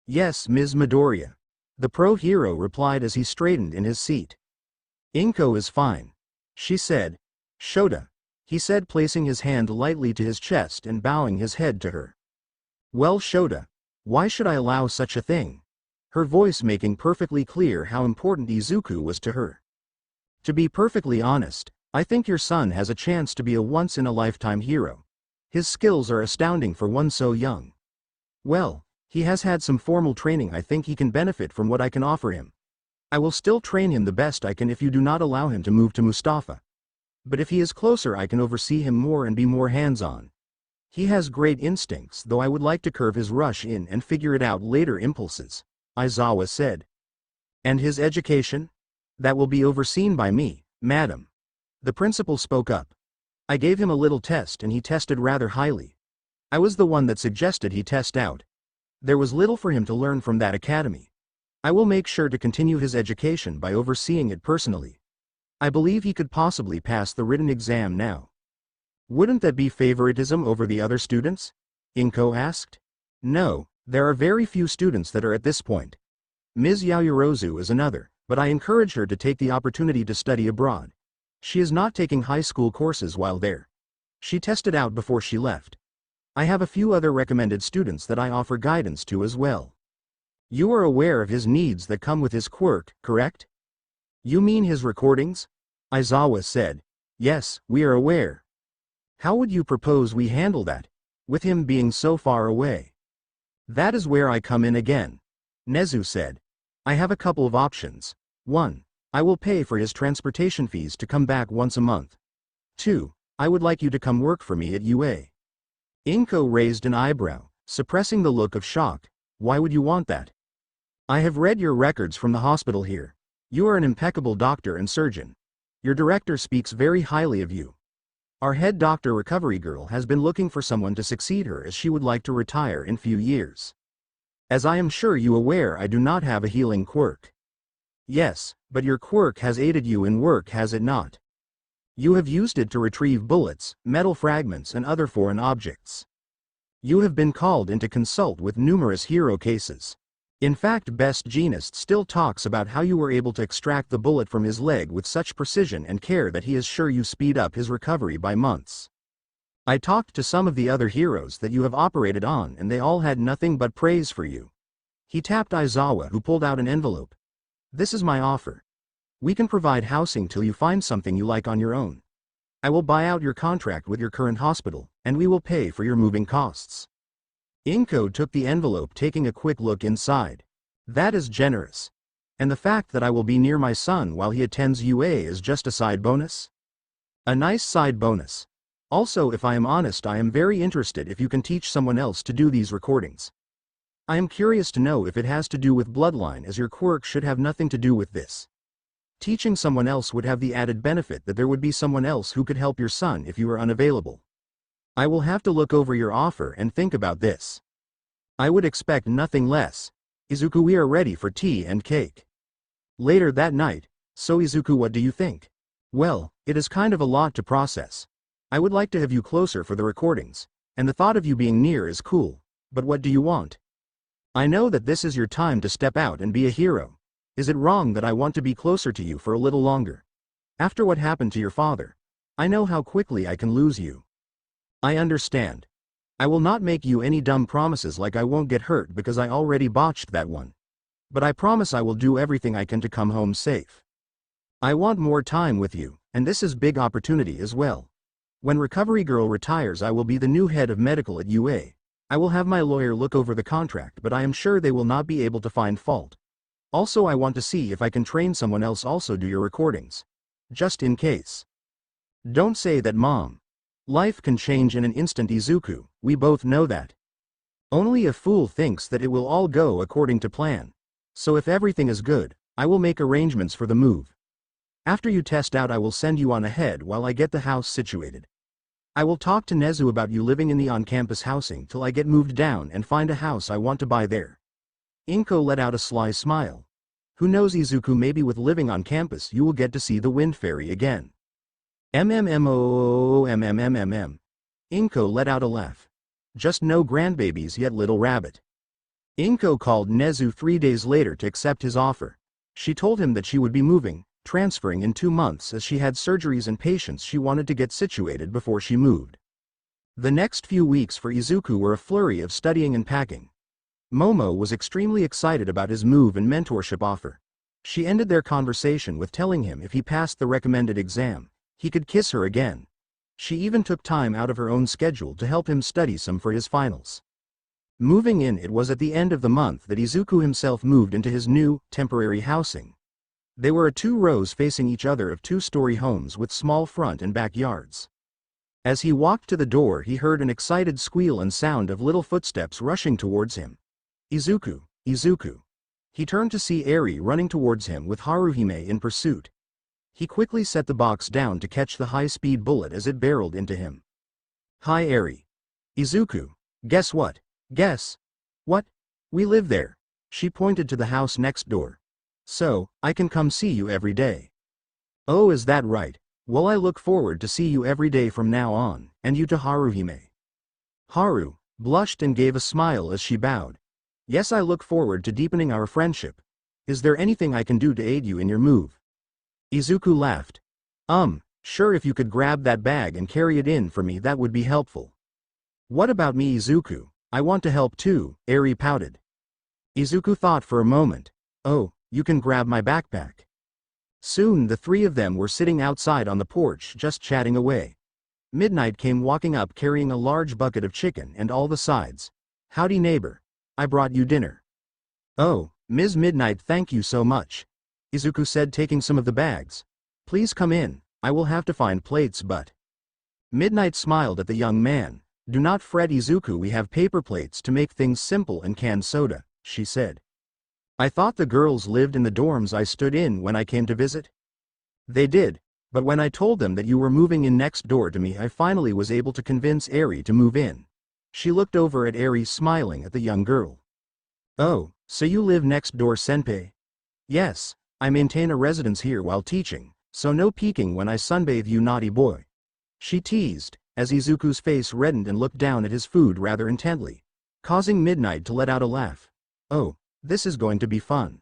Yes, Ms. Midoriya. The pro hero replied as he straightened in his seat. Inko is fine, she said. Shota, he said, placing his hand lightly to his chest and bowing his head to her. Well, Shota, why should I allow such a thing? Her voice making perfectly clear how important Izuku was to her. To be perfectly honest, I think your son has a chance to be a once-in-a-lifetime hero. His skills are astounding for one so young. Well, he has had some formal training. I think he can benefit from what I can offer him. I will still train him the best I can if you do not allow him to move to Mustafa. But if he is closer, I can oversee him more and be more hands-on. He has great instincts, though I would like to curve his rush in and figure it out later impulses, Aizawa said. And his education? That will be overseen by me, madam. The principal spoke up. I gave him a little test and he tested rather highly. I was the one that suggested he test out. There was little for him to learn from that academy. I will make sure to continue his education by overseeing it personally. I believe he could possibly pass the written exam now. Wouldn't that be favoritism over the other students? Inko asked. No, there are very few students that are at this point. Ms. Yaoyorozu is another, but I encourage her to take the opportunity to study abroad. She is not taking high school courses while there. She tested out before she left. I have a few other recommended students that I offer guidance to as well. You are aware of his needs that come with his quirk, correct? You mean his recordings? Aizawa said. Yes, we are aware. How would you propose we handle that, with him being so far away? That is where I come in again. Nezu said. I have a couple of options. 1. I will pay for his transportation fees to come back once a month. 2. I would like you to come work for me at UA. Inko raised an eyebrow, suppressing the look of shock. Why would you want that? I have read your records from the hospital here. You are an impeccable doctor and surgeon. Your director speaks very highly of you. Our head doctor recovery girl has been looking for someone to succeed her as she would like to retire in few years. As I am sure you aware, I do not have a healing quirk. Yes, but your quirk has aided you in work, has it not? You have used it to retrieve bullets, metal fragments and other foreign objects. You have been called in to consult with numerous hero cases. In fact, Best Jeanist still talks about how you were able to extract the bullet from his leg with such precision and care that he is sure you speed up his recovery by months. I talked to some of the other heroes that you have operated on and they all had nothing but praise for you. He tapped Aizawa, who pulled out an envelope. This is my offer. We can provide housing till you find something you like on your own. I will buy out your contract with your current hospital, and we will pay for your moving costs. Inko took the envelope, taking a quick look inside. That is generous. And the fact that I will be near my son while he attends UA is just a side bonus? A nice side bonus. Also, if I am honest, I am very interested if you can teach someone else to do these recordings. I am curious to know if it has to do with bloodline, as your quirk should have nothing to do with this. Teaching someone else would have the added benefit that there would be someone else who could help your son if you are unavailable. I will have to look over your offer and think about this. I would expect nothing less. Izuku, we are ready for tea and cake. Later that night. So Izuku, what do you think? Well, it is kind of a lot to process. I would like to have you closer for the recordings, and the thought of you being near is cool, but what do you want? I know that this is your time to step out and be a hero. Is it wrong that I want to be closer to you for a little longer? After what happened to your father, I know how quickly I can lose you. I understand. I will not make you any dumb promises like I won't get hurt because I already botched that one. But I promise I will do everything I can to come home safe. I want more time with you, and this is big opportunity as well. When Recovery Girl retires, I will be the new head of medical at UA. I will have my lawyer look over the contract, but I am sure they will not be able to find fault. Also, I want to see if I can train someone else also do your recordings. Just in case. Don't say that, Mom. Life can change in an instant, Izuku, we both know that. Only a fool thinks that it will all go according to plan. So if everything is good, I will make arrangements for the move. After you test out, I will send you on ahead while I get the house situated. I will talk to Nezu about you living in the on-campus housing till I get moved down and find a house I want to buy there. Inko let out a sly smile. Who knows, Izuku, maybe with living on campus you will get to see the Wind Fairy again. MMMOMMMM. Inko let out a laugh. Just no grandbabies yet, little rabbit. Inko called Nezu 3 days later to accept his offer. She told him that she would be transferring in 2 months as she had surgeries and patients she wanted to get situated before she moved. The next few weeks for Izuku were a flurry of studying and packing. Momo was extremely excited about his move and mentorship offer. She ended their conversation with telling him if he passed the recommended exam, he could kiss her again. She even took time out of her own schedule to help him study some for his finals. Moving in, it was at the end of the month that Izuku himself moved into his new, temporary housing. They were 2 rows facing each other of 2-story homes with small front and backyards. As he walked to the door, he heard an excited squeal and sound of little footsteps rushing towards him. Izuku, Izuku. He turned to see Eri running towards him with Haruhime in pursuit. He quickly set the box down to catch the high-speed bullet as it barreled into him. Hi Eri. Izuku. Guess what? Guess. What? We live there. She pointed to the house next door. So, I can come see you every day. Oh, is that right? Well, I look forward to see you every day from now on, and you to Haruhime. Haru blushed and gave a smile as she bowed. Yes, I look forward to deepening our friendship. Is there anything I can do to aid you in your move? Izuku laughed. Sure, if you could grab that bag and carry it in for me, that would be helpful. What about me, Izuku? I want to help too, Eri pouted. Izuku thought for a moment. Oh, you can grab my backpack. Soon the three of them were sitting outside on the porch just chatting away. Midnight came walking up carrying a large bucket of chicken and all the sides. Howdy neighbor. I brought you dinner. Oh, Ms. Midnight, thank you so much. Izuku said, taking some of the bags. Please come in, I will have to find plates but. Midnight smiled at the young man. Do not fret Izuku, we have paper plates to make things simple and canned soda, she said. I thought the girls lived in the dorms I stood in when I came to visit. They did, but when I told them that you were moving in next door to me, I finally was able to convince Eri to move in. She looked over at Eri, smiling at the young girl. Oh, so you live next door, senpai? Yes, I maintain a residence here while teaching, so no peeking when I sunbathe, you naughty boy. She teased, as Izuku's face reddened and looked down at his food rather intently, causing Midnight to let out a laugh. Oh, this is going to be fun.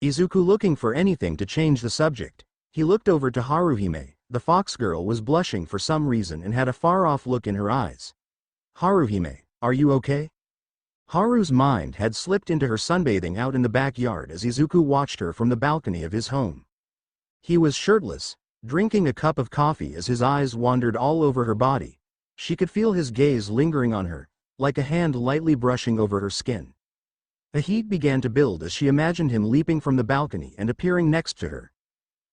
Izuku, looking for anything to change the subject, he looked over to Haruhime. The fox girl was blushing for some reason and had a far-off look in her eyes. Haruhime, are you okay? Haru's mind had slipped into her sunbathing out in the backyard as Izuku watched her from the balcony of his home. He was shirtless, drinking a cup of coffee as his eyes wandered all over her body. She could feel his gaze lingering on her, like a hand lightly brushing over her skin. A heat began to build as she imagined him leaping from the balcony and appearing next to her.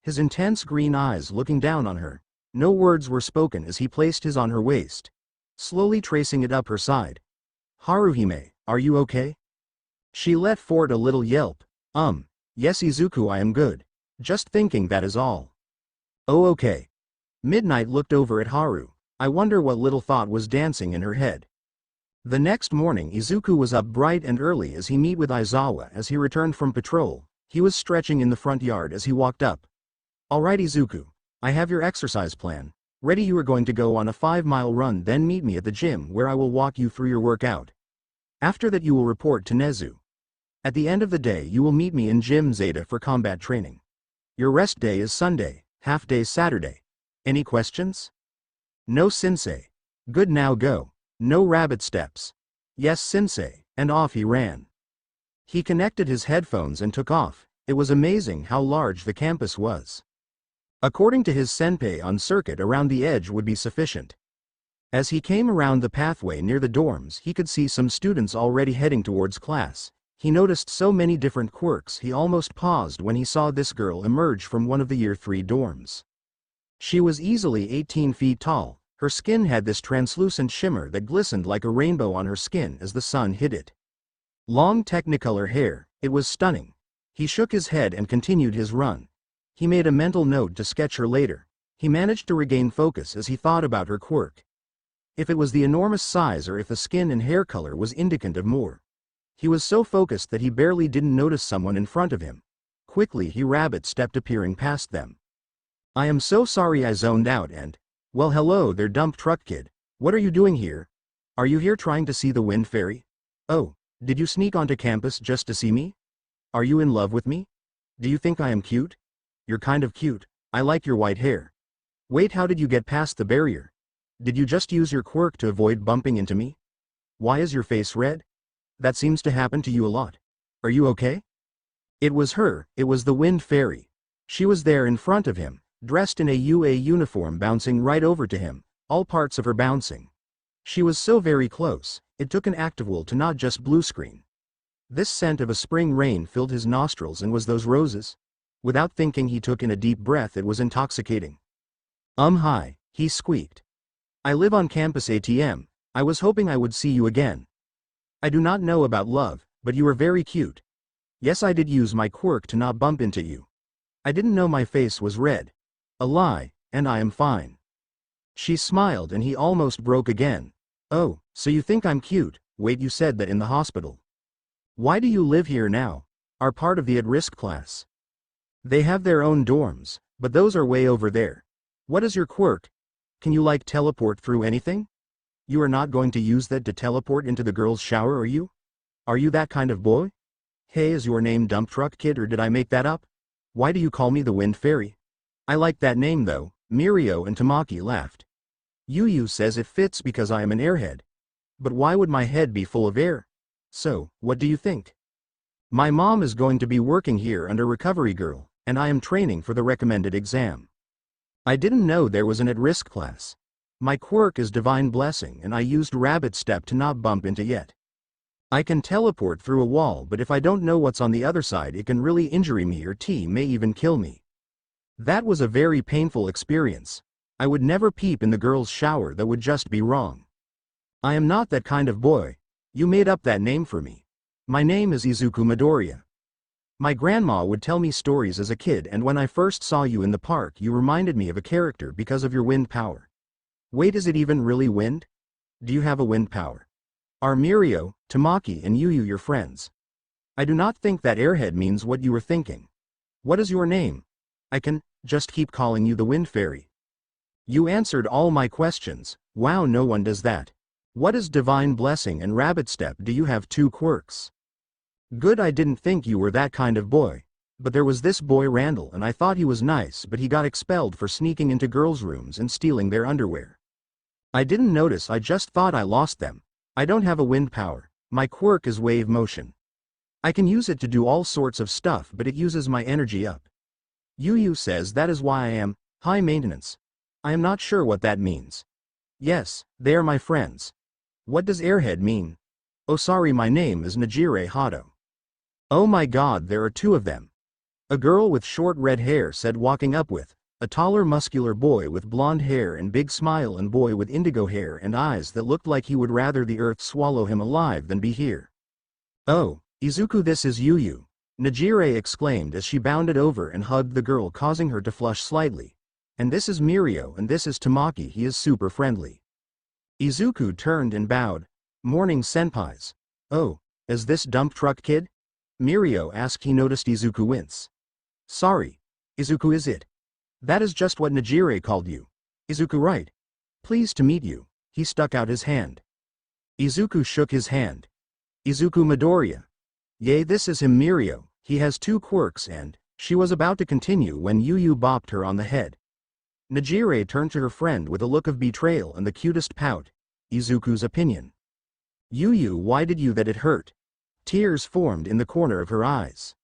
His intense green eyes looking down on her. No words were spoken as he placed his on her waist, slowly tracing it up her side. Haruhime, are you okay? She let forth a little yelp. Yes Izuku, I am good. Just thinking, that is all. Oh okay. Midnight looked over at Haru. I wonder what little thought was dancing in her head. The next morning Izuku was up bright and early as he met with Aizawa as he returned from patrol. He was stretching in the front yard as he walked up. Alright Izuku, I have your exercise plan. Ready? You are going to go on a 5-mile run, then meet me at the gym where I will walk you through your workout. After that you will report to Nezu. At the end of the day you will meet me in Gym Zeta for combat training. Your rest day is Sunday, half day Saturday. Any questions? No sensei. Good, now go. No rabbit steps. Yes sensei, and off he ran. He connected his headphones and took off. It was amazing how large the campus was. According to his senpai, on circuit around the edge would be sufficient. As he came around the pathway near the dorms, he could see some students already heading towards class. He noticed so many different quirks he almost paused when he saw this girl emerge from one of the Year 3 dorms. She was easily 18 feet tall. Her skin had this translucent shimmer that glistened like a rainbow on her skin as the sun hit it. Long technicolor hair, it was stunning. He shook his head and continued his run. He made a mental note to sketch her later. He managed to regain focus as he thought about her quirk. If it was the enormous size or if the skin and hair color was indicative of more. He was so focused that he barely didn't notice someone in front of him. Quickly he rabbit-stepped, appearing past them. I am so sorry, I zoned out and... Well, hello there, dump truck kid. What are you doing here? Are you here trying to see the wind fairy? Oh, did you sneak onto campus just to see me? Are you in love with me? Do you think I am cute? You're kind of cute. I like your white hair. Wait, how did you get past the barrier? Did you just use your quirk to avoid bumping into me? Why is your face red? That seems to happen to you a lot. Are you okay? It was her, it was the wind fairy. She was there in front of him, dressed in a UA uniform, bouncing right over to him, all parts of her bouncing. She was so very close, it took an active will to not just blue screen. This scent of a spring rain filled his nostrils, and was those roses? Without thinking he took in a deep breath. It was intoxicating. Hi, he squeaked. I live on campus ATM. I was hoping I would see you again. I do not know about love, but you are very cute. Yes, I did use my quirk to not bump into you. I didn't know my face was red. A lie, and I am fine. She smiled and he almost broke again. Oh, so you think I'm cute? Wait, you said that in the hospital. Why do you live here now? Are part of the at-risk class. They have their own dorms, but those are way over there. What is your quirk? Can you like teleport through anything? You are not going to use that to teleport into the girls' shower, are you? Are you that kind of boy? Hey, is your name Dump Truck Kid or did I make that up? Why do you call me the Wind Fairy? I like that name though. Mirio and Tamaki laughed. Yu says it fits because I am an airhead. But why would my head be full of air? So, what do you think? My mom is going to be working here under Recovery Girl, and I am training for the recommended exam. I didn't know there was an at-risk class. My quirk is Divine Blessing and I used Rabbit Step to not bump into yet. I can teleport through a wall, but if I don't know what's on the other side it can really injure me or may even kill me. That was a very painful experience. I would never peep in the girls' shower, that would just be wrong. I am not that kind of boy. You made up that name for me. My name is Izuku Midoriya. My grandma would tell me stories as a kid, and when I first saw you in the park you reminded me of a character because of your wind power. Wait, is it even really wind? Do you have a wind power? Are Mirio, Tamaki and Yu your friends? I do not think that airhead means what you were thinking. What is your name? I can just keep calling you the Wind Fairy. You answered all my questions. Wow, no one does that. What is Divine Blessing and Rabbit Step? Do you have two quirks? Good, I didn't think you were that kind of boy. But there was this boy Randall and I thought he was nice, but he got expelled for sneaking into girls' rooms and stealing their underwear. I didn't notice, I just thought I lost them. I don't have a wind power. My quirk is wave motion. I can use it to do all sorts of stuff, but it uses my energy up. Yu says that is why I am high maintenance. I am not sure what that means. Yes, they are my friends. What does airhead mean? Oh sorry, my name is Najire Hato. Oh my god, there are two of them. A girl with short red hair said, walking up with a taller muscular boy with blonde hair and big smile, and boy with indigo hair and eyes that looked like he would rather the earth swallow him alive than be here. Oh, Izuku, this is Yu. Najire exclaimed as she bounded over and hugged the girl, causing her to flush slightly. And this is Mirio and this is Tamaki, he is super friendly. Izuku turned and bowed. Morning, senpais. Oh, is this Dump Truck Kid? Mirio asked. He noticed Izuku wince. Sorry. Izuku, is it? That is just what Najire called you. Izuku, right? Pleased to meet you. He stuck out his hand. Izuku shook his hand. Izuku Midoriya. Yay, this is him, Mirio. He has two quirks, and she was about to continue when Yu bopped her on the head. Najire turned to her friend with a look of betrayal and the cutest pout. Izuku's opinion. Yu, why did you that it hurt? Tears formed in the corner of her eyes.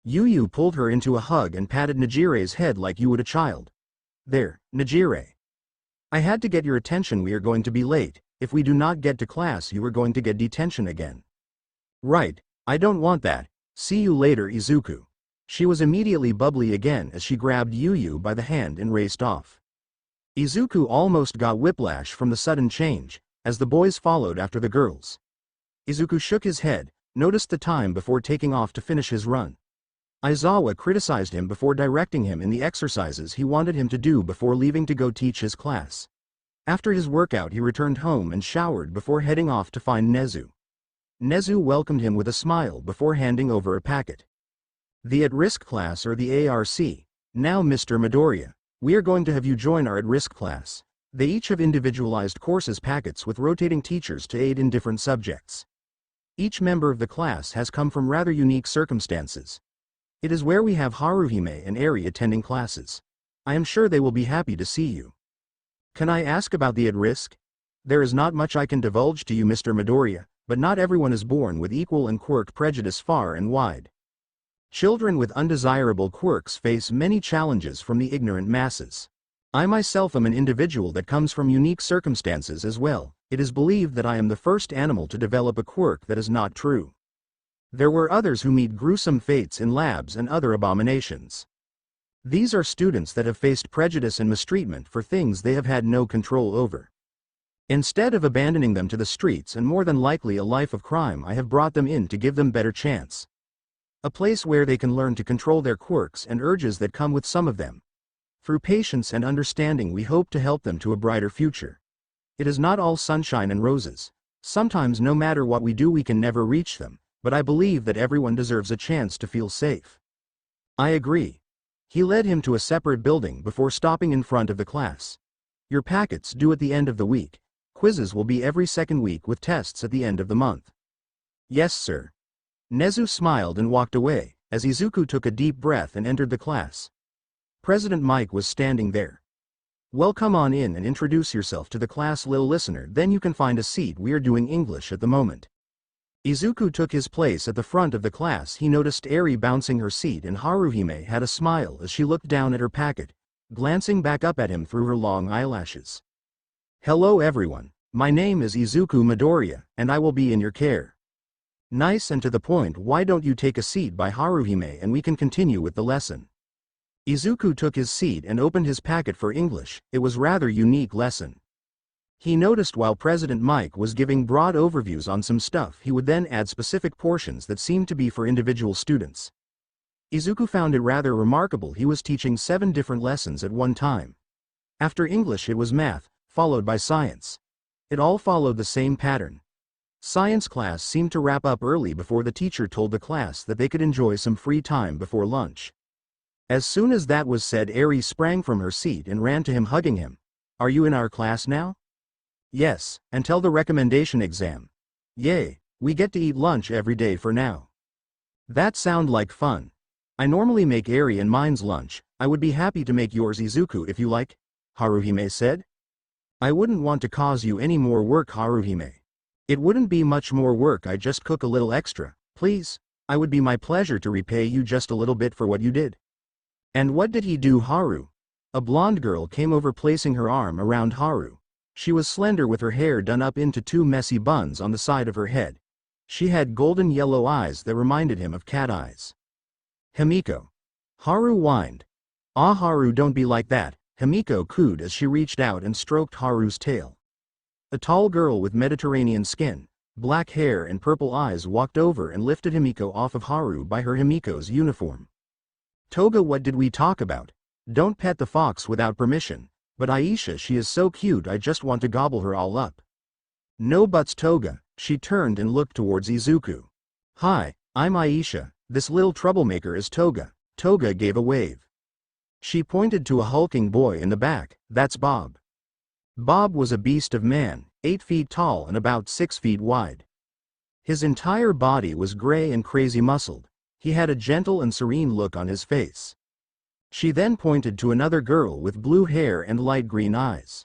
Yu pulled her into a hug and patted Najire's head like you would a child. There, Najire. I had to get your attention, we are going to be late. If we do not get to class you are going to get detention again. Right, I don't want that. See you later, Izuku. She was immediately bubbly again as she grabbed Yu by the hand and raced off. Izuku almost got whiplash from the sudden change, as the boys followed after the girls. Izuku shook his head, noticed the time before taking off to finish his run. Aizawa criticized him before directing him in the exercises he wanted him to do before leaving to go teach his class. After his workout he returned home and showered before heading off to find Nezu. Nezu welcomed him with a smile before handing over a packet. The at-risk class, or the ARC. Now Mr. Midoriya, we are going to have you join our at-risk class. They each have individualized courses packets with rotating teachers to aid in different subjects. Each member of the class has come from rather unique circumstances. It is where we have Haruhime and Eri attending classes. I am sure they will be happy to see you. Can I ask about the at-risk? There is not much I can divulge to you, Mr. Midoriya, but not everyone is born with equal and quirk prejudice far and wide. Children with undesirable quirks face many challenges from the ignorant masses. I myself am an individual that comes from unique circumstances as well. It is believed that I am the first animal to develop a quirk that is not true. There were others who meet gruesome fates in labs and other abominations. These are students that have faced prejudice and mistreatment for things they have had no control over. Instead of abandoning them to the streets and more than likely a life of crime, I have brought them in to give them better chance. A place where they can learn to control their quirks and urges that come with some of them. Through patience and understanding we hope to help them to a brighter future. It is not all sunshine and roses. Sometimes no matter what we do we can never reach them, but I believe that everyone deserves a chance to feel safe. I agree. He led him to a separate building before stopping in front of the class. Your packets due at the end of the week. Quizzes will be every second week with tests at the end of the month. Yes, sir. Nezu smiled and walked away, as Izuku took a deep breath and entered the class. President Mike was standing there. Well, come on in and introduce yourself to the class, little listener, then you can find a seat. We are doing English at the moment. Izuku took his place at the front of the class. He noticed Eri bouncing her seat and Haruhime had a smile as she looked down at her packet, glancing back up at him through her long eyelashes. Hello everyone, my name is Izuku Midoriya, and I will be in your care. Nice and to the point. Why don't you take a seat by Haruhime and we can continue with the lesson. Izuku took his seat and opened his packet for English. It was rather unique lesson. He noticed while President Mike was giving broad overviews on some stuff, he would then add specific portions that seemed to be for individual students. Izuku found it rather remarkable. He was teaching 7 different lessons at one time. After English it was math, followed by science. It all followed the same pattern. Science class seemed to wrap up early before the teacher told the class that they could enjoy some free time before lunch. As soon as that was said, Eri sprang from her seat and ran to him, hugging him. Are you in our class now? Yes, until the recommendation exam. Yay, we get to eat lunch every day for now. That sound like fun. I normally make Eri and mine's lunch. I would be happy to make yours, Izuku, if you like, Haruhime said. I wouldn't want to cause you any more work, Haruhime. It wouldn't be much more work. I just cook a little extra, please. I would be my pleasure to repay you just a little bit for what you did. And what did he do, Haru? A blonde girl came over, placing her arm around Haru. She was slender with her hair done up into 2 messy buns on the side of her head. She had golden yellow eyes that reminded him of cat eyes. Himiko. Haru whined. Ah, Haru, don't be like that, Himiko cooed as she reached out and stroked Haru's tail. A tall girl with Mediterranean skin, black hair and purple eyes walked over and lifted Himiko off of Haru by her Himiko's uniform. Toga, what did we talk about? Don't pet the fox without permission. But Aisha, she is so cute, I just want to gobble her all up. No buts, Toga. She turned and looked towards Izuku. Hi, I'm Aisha, this little troublemaker is Toga. Toga gave a wave. She pointed to a hulking boy in the back. That's Bob. Bob was a beast of man, 8 feet tall and about 6 feet wide. His entire body was gray and crazy muscled. He had a gentle and serene look on his face. She then pointed to another girl with blue hair and light green eyes.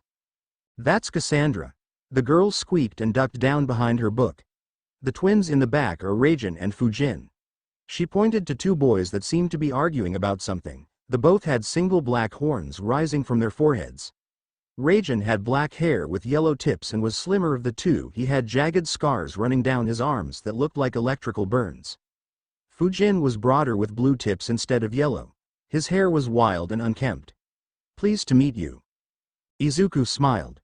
That's Cassandra. The girl squeaked and ducked down behind her book. The twins in the back are Reijin and Fujin. She pointed to 2 boys that seemed to be arguing about something. The both had single black horns rising from their foreheads. Reijin had black hair with yellow tips and was slimmer of the 2. He had jagged scars running down his arms that looked like electrical burns. Fujin was broader with blue tips instead of yellow. His hair was wild and unkempt. Pleased to meet you. Izuku smiled.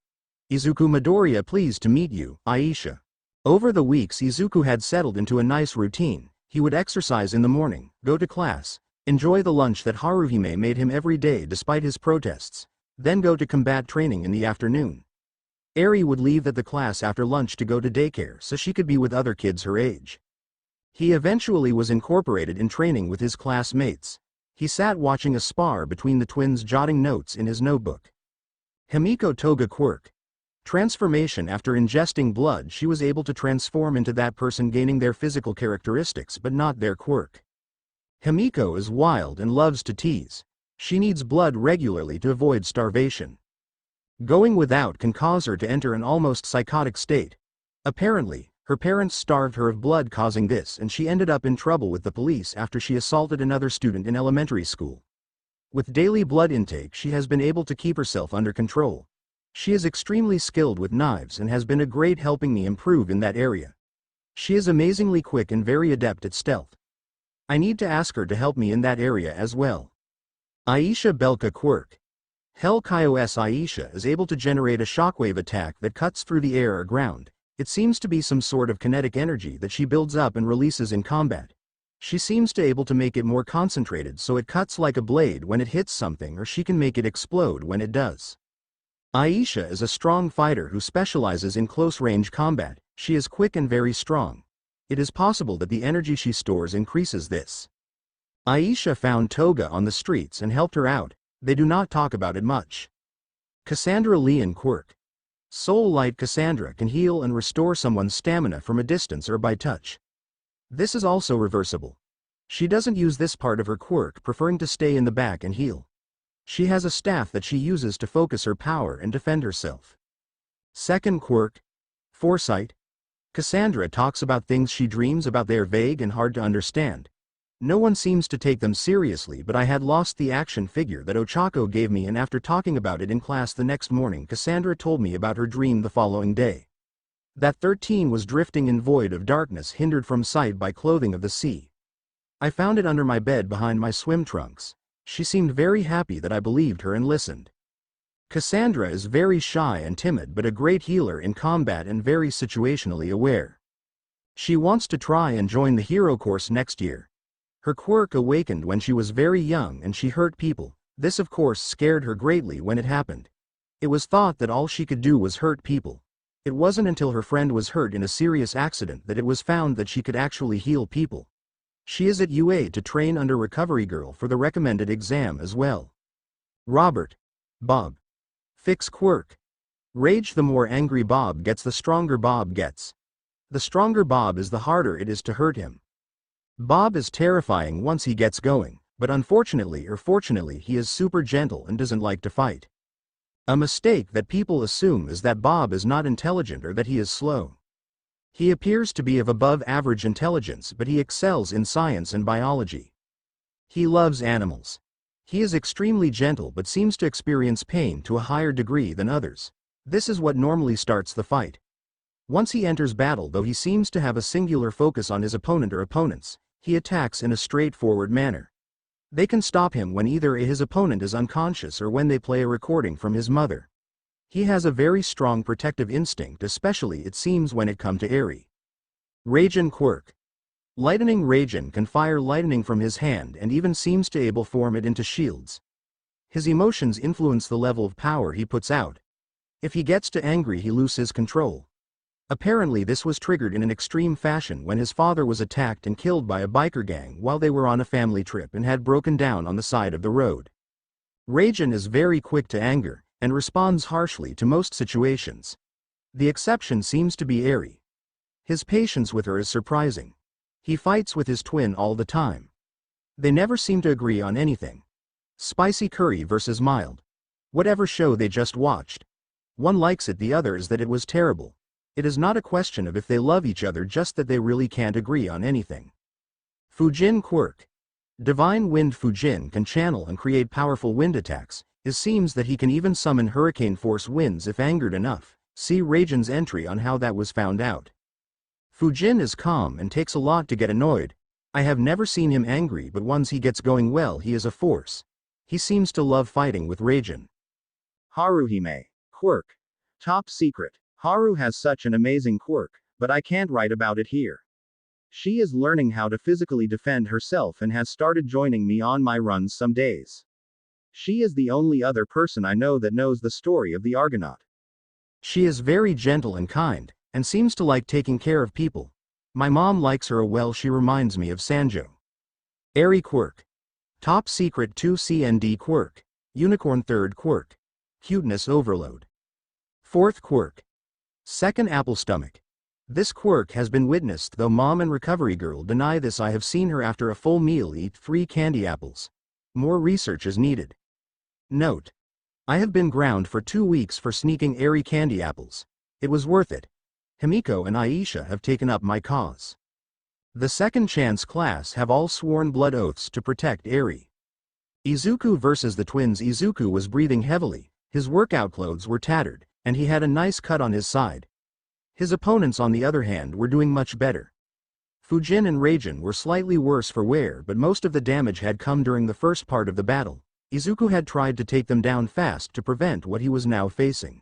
Izuku Midoriya, pleased to meet you, Aisha. Over the weeks Izuku had settled into a nice routine. He would exercise in the morning, go to class, enjoy the lunch that Haruhime made him every day despite his protests, then go to combat training in the afternoon. Eri would leave at the class after lunch to go to daycare so she could be with other kids her age. He eventually was incorporated in training with his classmates. He sat watching a spar between the twins, jotting notes in his notebook. Himiko Toga quirk. Transformation. After ingesting blood, she was able to transform into that person, gaining their physical characteristics but not their quirk. Himiko is wild and loves to tease. She needs blood regularly to avoid starvation. Going without can cause her to enter an almost psychotic state. Apparently, her parents starved her of blood, causing this, and she ended up in trouble with the police after she assaulted another student in elementary school. With daily blood intake, she has been able to keep herself under control. She is extremely skilled with knives and has been a great helping me improve in that area. She is amazingly quick and very adept at stealth. I need to ask her to help me in that area as well. Aisha Belka quirk. Hellkyos Aisha is able to generate a shockwave attack that cuts through the air or ground. It seems to be some sort of kinetic energy that she builds up and releases in combat. She seems to able to make it more concentrated so it cuts like a blade when it hits something, or she can make it explode when it does. Aisha is a strong fighter who specializes in close-range combat. She is quick and very strong. It is possible that the energy she stores increases this. Aisha found Toga on the streets and helped her out. They do not talk about it much. Cassandra Leon quirk. Soul Light Cassandra can heal and restore someone's stamina from a distance or by touch. This is also reversible. She doesn't use this part of her quirk, preferring to stay in the back and heal. She has a staff that she uses to focus her power and defend herself. Second quirk, Foresight. Cassandra talks about things she dreams about. They are vague and hard to understand. No one seems to take them seriously, but I had lost the action figure that Ochako gave me, and after talking about it in class the next morning, Cassandra told me about her dream the following day. That 13 was drifting in void of darkness, hindered from sight by clothing of the sea. I found it under my bed behind my swim trunks. She seemed very happy that I believed her and listened. Cassandra is very shy and timid, but a great healer in combat and very situationally aware. She wants to try and join the hero course next year. Her quirk awakened when she was very young and she hurt people. This of course scared her greatly when it happened. It was thought that all she could do was hurt people. It wasn't until her friend was hurt in a serious accident that it was found that she could actually heal people. She is at UA to train under Recovery Girl for the recommended exam as well. Robert. Bob. Fix quirk. Rage. The more angry Bob gets, the stronger Bob gets. The stronger Bob is, the harder it is to hurt him. Bob is terrifying once he gets going, but unfortunately or fortunately he is super gentle and doesn't like to fight. A mistake that people assume is that Bob is not intelligent or that he is slow. He appears to be of above average intelligence, but he excels in science and biology. He loves animals. He is extremely gentle but seems to experience pain to a higher degree than others. This is what normally starts the fight. Once he enters battle, though, he seems to have a singular focus on his opponent or opponents. He attacks in a straightforward manner. They can stop him when either his opponent is unconscious or when they play a recording from his mother. He has a very strong protective instinct, especially it seems when it comes to Eri. Raijin quirk. Lightning. Raijin can fire lightning from his hand and even seems to able form it into shields. His emotions influence the level of power he puts out. If he gets too angry, he loses control. Apparently this was triggered in an extreme fashion when his father was attacked and killed by a biker gang while they were on a family trip and had broken down on the side of the road. Raijin is very quick to anger and responds harshly to most situations. The exception seems to be Eri. His patience with her is surprising. He fights with his twin all the time. They never seem to agree on anything. Spicy curry versus mild. Whatever show they just watched. One likes it, the other is that it was terrible. It is not a question of if they love each other, just that they really can't agree on anything. Fujin quirk. Divine Wind. Fujin can channel and create powerful wind attacks. It seems that he can even summon hurricane force winds if angered enough. See Raijin's entry on how that was found out. Fujin is calm and takes a lot to get annoyed. I have never seen him angry, but once he gets going, well, he is a force. He seems to love fighting with Raijin. Haruhime quirk. Top secret. Haru has such an amazing quirk, but I can't write about it here. She is learning how to physically defend herself and has started joining me on my runs some days. She is the only other person I know that knows the story of the Argonaut. She is very gentle and kind, and seems to like taking care of people. My mom likes her well. She reminds me of Sanjo. Eri quirk. Top secret 2CND quirk. Unicorn. Third quirk. Cuteness overload. Fourth quirk. Second apple stomach. This quirk has been witnessed, though Mom and Recovery Girl deny this. I have seen her after a full meal eat 3 candy apples. More research is needed. Note. I have been ground for 2 weeks for sneaking Eri candy apples. It was worth it. Himiko and Aisha have taken up my cause. The second chance class have all sworn blood oaths to protect Eri. Izuku versus the twins. Izuku was breathing heavily, his workout clothes were tattered, and he had a nice cut on his side. His opponents, on the other hand, were doing much better. Fujin and Raijin were slightly worse for wear, but most of the damage had come during the first part of the battle. Izuku had tried to take them down fast to prevent what he was now facing.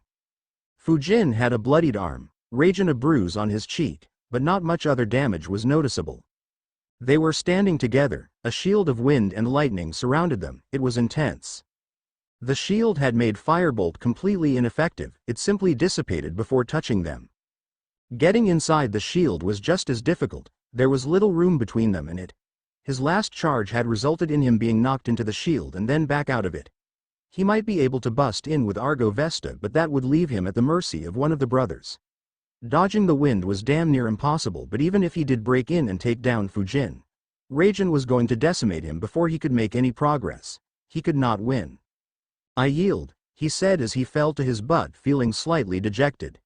Fujin had a bloodied arm, Raijin a bruise on his cheek, but not much other damage was noticeable. They were standing together, a shield of wind and lightning surrounded them, it was intense. The shield had made Firebolt completely ineffective, it simply dissipated before touching them. Getting inside the shield was just as difficult, there was little room between them and it. His last charge had resulted in him being knocked into the shield and then back out of it. He might be able to bust in with Argo Vesta, but that would leave him at the mercy of one of the brothers. Dodging the wind was damn near impossible, but even if he did break in and take down Fujin, Raijin was going to decimate him before he could make any progress. He could not win. "I yield," he said as he fell to his butt, feeling slightly dejected.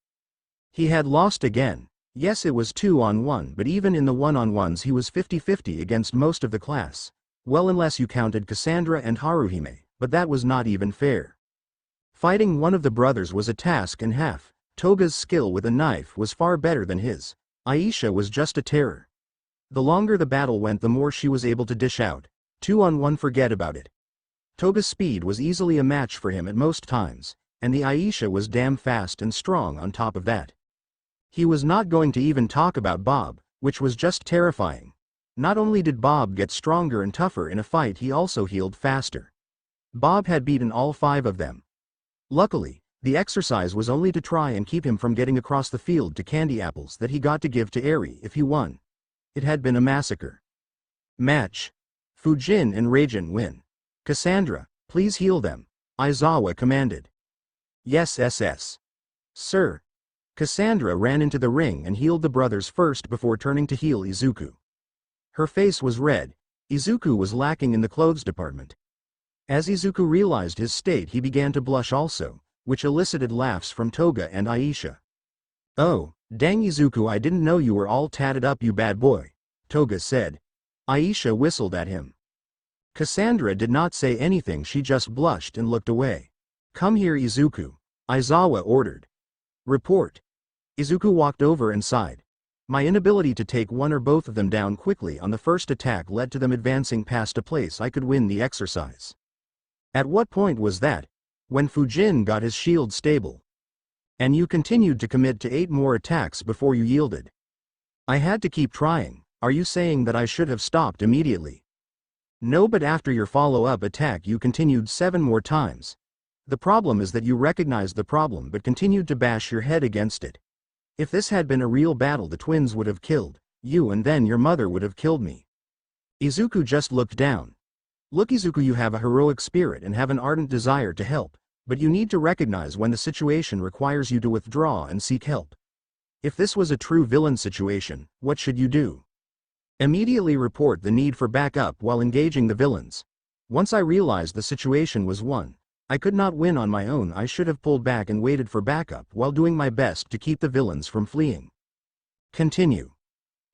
He had lost again. Yes, it was 2-on-1, but even in the 1-on-1s he was 50-50 against most of the class. Well, unless you counted Cassandra and Haruhime, but that was not even fair. Fighting one of the brothers was a task and half. Toga's skill with a knife was far better than his. Aisha was just a terror. The longer the battle went, the more she was able to dish out. 2-on-1, forget about it. Toga's speed was easily a match for him at most times, and the Aisha was damn fast and strong on top of that. He was not going to even talk about Bob, which was just terrifying. Not only did Bob get stronger and tougher in a fight, he also healed faster. Bob had beaten all 5 of them. Luckily, the exercise was only to try and keep him from getting across the field to candy apples that he got to give to Eri if he won. It had been a massacre. Match. Fujin and Raijin win. "Cassandra, please heal them," Aizawa commanded. "Yes, SS. Sir." Cassandra ran into the ring and healed the brothers first before turning to heal Izuku. Her face was red. Izuku was lacking in the clothes department. As Izuku realized his state, he began to blush also, which elicited laughs from Toga and Aisha. "Oh, dang Izuku, I didn't know you were all tatted up, you bad boy," Toga said. Aisha whistled at him. Cassandra did not say anything, she just blushed and looked away. "Come here, Izuku," Aizawa ordered. "Report." Izuku walked over and sighed. "My inability to take one or both of them down quickly on the first attack led to them advancing past a place I could win the exercise." "At what point was that?" "When Fujin got his shield stable. And you continued to commit to 8 more attacks before you yielded." "I had to keep trying." "Are you saying that I should have stopped immediately?" "No, but after your follow-up attack you continued 7 more times. The problem is that you recognized the problem but continued to bash your head against it. If this had been a real battle, the twins would have killed you and then your mother would have killed me." Izuku just looked down. "Look, Izuku, you have a heroic spirit and have an ardent desire to help, but you need to recognize when the situation requires you to withdraw and seek help. If this was a true villain situation, what should you do? Immediately report the need for backup while engaging the villains. Once I realized the situation was one I could not win on my own, I should have pulled back and waited for backup while doing my best to keep the villains from fleeing. Continue.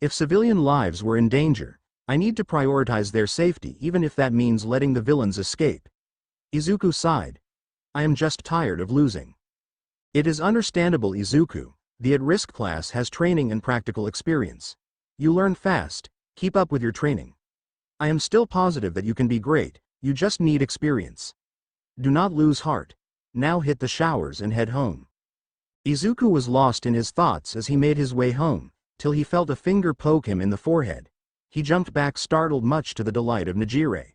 If civilian lives were in danger, I need to prioritize their safety even if that means letting the villains escape." Izuku sighed. "I am just tired of losing." "It is understandable, Izuku. The at-risk class has training and practical experience. You learn fast, keep up with your training. I am still positive that you can be great, you just need experience. Do not lose heart. Now hit the showers and head home." Izuku was lost in his thoughts as he made his way home, till he felt a finger poke him in the forehead. He jumped back startled, much to the delight of Nejire.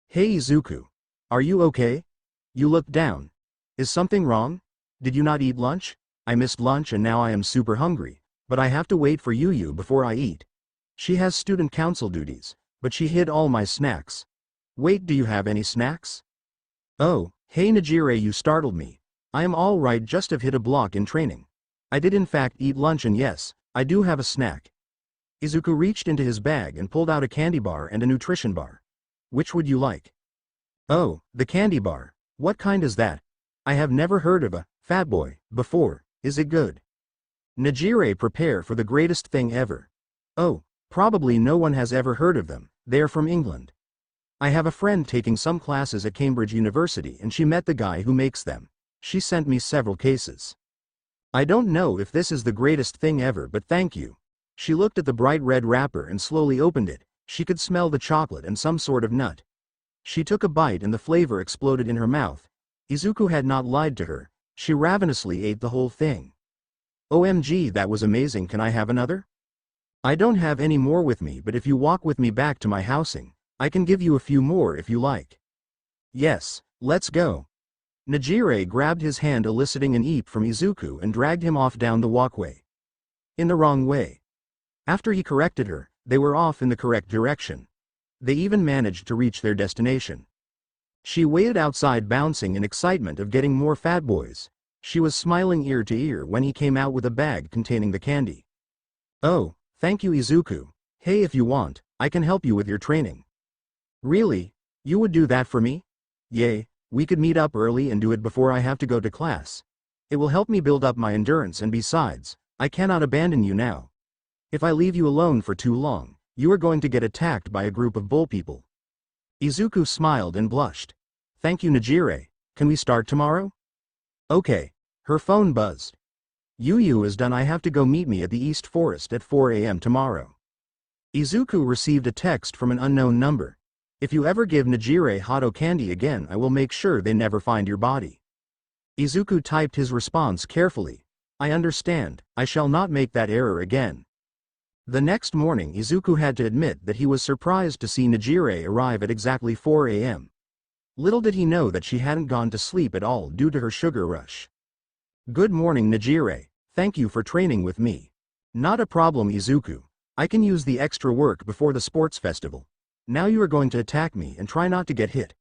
"Hey Izuku. Are you okay? You look down. Is something wrong? Did you not eat lunch?" "I missed lunch and now I am super hungry, but I have to wait for Yu before I eat. She has student council duties, but she hid all my snacks." "Wait, do you have any snacks?" "Oh, hey Nejire, you startled me. I am all right, just have hit a block in training. I did in fact eat lunch and yes, I do have a snack." Izuku reached into his bag and pulled out a candy bar and a nutrition bar. "Which would you like?" "Oh, the candy bar. What kind is that? I have never heard of a fat boy before. Is it good?" Nejire, prepare for the greatest thing ever. "Oh, probably no one has ever heard of them, they are from England. I have a friend taking some classes at Cambridge University and she met the guy who makes them. She sent me several cases. I don't know if this is the greatest thing ever, but thank you." She looked at the bright red wrapper and slowly opened it. She could smell the chocolate and some sort of nut. She took a bite and the flavor exploded in her mouth. Izuku had not lied to her. She ravenously ate the whole thing. OMG, that was amazing. Can I have another? I don't have any more with me, but if you walk with me back to my housing, I can give you a few more if you like. Yes, let's go. Nejire grabbed his hand, eliciting an eep from Izuku, and dragged him off down the walkway. In the wrong way. After he corrected her, they were off in the correct direction. They even managed to reach their destination. She waited outside, bouncing in excitement of getting more fat boys. She was smiling ear to ear when he came out with a bag containing the candy. Oh, thank you, Izuku. Hey, if you want, I can help you with your training. Really? You would do that for me? Yay, we could meet up early and do it before I have to go to class. It will help me build up my endurance, and besides, I cannot abandon you now. If I leave you alone for too long, you are going to get attacked by a group of bull people. Izuku smiled and blushed. Thank you, Nejire. Can we start tomorrow? Okay. Her phone buzzed. Yu is done. I have to go. Meet me at the East Forest at 4 a.m. tomorrow. Izuku received a text from an unknown number. If you ever give Nejire Hado candy again, I will make sure they never find your body. Izuku typed his response carefully. I understand, I shall not make that error again. The next morning, Izuku had to admit that he was surprised to see Nejire arrive at exactly 4 a.m. Little did he know that she hadn't gone to sleep at all due to her sugar rush. Good morning, Nejire. Thank you for training with me. Not a problem, Izuku. I can use the extra work before the sports festival. Now you are going to attack me and try not to get hit.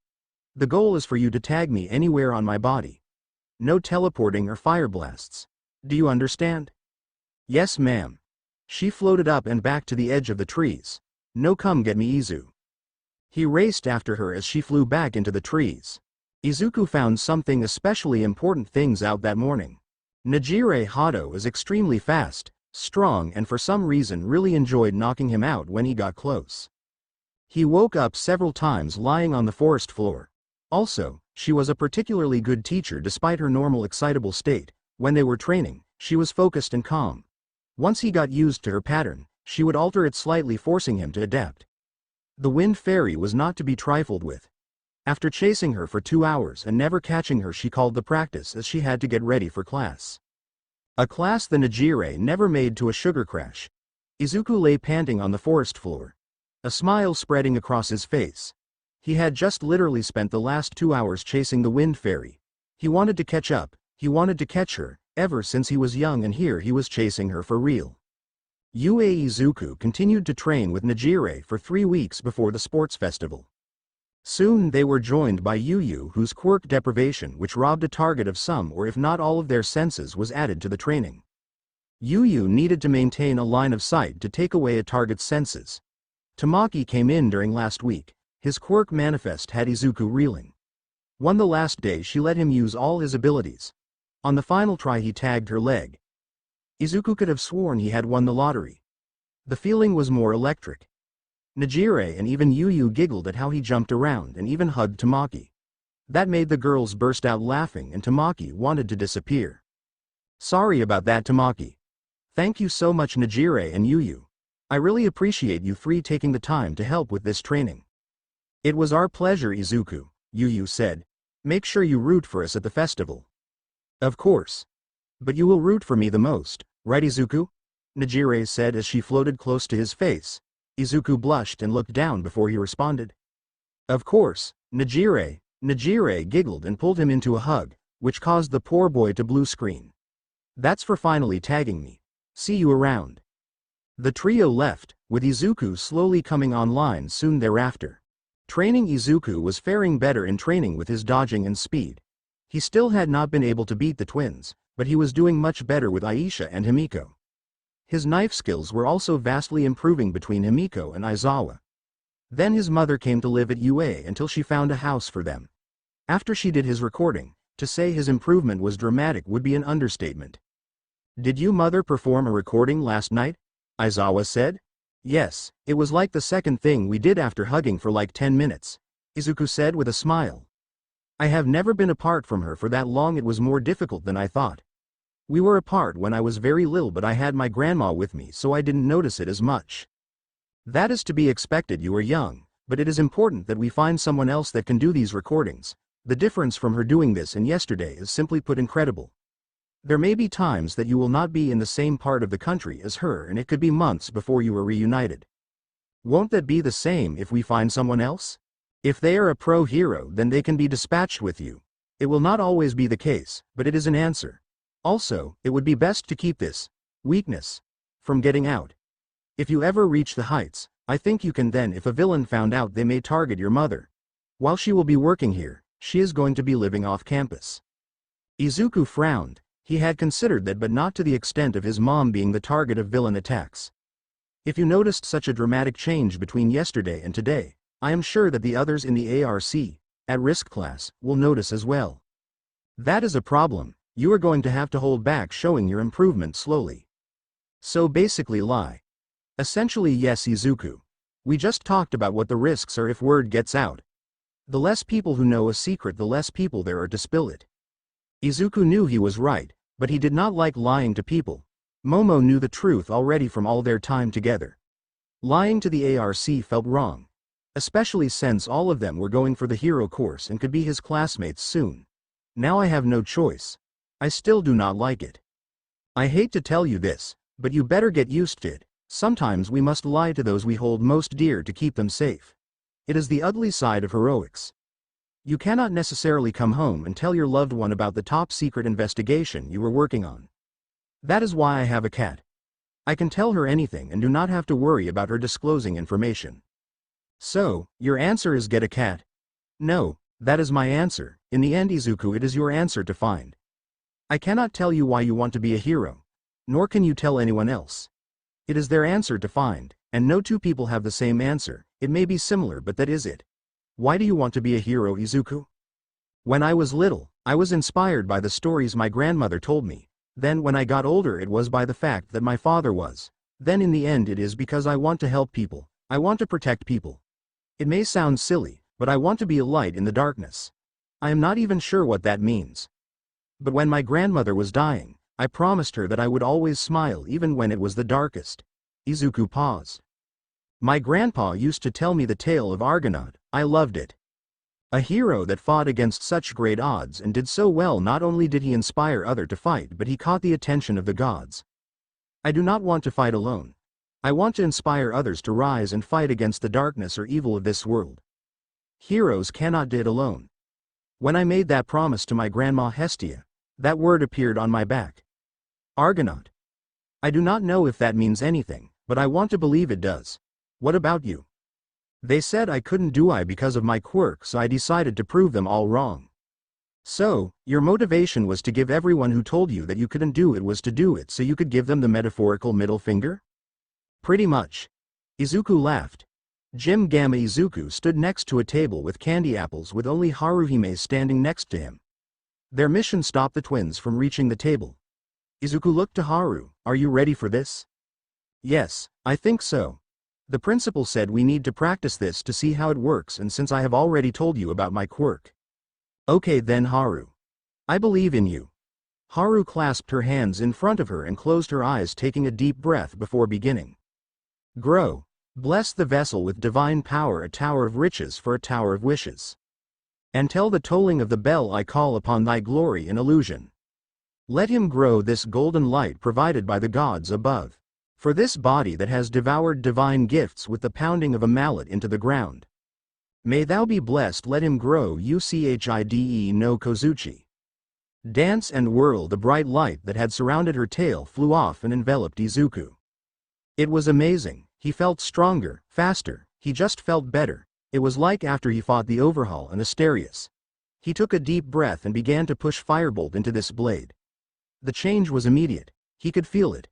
The goal is for you to tag me anywhere on my body. No teleporting or fire blasts. Do you understand? Yes, ma'am. She floated up and back to the edge of the trees. No, come get me, Izu. He raced after her as she flew back into the trees. Izuku found something especially important things out that morning. Nejire Hado is extremely fast, strong, and for some reason really enjoyed knocking him out when he got close. He woke up several times lying on the forest floor. Also, she was a particularly good teacher despite her normal excitable state. When they were training, she was focused and calm. Once he got used to her pattern, she would alter it slightly, forcing him to adapt. The Wind Fairy was not to be trifled with. After chasing her for 2 hours and never catching her, she called the practice as she had to get ready for class. A class the Nejire never made to a sugar crash. Izuku lay panting on the forest floor. A smile spreading across his face. He had just literally spent the last 2 hours chasing the Wind Fairy. He wanted to catch up, he wanted to catch her, ever since he was young, and here he was chasing her for real. Izuku continued to train with Nejire for 3 weeks before the sports festival. Soon they were joined by Yu, whose quirk deprivation, which robbed a target of some or if not all of their senses, was added to the training. Yu needed to maintain a line of sight to take away a target's senses. Tamaki came in during last week. His quirk manifest had Izuku reeling. On the last day she let him use all his abilities. On the final try he tagged her leg. Izuku could have sworn he had won the lottery. The feeling was more electric. Nejire and even Yu giggled at how he jumped around and even hugged Tamaki. That made the girls burst out laughing, and Tamaki wanted to disappear. Sorry about that, Tamaki. Thank you so much, Nejire and Yu. I really appreciate you 3 taking the time to help with this training. It was our pleasure, Izuku, Yu said. Make sure you root for us at the festival. Of course. But you will root for me the most, right, Izuku? Nejire said as she floated close to his face. Izuku blushed and looked down before he responded. Of course, Nejire. Nejire giggled and pulled him into a hug, which caused the poor boy to blue screen. That's for finally tagging me. See you around. The trio left, with Izuku slowly coming online soon thereafter. Training Izuku was faring better in training with his dodging and speed. He still had not been able to beat the twins, but he was doing much better with Aisha and Himiko. His knife skills were also vastly improving between Himiko and Aizawa. Then his mother came to live at UA until she found a house for them. After she did his recording, to say his improvement was dramatic would be an understatement. Did you mother perform a recording last night? Aizawa said. Yes, it was like the second thing we did after hugging for like 10 minutes, Izuku said with a smile. I have never been apart from her for that long. It was more difficult than I thought. We were apart when I was very little, but I had my grandma with me, so I didn't notice it as much. That is to be expected, you are young, But it is important that we find someone else that can do these recordings. The difference from her doing this and yesterday is simply put incredible. There may be times that you will not be in the same part of the country as her, and it could be months before you are reunited. Won't that be the same if we find someone else? If they are a pro hero, then they can be dispatched with you. It will not always be the case, but it is an answer. Also, it would be best to keep this weakness from getting out. If you ever reach the heights, I think you can then. If a villain found out, they may target your mother. While she will be working here, she is going to be living off campus. Izuku frowned. He had considered that, but not to the extent of his mom being the target of villain attacks. If you noticed such a dramatic change between yesterday and today, I am sure that the others in the ARC, at risk class, will notice as well. That is a problem. You are going to have to hold back showing your improvement slowly. So basically lie. Essentially yes, Izuku. We just talked about what the risks are if word gets out. The less people who know a secret, the less people there are to spill it. Izuku knew he was right, but he did not like lying to people. Momo knew the truth already from all their time together. Lying to the ARC felt wrong. Especially since all of them were going for the hero course and could be his classmates soon. Now I have no choice. I still do not like it. I hate to tell you this, but you better get used to it. Sometimes we must lie to those we hold most dear to keep them safe. It is the ugly side of heroics. You cannot necessarily come home and tell your loved one about the top secret investigation you were working on. That is why I have a cat. I can tell her anything and do not have to worry about her disclosing information. So, your answer is get a cat? No, that is my answer. In the end, Izuku, it is your answer to find. I cannot tell you why you want to be a hero. Nor can you tell anyone else. It is their answer to find, and no two people have the same answer. It may be similar, but that is it. Why do you want to be a hero, Izuku? When I was little, I was inspired by the stories my grandmother told me. Then when I got older, it was by the fact that my father was. Then in the end, it is because I want to help people. I want to protect people. It may sound silly, but I want to be a light in the darkness. I am not even sure what that means. But when my grandmother was dying, I promised her that I would always smile even when it was the darkest. Izuku paused. My grandpa used to tell me the tale of Argonaut. I loved it. A hero that fought against such great odds and did so well. Not only did he inspire others to fight, but he caught the attention of the gods. I do not want to fight alone. I want to inspire others to rise and fight against the darkness or evil of this world. Heroes cannot do it alone. When I made that promise to my grandma Hestia, that word appeared on my back. Argonaut. I do not know if that means anything, but I want to believe it does. What about you? They said I couldn't do it because of my quirk, so I decided to prove them all wrong. So, your motivation was to give everyone who told you that you couldn't do it was to do it so you could give them the metaphorical middle finger? Pretty much. Izuku laughed. Jim Gamma Izuku stood next to a table with candy apples with only Haruhime standing next to him. Their mission stopped the twins from reaching the table. Izuku looked to Haru. Are you ready for this? Yes, I think so. The principal said we need to practice this to see how it works, and since I have already told you about my quirk. Okay then, Haru. I believe in you. Haru clasped her hands in front of her and closed her eyes, taking a deep breath before beginning. Grow. Bless the vessel with divine power, a tower of riches for a tower of wishes. And tell the tolling of the bell I call upon thy glory in illusion. Let him grow this golden light provided by the gods above. For this body that has devoured divine gifts with the pounding of a mallet into the ground. May thou be blessed, let him grow Uchide no Kozuchi. Dance and whirl. The bright light that had surrounded her tail flew off and enveloped Izuku. It was amazing. He felt stronger, faster, he just felt better. It was like after he fought the Overhaul and Asterius. He took a deep breath and began to push Firebolt into this blade. The change was immediate. He could feel it.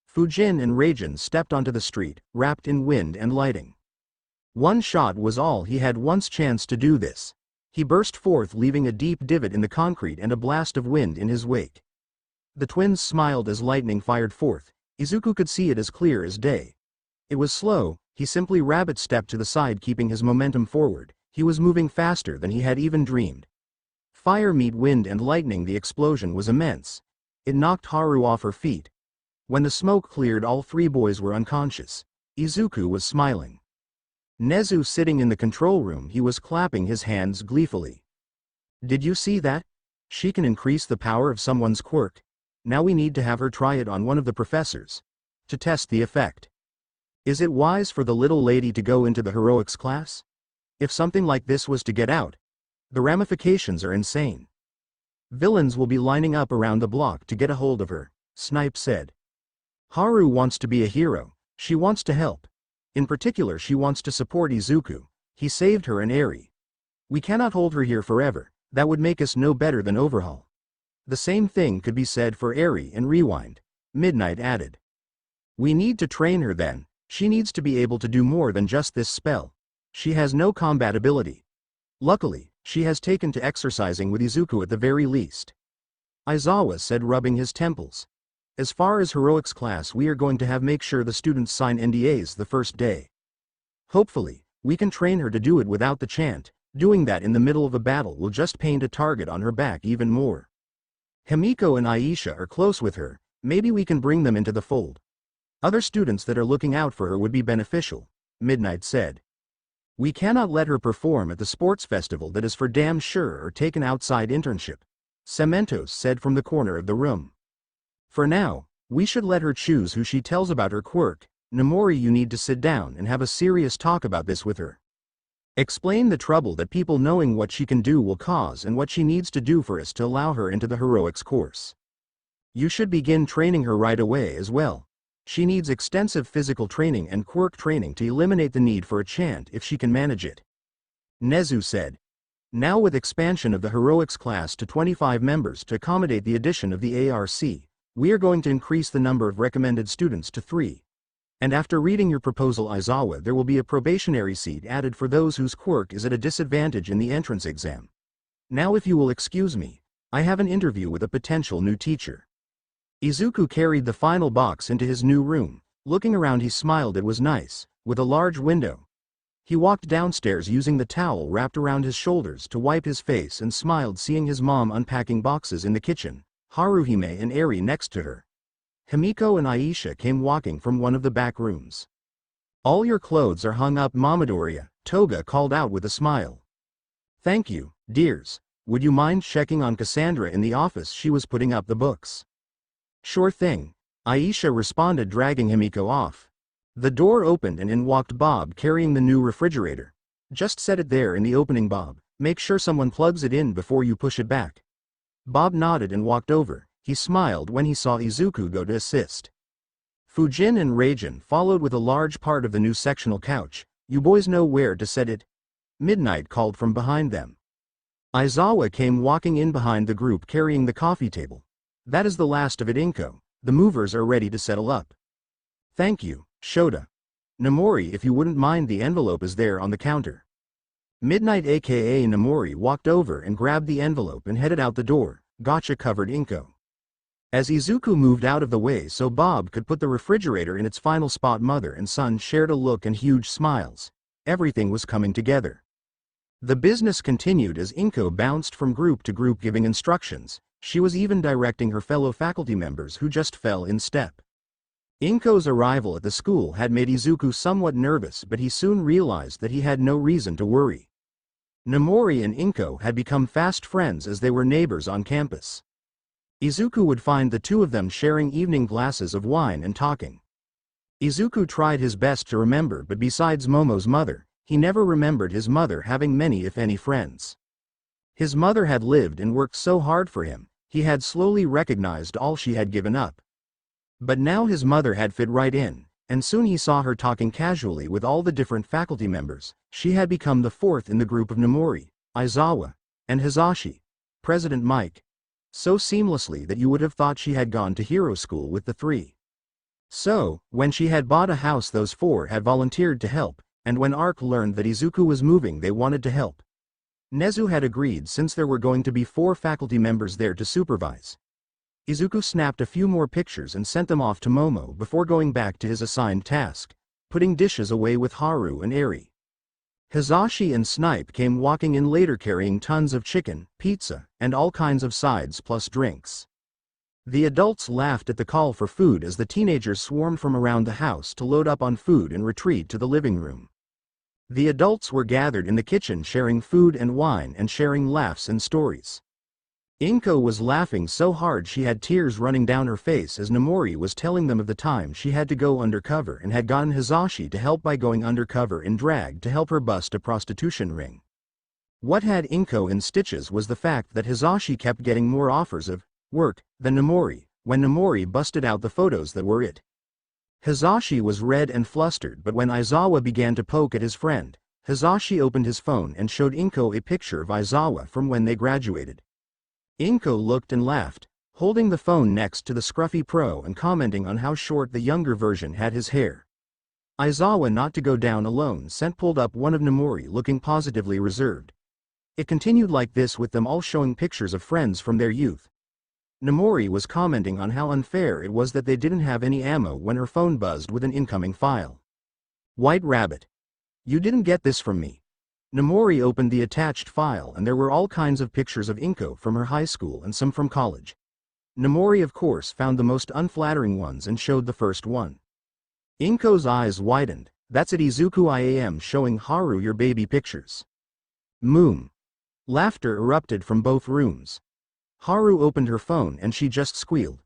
Fujin and Raijin stepped onto the street, wrapped in wind and lighting. One shot was all he had. Once chance to do this. He burst forth, leaving a deep divot in the concrete and a blast of wind in his wake. The twins smiled as lightning fired forth. Izuku could see it as clear as day. It was slow. He simply rabbit-stepped to the side, keeping his momentum forward. He was moving faster than he had even dreamed. Fire meet wind and lightning. The explosion was immense. It knocked Haru off her feet. When the smoke cleared, all three boys were unconscious. Izuku was smiling. Nezu sitting in the control room, he was clapping his hands gleefully. Did you see that? She can increase the power of someone's quirk. Now we need to have her try it on one of the professors. To test the effect. Is it wise for the little lady to go into the heroics class? If something like this was to get out, the ramifications are insane. Villains will be lining up around the block to get a hold of her, Snipe said. Haru wants to be a hero. She wants to help. In particular, she wants to support Izuku. He saved her and Eri. We cannot hold her here forever. That would make us no better than Overhaul. The same thing could be said for Eri and Rewind, Midnight added. We need to train her then. She needs to be able to do more than just this spell. She has no combat ability. Luckily, she has taken to exercising with Izuku at the very least. Aizawa said, rubbing his temples. As far as heroics class, we are going to make sure the students sign NDAs the first day. Hopefully, we can train her to do it without the chant. Doing that in the middle of a battle will just paint a target on her back even more. Himiko and Aisha are close with her. Maybe we can bring them into the fold. Other students that are looking out for her would be beneficial, Midnight said. We cannot let her perform at the sports festival, that is for damn sure, or take an outside internship, Cementos said from the corner of the room. For now, we should let her choose who she tells about her quirk. Nomori, you need to sit down and have a serious talk about this with her. Explain the trouble that people knowing what she can do will cause and what she needs to do for us to allow her into the heroics course. You should begin training her right away as well. She needs extensive physical training and quirk training to eliminate the need for a chant if she can manage it. Nezu said. Now with expansion of the heroics class to 25 members to accommodate the addition of the ARC, we are going to increase the number of recommended students to 3. And after reading your proposal, Aizawa, there will be a probationary seat added for those whose quirk is at a disadvantage in the entrance exam. Now if you will excuse me, I have an interview with a potential new teacher. Izuku carried the final box into his new room. Looking around, he smiled. It was nice, with a large window. He walked downstairs using the towel wrapped around his shoulders to wipe his face and smiled seeing his mom unpacking boxes in the kitchen, Haruhime and Eri next to her. Himiko and Aisha came walking from one of the back rooms. All your clothes are hung up, Mamadoriya, Toga called out with a smile. Thank you, dears. Would you mind checking on Cassandra in the office? She was putting up the books. Sure thing, Aisha responded, dragging Himiko off. The door opened and in walked Bob carrying the new refrigerator. Just set it there in the opening, Bob. Make sure someone plugs it in before you push it back. Bob nodded and walked over. He smiled when he saw Izuku go to assist. Fujin and Reijin followed with a large part of the new sectional couch. You boys know where to set it? Midnight called from behind them. Aizawa came walking in behind the group carrying the coffee table. That is the last of it, Inko. The movers are ready to settle up. Thank you, Shota. Nomori, if you wouldn't mind, the envelope is there on the counter. Midnight aka Nomori walked over and grabbed the envelope and headed out the door. Gotcha, covered Inko. As Izuku moved out of the way so Bob could put the refrigerator in its final spot, mother and son shared a look and huge smiles. Everything was coming together. The business continued as Inko bounced from group to group giving instructions. She was even directing her fellow faculty members who just fell in step. Inko's arrival at the school had made Izuku somewhat nervous, but he soon realized that he had no reason to worry. Nomori and Inko had become fast friends as they were neighbors on campus. Izuku would find the two of them sharing evening glasses of wine and talking. Izuku tried his best to remember, but besides Momo's mother, he never remembered his mother having many if any friends. His mother had lived and worked so hard for him. He had slowly recognized all she had given up. But now his mother had fit right in, and soon he saw her talking casually with all the different faculty members. She had become the fourth in the group of Nomori, Aizawa, and Hizashi, President Mike, so seamlessly that you would have thought she had gone to hero school with the three. So, when she had bought a house, those four had volunteered to help, and when Ark learned that Izuku was moving, they wanted to help. Nezu had agreed since there were going to be 4 faculty members there to supervise. Izuku snapped a few more pictures and sent them off to Momo before going back to his assigned task, putting dishes away with Haru and Eri. Hizashi and Snipe came walking in later carrying tons of chicken, pizza, and all kinds of sides plus drinks. The adults laughed at the call for food as the teenagers swarmed from around the house to load up on food and retreat to the living room. The adults were gathered in the kitchen sharing food and wine and sharing laughs and stories. Inko was laughing so hard she had tears running down her face as Nomori was telling them of the time she had to go undercover and had gotten Hisashi to help by going undercover in drag to help her bust a prostitution ring. What had Inko in stitches was the fact that Hisashi kept getting more offers of work than Nomori, when Nomori busted out the photos that were it. Hisashi was red and flustered, but when Aizawa began to poke at his friend, Hisashi opened his phone and showed Inko a picture of Aizawa from when they graduated. Inko looked and laughed, holding the phone next to the scruffy pro and commenting on how short the younger version had his hair. Aizawa, not to go down alone, pulled up one of Nomori looking positively reserved. It continued like this with them all showing pictures of friends from their youth. Nomori was commenting on how unfair it was that they didn't have any ammo when her phone buzzed with an incoming file. White Rabbit. You didn't get this from me. Nomori opened the attached file and there were all kinds of pictures of Inko from her high school and some from college. Nomori of course found the most unflattering ones and showed the first one. Inko's eyes widened. That's at Izuku I am showing Haru your baby pictures. Moom. Laughter erupted from both rooms. Haru opened her phone and she just squealed.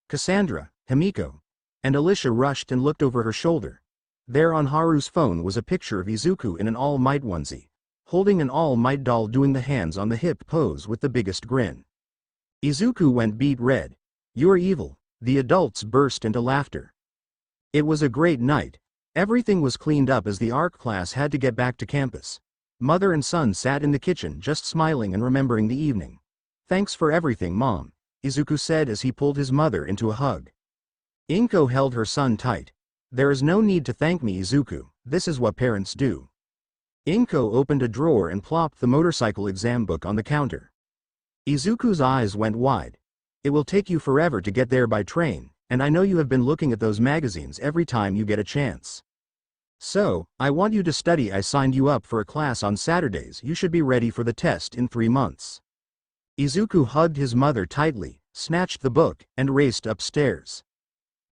Cassandra, Himiko, and Alicia rushed and looked over her shoulder. There on Haru's phone was a picture of Izuku in an All Might onesie, holding an All Might doll doing the hands on the hip pose with the biggest grin. Izuku went beet red. You're evil. The adults burst into laughter. It was a great night. Everything was cleaned up as the art class had to get back to campus. Mother and son sat in the kitchen just smiling and remembering the evening. Thanks for everything, Mom, Izuku said as he pulled his mother into a hug. Inko held her son tight. There is no need to thank me, Izuku, this is what parents do. Inko opened a drawer and plopped the motorcycle exam book on the counter. Izuku's eyes went wide. It will take you forever to get there by train, and I know you have been looking at those magazines every time you get a chance. So, I want you to study. I signed you up for a class on Saturdays. You should be ready for the test in 3 months. Izuku hugged his mother tightly, snatched the book, and raced upstairs.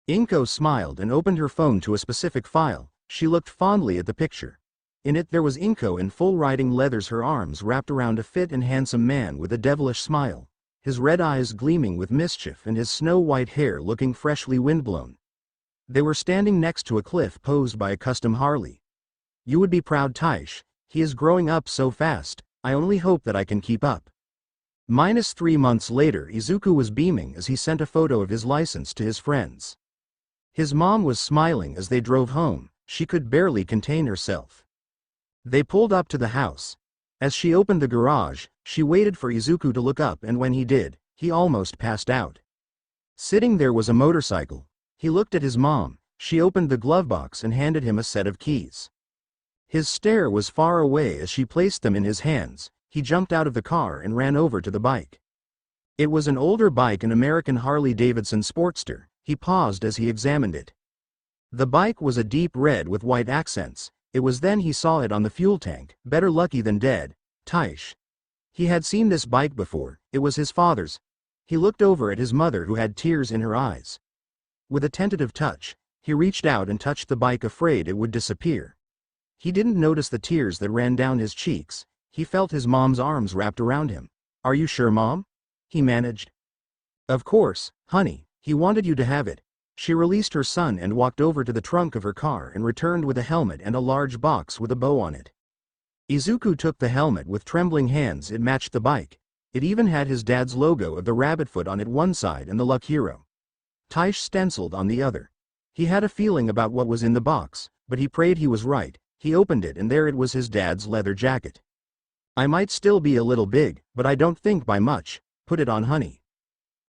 Inko smiled and opened her phone to a specific file. She looked fondly at the picture. In it there was Inko in full riding leathers, her arms wrapped around a fit and handsome man with a devilish smile, his red eyes gleaming with mischief and his snow-white hair looking freshly windblown. They were standing next to a cliff posed by a custom Harley. You would be proud, Taish. He is growing up so fast. I only hope that I can keep up. -3 months later, Izuku was beaming as he sent a photo of his license to his friends. His mom was smiling as they drove home. She could barely contain herself. They pulled up to the house. As she opened the garage, she waited for Izuku to look up, and when he did, he almost passed out. Sitting there was a motorcycle. He looked at his mom. She opened the glove box and handed him a set of keys. His stare was far away as she placed them in his hands. He jumped out of the car and ran over to the bike. It was an older bike, an American Harley-Davidson Sportster. He paused as he examined it. The bike was a deep red with white accents. It was then he saw it on the fuel tank. Better lucky than dead, Taish. He had seen this bike before. It was his father's. He looked over at his mother, who had tears in her eyes. With a tentative touch, he reached out and touched the bike, afraid it would disappear. He didn't notice the tears that ran down his cheeks. He felt his mom's arms wrapped around him. Are you sure, Mom? He managed. Of course, honey. He wanted you to have it. She released her son and walked over to the trunk of her car and returned with a helmet and a large box with a bow on it. Izuku took the helmet with trembling hands. It matched the bike. It even had his dad's logo of the rabbit foot on it one side and the Luck Hero Taish stenciled on the other. He had a feeling about what was in the box, but he prayed he was right. He opened it and there it was, his dad's leather jacket. I might still be a little big, but I don't think by much. Put it on, honey.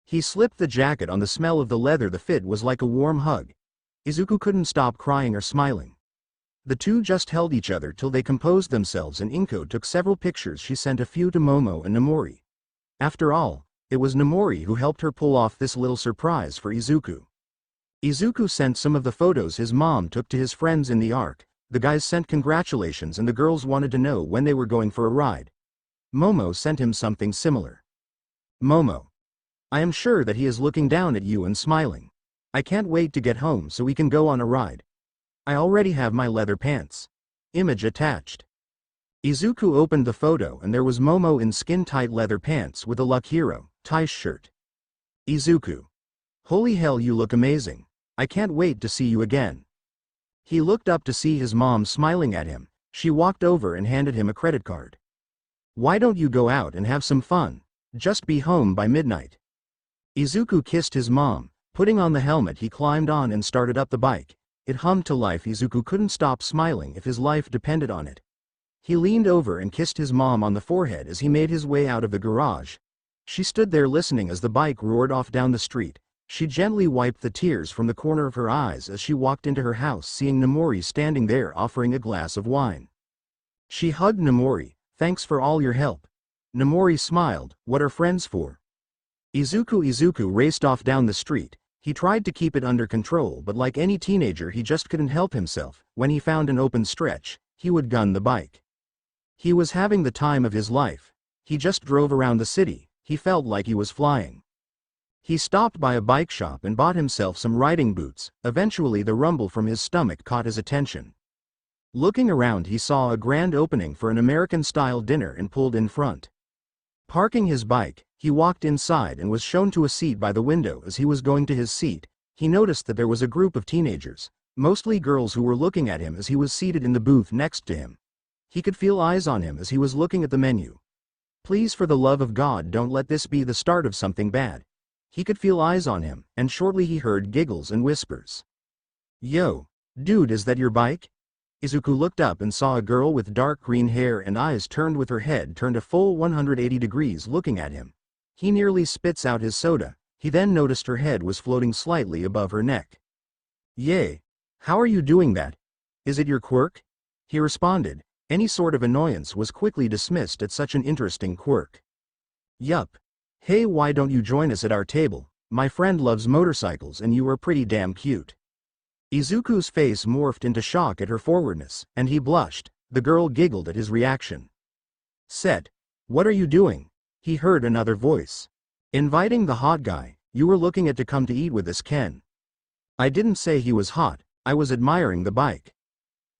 He slipped the jacket on. The smell of the leather, the fit was like a warm hug. Izuku couldn't stop crying or smiling. The two just held each other till they composed themselves, and Inko took several pictures. She sent a few to Momo and Nomori. After all, it was Nomori who helped her pull off this little surprise for Izuku. Izuku sent some of the photos his mom took to his friends in the arc. The guys sent congratulations and the girls wanted to know when they were going for a ride. Momo sent him something similar. Momo. I am sure that he is looking down at you and smiling. I can't wait to get home so we can go on a ride. I already have my leather pants. Image attached. Izuku opened the photo and there was Momo in skin-tight leather pants with a Luck Hero, tie shirt. Izuku. Holy hell, you look amazing. I can't wait to see you again. He looked up to see his mom smiling at him. She walked over and handed him a credit card. Why don't you go out and have some fun? Just be home by midnight. Izuku kissed his mom. Putting on the helmet, he climbed on and started up the bike. It hummed to life. Izuku couldn't stop smiling if his life depended on it. He leaned over and kissed his mom on the forehead as he made his way out of the garage. She stood there listening as the bike roared off down the street. She gently wiped the tears from the corner of her eyes as she walked into her house, seeing Nomori standing there offering a glass of wine. She hugged Nomori. Thanks for all your help. Nomori smiled. What are friends for? Izuku raced off down the street. He tried to keep it under control, but like any teenager, he just couldn't help himself. When he found an open stretch, he would gun the bike. He was having the time of his life. He just drove around the city. He felt like he was flying. He stopped by a bike shop and bought himself some riding boots. Eventually the rumble from his stomach caught his attention. Looking around, he saw a grand opening for an American-style dinner and pulled in front. Parking his bike, he walked inside and was shown to a seat by the window. As he was going to his seat, he noticed that there was a group of teenagers, mostly girls, who were looking at him as he was seated in the booth next to him. He could feel eyes on him as he was looking at the menu. Please, for the love of God, don't let this be the start of something bad. He could feel eyes on him, and shortly he heard giggles and whispers. Yo, dude, is that your bike? Izuku looked up and saw a girl with dark green hair and eyes turned with her head turned a full 180 degrees looking at him. He nearly spits out his soda. He then noticed her head was floating slightly above her neck. Yay. How are you doing that? Is it your quirk? He responded. Any sort of annoyance was quickly dismissed at such an interesting quirk. Yup. Hey, why don't you join us at our table? My friend loves motorcycles and you are pretty damn cute. Izuku's face morphed into shock at her forwardness, and he blushed. The girl giggled at his reaction. Set. What are you doing? He heard another voice. Inviting the hot guy. You were looking at to come to eat with us, Ken. I didn't say he was hot. I was admiring the bike.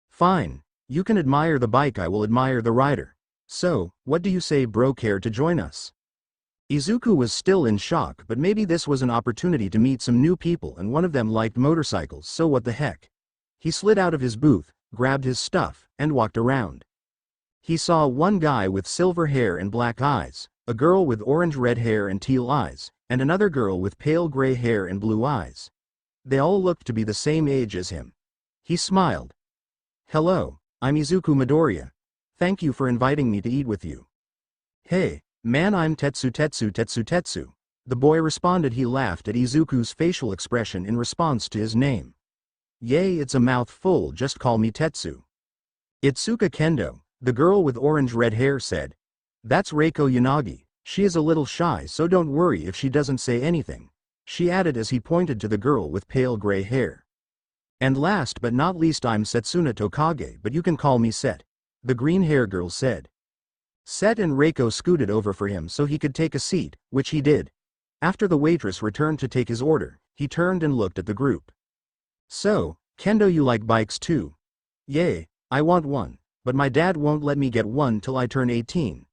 Fine. You can admire the bike, I will admire the rider. So, what do you say, bro? Care to join us? Izuku was still in shock, but maybe this was an opportunity to meet some new people, and one of them liked motorcycles, so what the heck. He slid out of his booth, grabbed his stuff, and walked around. He saw one guy with silver hair and black eyes, a girl with orange-red hair and teal eyes, and another girl with pale gray hair and blue eyes. They all looked to be the same age as him. He smiled. Hello, I'm Izuku Midoriya. Thank you for inviting me to eat with you. Hey. Man, I'm Tetsu. The boy responded. He laughed at Izuku's facial expression in response to his name. Yay, it's a mouthful, just call me Tetsu. Itsuka Kendo, the girl with orange-red hair, said. That's Reiko Yanagi. She is a little shy, so don't worry if she doesn't say anything. She added as he pointed to the girl with pale gray hair. And last but not least, I'm Setsuna Tokage, but you can call me Set. The green hair girl said. Set and Reiko scooted over for him so he could take a seat, which he did. After the waitress returned to take his order, he turned and looked at the group. So, Kendo, you like bikes too? Yay, I want one, but my dad won't let me get one till I turn 18.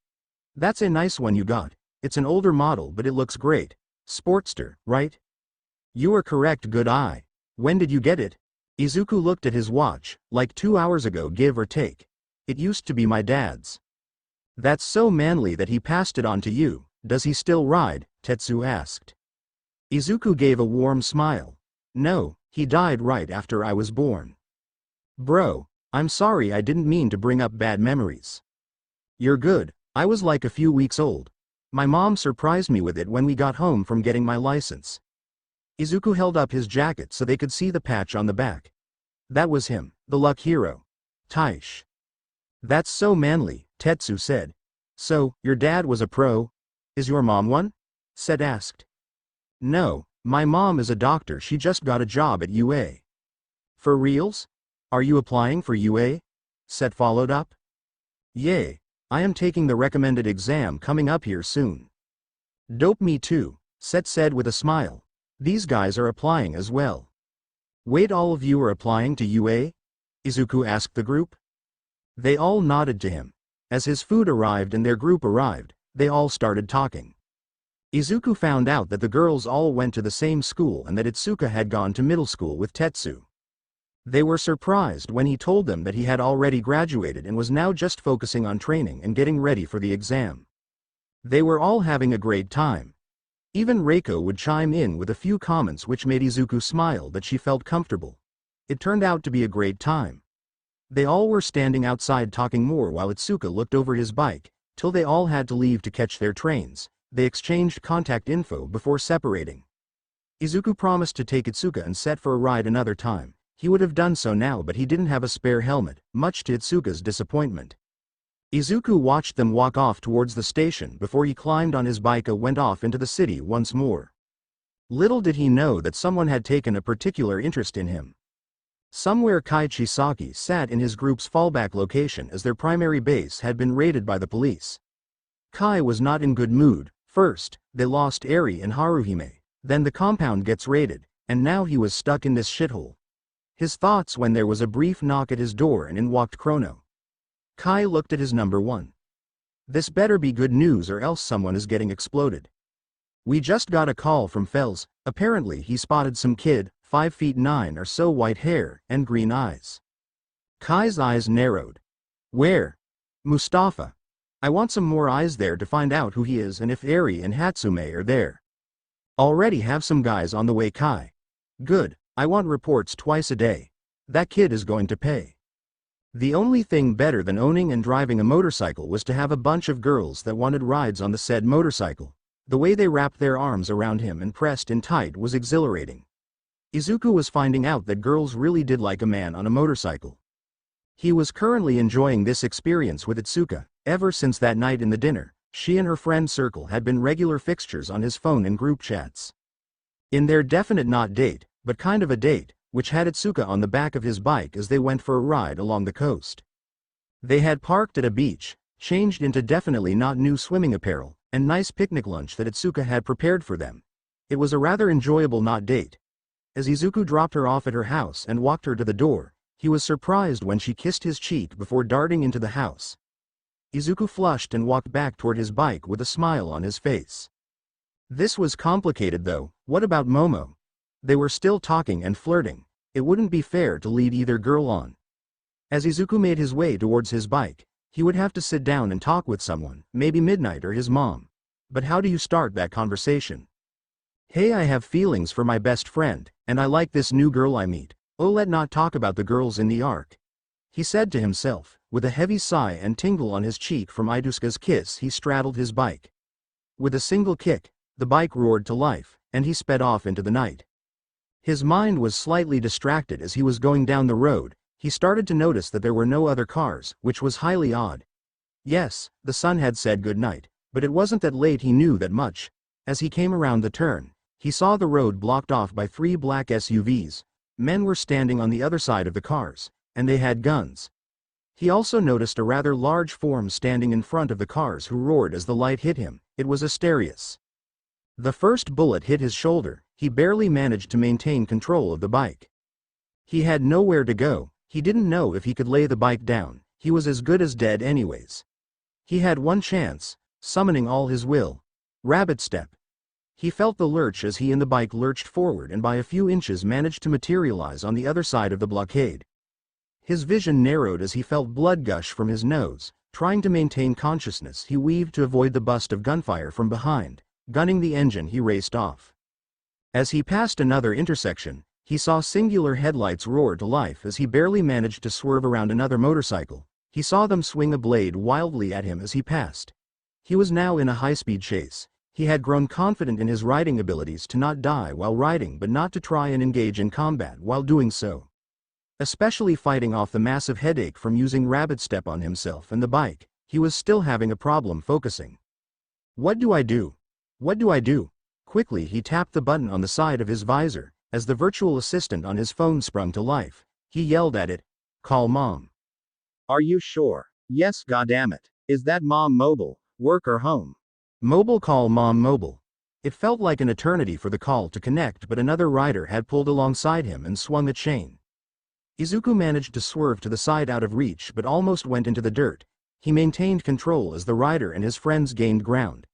That's a nice one you got. It's an older model, but it looks great. Sportster, right? You are correct, good eye. When did you get it? Izuku looked at his watch, like 2 hours ago, give or take. It used to be my dad's. That's so manly that he passed it on to you. Does he still ride? Tetsu asked. Izuku gave a warm smile. No, he died right after I was born. Bro, I'm sorry, I didn't mean to bring up bad memories. You're good. I was like a few weeks old. My mom surprised me with it when we got home from getting my license. Izuku held up his jacket so they could see the patch on the back. That was him, the Luck Hero. Taish. That's so manly, Tetsu said. So, your dad was a pro? Is your mom one? Set asked. No, my mom is a doctor, she just got a job at UA. For reals? Are you applying for UA? Set followed up. Yay, I am taking the recommended exam coming up here soon. Dope, me too, Set said with a smile. These guys are applying as well. Wait, all of you are applying to UA? Izuku asked the group. They all nodded to him. As his food arrived and their group arrived, they all started talking. Izuku found out that the girls all went to the same school and that Itsuka had gone to middle school with Tetsu. They were surprised when he told them that he had already graduated and was now just focusing on training and getting ready for the exam. They were all having a great time. Even Reiko would chime in with a few comments which made Izuku smile that she felt comfortable. It turned out to be a great time. They all were standing outside talking more while Itsuka looked over his bike, till they all had to leave to catch their trains. They exchanged contact info before separating. Izuku promised to take Itsuka and set for a ride another time. He would have done so now, but he didn't have a spare helmet, much to Itsuka's disappointment. Izuku watched them walk off towards the station before he climbed on his bike and went off into the city once more. Little did he know that someone had taken a particular interest in him. Somewhere Kai Chisaki sat in his group's fallback location as their primary base had been raided by the police. Kai was not in good mood. First, they lost Eri and Haruhime, then the compound gets raided, and now he was stuck in this shithole. His thoughts when there was a brief knock at his door and in walked Chrono. Kai looked at his number 1. This better be good news or else someone is getting exploded. We just got a call from Fels. Apparently he spotted some kid, 5'9" or so, white hair and green eyes. Kai's eyes narrowed. Where? Mustafa. I want some more eyes there to find out who he is and if Eri and Hatsume are there. Already have some guys on the way, Kai. Good, I want reports twice a day. That kid is going to pay. The only thing better than owning and driving a motorcycle was to have a bunch of girls that wanted rides on the said motorcycle. The way they wrapped their arms around him and pressed in tight was exhilarating. Izuku was finding out that girls really did like a man on a motorcycle. He was currently enjoying this experience with Itsuka. Ever since that night in the dinner, she and her friend circle had been regular fixtures on his phone and group chats. In their definite not date, but kind of a date, which had Itsuka on the back of his bike as they went for a ride along the coast. They had parked at a beach, changed into definitely not new swimming apparel, and nice picnic lunch that Itsuka had prepared for them. It was a rather enjoyable not date. As Izuku dropped her off at her house and walked her to the door, he was surprised when she kissed his cheek before darting into the house. Izuku flushed and walked back toward his bike with a smile on his face. This was complicated though. What about Momo? They were still talking and flirting. It wouldn't be fair to lead either girl on. As Izuku made his way towards his bike, he would have to sit down and talk with someone, maybe Midnight or his mom. But how do you start that conversation? Hey, I have feelings for my best friend, and I like this new girl I meet. Oh, let not talk about the girls in the arc. He said to himself. With a heavy sigh and tingle on his cheek from Iduska's kiss, he straddled his bike. With a single kick, the bike roared to life, and he sped off into the night. His mind was slightly distracted as he was going down the road. He started to notice that there were no other cars, which was highly odd. Yes, the sun had said good night, but it wasn't that late. He knew that much. As he came around the turn, he saw the road blocked off by 3 black SUVs. Men were standing on the other side of the cars, and they had guns. He also noticed a rather large form standing in front of the cars who roared as the light hit him. It was Asterius. The first bullet hit his shoulder. He barely managed to maintain control of the bike. He had nowhere to go. He didn't know if he could lay the bike down. He was as good as dead anyways. He had one chance, summoning all his will. Rabbit step. He felt the lurch as he and the bike lurched forward and by a few inches managed to materialize on the other side of the blockade. His vision narrowed as he felt blood gush from his nose. Trying to maintain consciousness, he weaved to avoid the bust of gunfire from behind. Gunning the engine, he raced off. As he passed another intersection, he saw singular headlights roar to life as he barely managed to swerve around another motorcycle. He saw them swing a blade wildly at him as he passed. He was now in a high-speed chase. He had grown confident in his riding abilities to not die while riding but not to try and engage in combat while doing so. Especially fighting off the massive headache from using rabbit step on himself and the bike, he was still having a problem focusing. What do I do? What do I do? Quickly he tapped the button on the side of his visor. As the virtual assistant on his phone sprung to life, he yelled at it, "Call Mom." Are you sure? Yes, goddammit. Is that Mom mobile, work or home? Mobile, call Mom mobile. It felt like an eternity for the call to connect, but another rider had pulled alongside him and swung a chain. Izuku managed to swerve to the side out of reach but almost went into the dirt. He maintained control as the rider and his friends gained ground.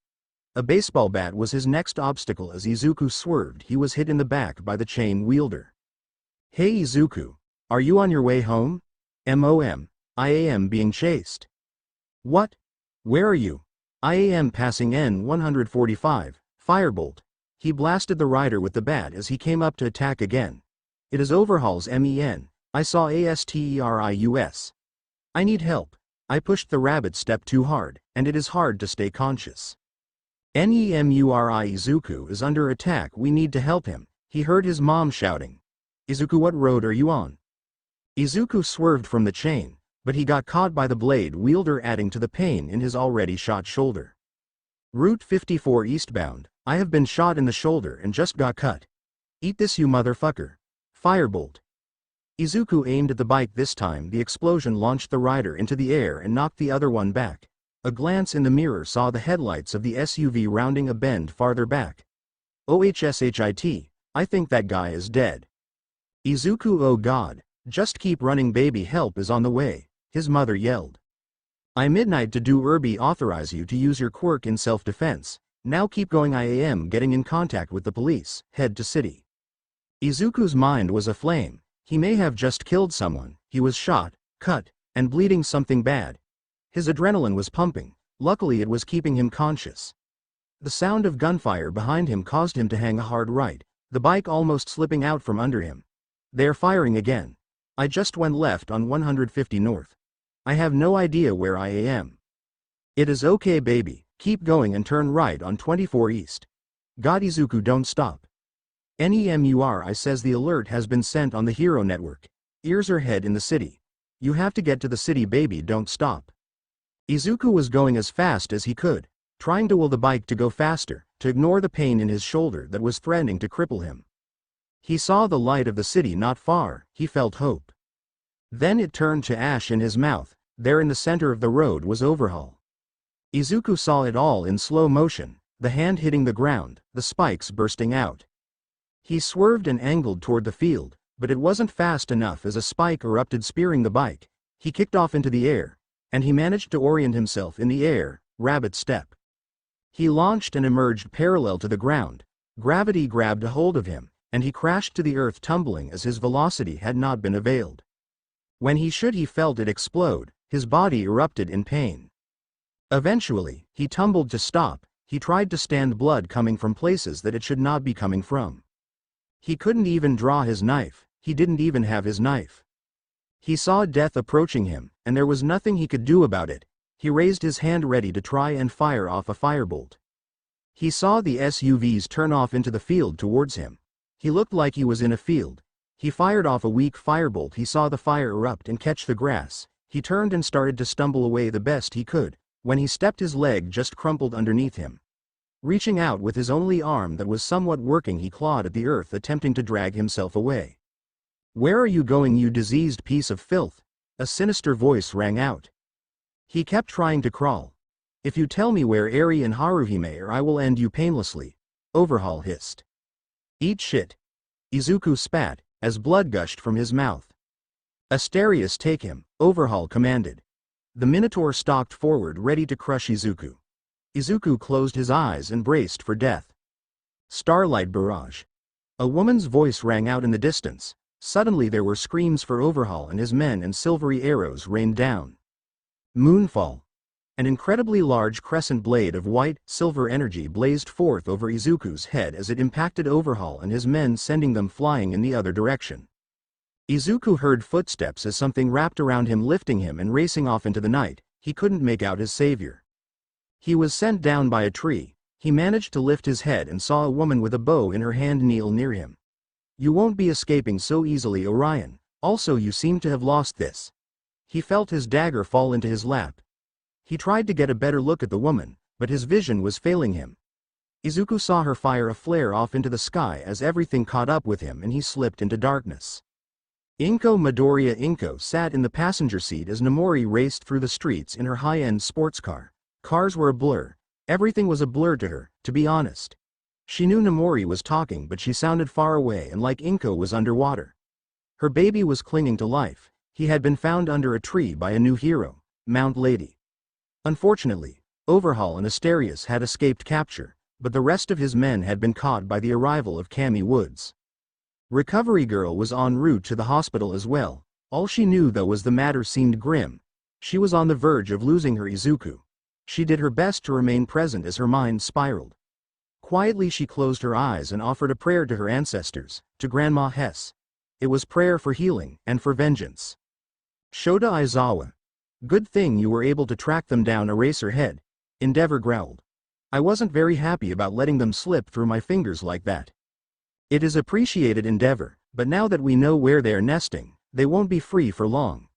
A baseball bat was his next obstacle. As Izuku swerved, he was hit in the back by the chain wielder. "Hey Izuku, are you on your way home? I am being chased." "What? Where are you?" "I am passing N-145, Firebolt." He blasted the rider with the bat as he came up to attack again. "It is Overhaul's MEN, I saw ASTERIUS. I need help. I pushed the rabbit step too hard, and it is hard to stay conscious. NEMURI Izuku is under attack, we need to help him," he heard his mom shouting. "Izuku, what road are you on?" Izuku swerved from the chain, but he got caught by the blade wielder, adding to the pain in his already shot shoulder. "Route 54 eastbound, I have been shot in the shoulder and just got cut. Eat this, you motherfucker. Firebolt." Izuku aimed at the bike. This time the explosion launched the rider into the air and knocked the other one back. A glance in the mirror saw the headlights of the SUV rounding a bend farther back. "OHSHIT, I think that guy is dead." Izuku, oh god, just keep running baby, help is on the way, his mother yelled. "I midnight to do Irby authorize you to use your quirk in self-defense, now keep going. I am getting in contact with the police, head to city." Izuku's mind was aflame. He may have just killed someone, he was shot, cut, and bleeding something bad. His adrenaline was pumping, luckily it was keeping him conscious. The sound of gunfire behind him caused him to hang a hard right, the bike almost slipping out from under him. "They're firing again. I just went left on 150 north. I have no idea where I am." "It is okay baby, keep going and turn right on 24 east. God Izuku, don't stop." NEMURI says the alert has been sent on the Hero Network. Ears are head in the city. You have to get to the city baby, don't stop. Izuku was going as fast as he could, trying to will the bike to go faster, to ignore the pain in his shoulder that was threatening to cripple him. He saw the light of the city not far, he felt hope. Then it turned to ash in his mouth. There in the center of the road was Overhaul. Izuku saw it all in slow motion, the hand hitting the ground, the spikes bursting out. He swerved and angled toward the field, but it wasn't fast enough as a spike erupted, spearing the bike. He kicked off into the air, and he managed to orient himself in the air, rabbit step. He launched and emerged parallel to the ground. Gravity grabbed a hold of him, and he crashed to the earth, tumbling as his velocity had not been availed. When he felt it explode, his body erupted in pain. Eventually, he tumbled to stop. He tried to stand blood coming from places that it should not be coming from. He couldn't even draw his knife, he didn't even have his knife. He saw death approaching him, and there was nothing he could do about it. He raised his hand ready to try and fire off a firebolt. He saw the SUVs turn off into the field towards him. He looked like he was in a field. He fired off a weak firebolt. He saw the fire erupt and catch the grass. He turned and started to stumble away the best he could, when he stepped, his leg just crumpled underneath him. Reaching out with his only arm that was somewhat working, he clawed at the earth, attempting to drag himself away. "Where are you going, you diseased piece of filth?" a sinister voice rang out. He kept trying to crawl. "If you tell me where Eri and Haruhime are, I will end you painlessly," Overhaul hissed. "Eat shit." Izuku spat, as blood gushed from his mouth. "Asterius, take him," Overhaul commanded. The Minotaur stalked forward, ready to crush Izuku. Izuku closed his eyes and braced for death. "Starlight Barrage." A woman's voice rang out in the distance. Suddenly there were screams for Overhaul and his men, and silvery arrows rained down. Moonfall. An incredibly large crescent blade of white, silver energy blazed forth over Izuku's head as it impacted Overhaul and his men, sending them flying in the other direction. Izuku heard footsteps as something wrapped around him, lifting him and racing off into the night. He couldn't make out his savior. He was sent down by a tree. He managed to lift his head and saw a woman with a bow in her hand kneel near him. "You won't be escaping so easily, Orion. Also, you seem to have lost this." He felt his dagger fall into his lap. He tried to get a better look at the woman, but his vision was failing him. Izuku saw her fire a flare off into the sky as everything caught up with him and he slipped into darkness. Inko Midoriya Inko sat in the passenger seat as Nomori raced through the streets in her high-end sports car. Cars were a blur. Everything was a blur to her, to be honest. She knew Nomori was talking, but she sounded far away and like Inko was underwater. Her baby was clinging to life. He had been found under a tree by a new hero, Mount Lady. Unfortunately, Overhaul and Asterius had escaped capture, but the rest of his men had been caught by the arrival of Cammy Woods. Recovery Girl was en route to the hospital as well. All she knew though was the matter seemed grim. She was on the verge of losing her Izuku. She did her best to remain present as her mind spiraled. Quietly she closed her eyes and offered a prayer to her ancestors, to Grandma Hess. It was prayer for healing and for vengeance. Shota Aizawa. Good thing you were able to track them down, Eraserhead. Endeavor growled. I wasn't very happy about letting them slip through my fingers like that. It is appreciated, Endeavor, but now that we know where they are nesting, they won't be free for long.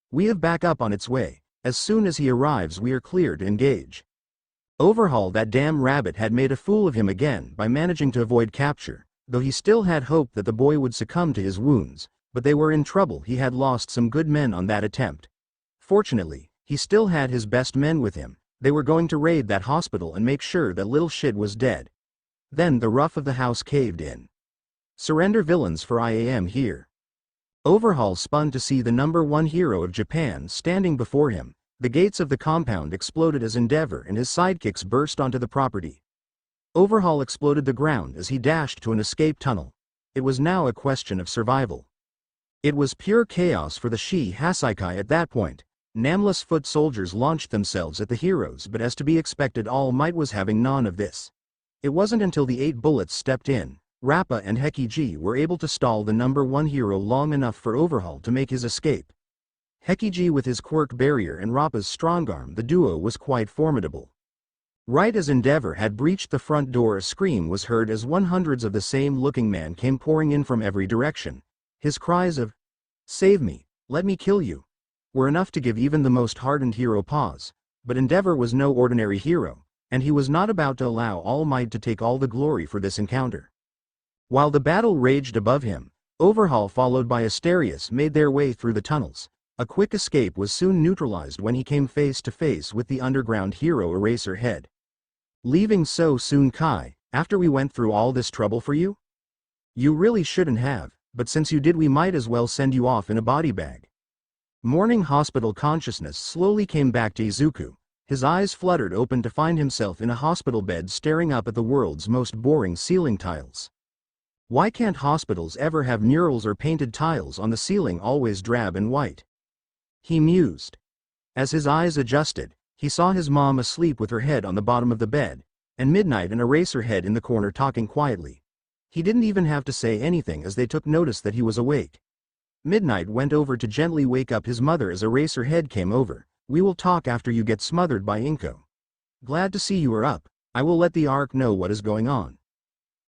We have backup on its way. As soon as he arrives we are clear to engage. Overhaul, that damn rabbit, had made a fool of him again by managing to avoid capture, though he still had hope that the boy would succumb to his wounds, but they were in trouble. He had lost some good men on that attempt. Fortunately, he still had his best men with him. They were going to raid that hospital and make sure that little shit was dead. Then the roof of the house caved in. Surrender villains, for I am here. Overhaul spun to see the #1 hero of Japan standing before him. The gates of the compound exploded as Endeavor and his sidekicks burst onto the property. Overhaul exploded the ground as he dashed to an escape tunnel. It was now a question of survival. It was pure chaos for the Shi Hasaikai at that point. Nameless foot soldiers launched themselves at the heroes, but as to be expected, All Might was having none of this. It wasn't until the 8 bullets stepped in. Rappa and Hekiji were able to stall the #1 hero long enough for Overhaul to make his escape. Hekiji with his quirk barrier and Rappa's strongarm, the duo was quite formidable. Right as Endeavor had breached the front door, a scream was heard as hundreds of the same-looking man came pouring in from every direction. His cries of, "Save me, let me kill you," were enough to give even the most hardened hero pause. But Endeavor was no ordinary hero, and he was not about to allow All Might to take all the glory for this encounter. While the battle raged above him, Overhaul followed by Asterius made their way through the tunnels. A quick escape was soon neutralized when he came face to face with the underground hero Eraserhead. "Leaving so soon, Kai, after we went through all this trouble for you? You really shouldn't have, but since you did we might as well send you off in a body bag." Morning hospital consciousness slowly came back to Izuku. His eyes fluttered open to find himself in a hospital bed staring up at the world's most boring ceiling tiles. Why can't hospitals ever have murals or painted tiles on the ceiling, always drab and white? He mused. As his eyes adjusted, he saw his mom asleep with her head on the bottom of the bed, and Midnight and Eraserhead in the corner talking quietly. He didn't even have to say anything as they took notice that he was awake. Midnight went over to gently wake up his mother as Eraserhead came over. "We will talk after you get smothered by Inko. Glad to see you are up. I will let the Ark know what is going on."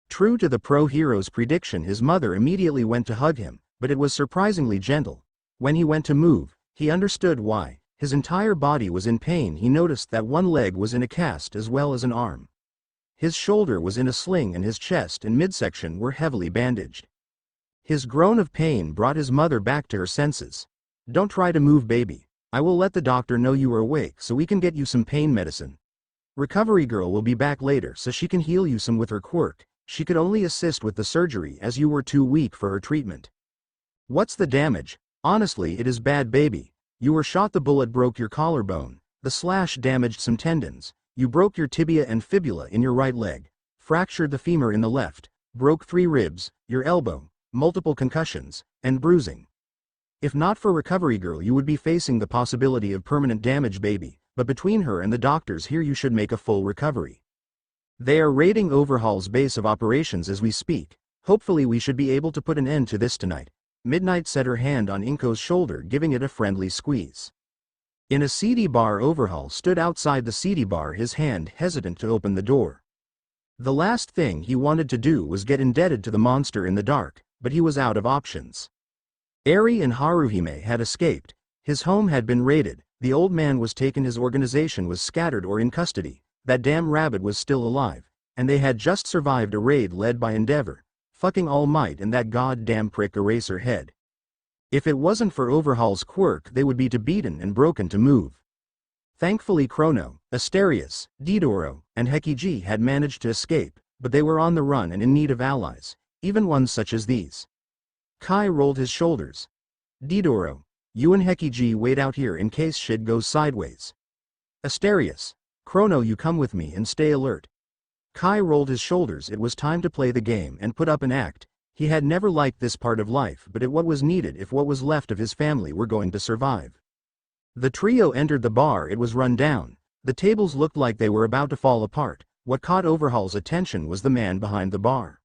True to the pro-hero's prediction, his mother immediately went to hug him, but it was surprisingly gentle. When he went to move, he understood why. His entire body was in pain. He noticed that one leg was in a cast as well as an arm. His shoulder was in a sling and his chest and midsection were heavily bandaged. His groan of pain brought his mother back to her senses. "Don't try to move, baby. I will let the doctor know you are awake so we can get you some pain medicine. Recovery Girl will be back later so she can heal you some with her quirk. She could only assist with the surgery as you were too weak for her treatment." "What's the damage?" "Honestly, it is bad, baby. You were shot, the bullet broke your collarbone, the slash damaged some tendons, you broke your tibia and fibula in your right leg, fractured the femur in the left, broke 3 ribs, your elbow, multiple concussions, and bruising. If not for Recovery Girl you would be facing the possibility of permanent damage, baby, but between her and the doctors here you should make a full recovery. They are raiding Overhaul's base of operations as we speak. Hopefully we should be able to put an end to this tonight." Midnight set her hand on Inko's shoulder, giving it a friendly squeeze. In a seedy bar, Overhaul stood outside the seedy bar, his hand hesitant to open the door. The last thing he wanted to do was get indebted to the monster in the dark, but he was out of options. Eri and Haruhime had escaped. His home had been raided, the old man was taken, his organization was scattered or in custody. That damn rabbit was still alive, and they had just survived a raid led by Endeavor, fucking All Might and that goddamn prick Eraserhead. If it wasn't for Overhaul's quirk they would be too beaten and broken to move. Thankfully Chrono, Asterius, Didoro, and Hekiji had managed to escape, but they were on the run and in need of allies, even ones such as these. Kai rolled his shoulders. Didoro, you and Hekiji wait out here in case shit goes sideways. Asterius, Chrono, you come with me and stay alert. Kai rolled his shoulders. It was time to play the game and put up an act. He had never liked this part of life, but it what was needed if what was left of his family were going to survive. The trio entered the bar. It was run down. The tables looked like they were about to fall apart. What caught Overhaul's attention was the man behind the bar.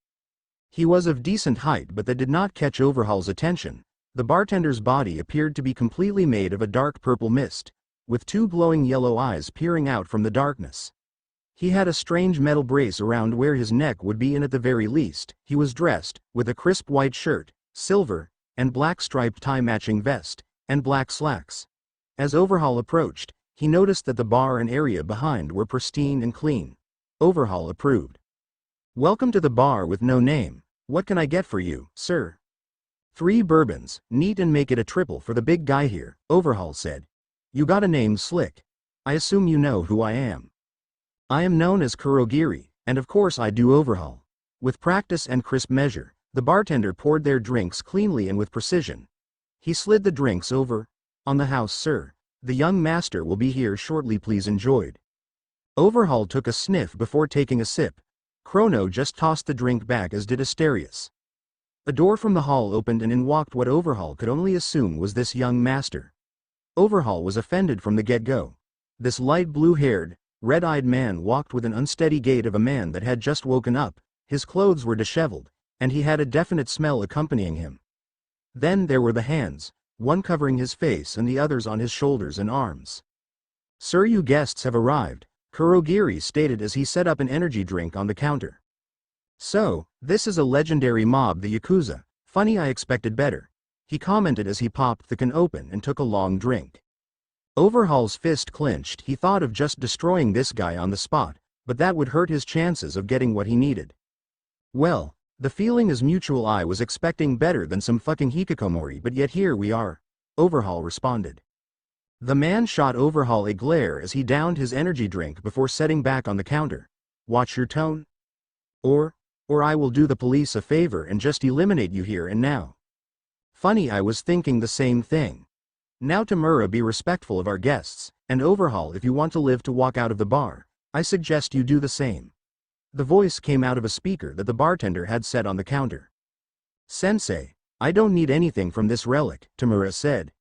He was of decent height, but that did not catch Overhaul's attention. The bartender's body appeared to be completely made of a dark purple mist, with two glowing yellow eyes peering out from the darkness. He had a strange metal brace around where his neck would be, and at the very least, he was dressed with a crisp white shirt, silver and black striped tie-matching vest, and black slacks. As Overhaul approached, he noticed that the bar and area behind were pristine and clean. Overhaul approved. Welcome to the bar with no name. What can I get for you, sir? 3 bourbons, neat, and make it a triple for the big guy here, Overhaul said. You got a name, Slick. I assume you know who I am. I am known as Kurogiri, and of course I do, Overhaul. With practice and crisp measure, the bartender poured their drinks cleanly and with precision. He slid the drinks over. On the house, sir. The young master will be here shortly, please enjoy. Overhaul took a sniff before taking a sip. Chrono just tossed the drink back, as did Asterius. A door from the hall opened and in walked what Overhaul could only assume was this young master. Overhaul was offended from the get-go. This light blue-haired, red-eyed man walked with an unsteady gait of a man that had just woken up. His clothes were disheveled, and he had a definite smell accompanying him. Then there were the hands, one covering his face and the others on his shoulders and arms. Sir, you guests have arrived, Kurogiri stated as he set up an energy drink on the counter. So, this is a legendary mob, the Yakuza. Funny, I expected better, he commented as he popped the can open and took a long drink. Overhaul's fist clenched. He thought of just destroying this guy on the spot, but that would hurt his chances of getting what he needed. Well, the feeling is mutual. I was expecting better than some fucking hikikomori, but yet here we are, Overhaul responded. The man shot Overhaul a glare as he downed his energy drink before setting back on the counter. Watch your tone. Or I will do the police a favor and just eliminate you here and now. Funny, I was thinking the same thing. Now Tamura, be respectful of our guests, and Overhaul, if you want to live to walk out of the bar, I suggest you do the same. The voice came out of a speaker that the bartender had set on the counter. Sensei, I don't need anything from this relic, Tamura said.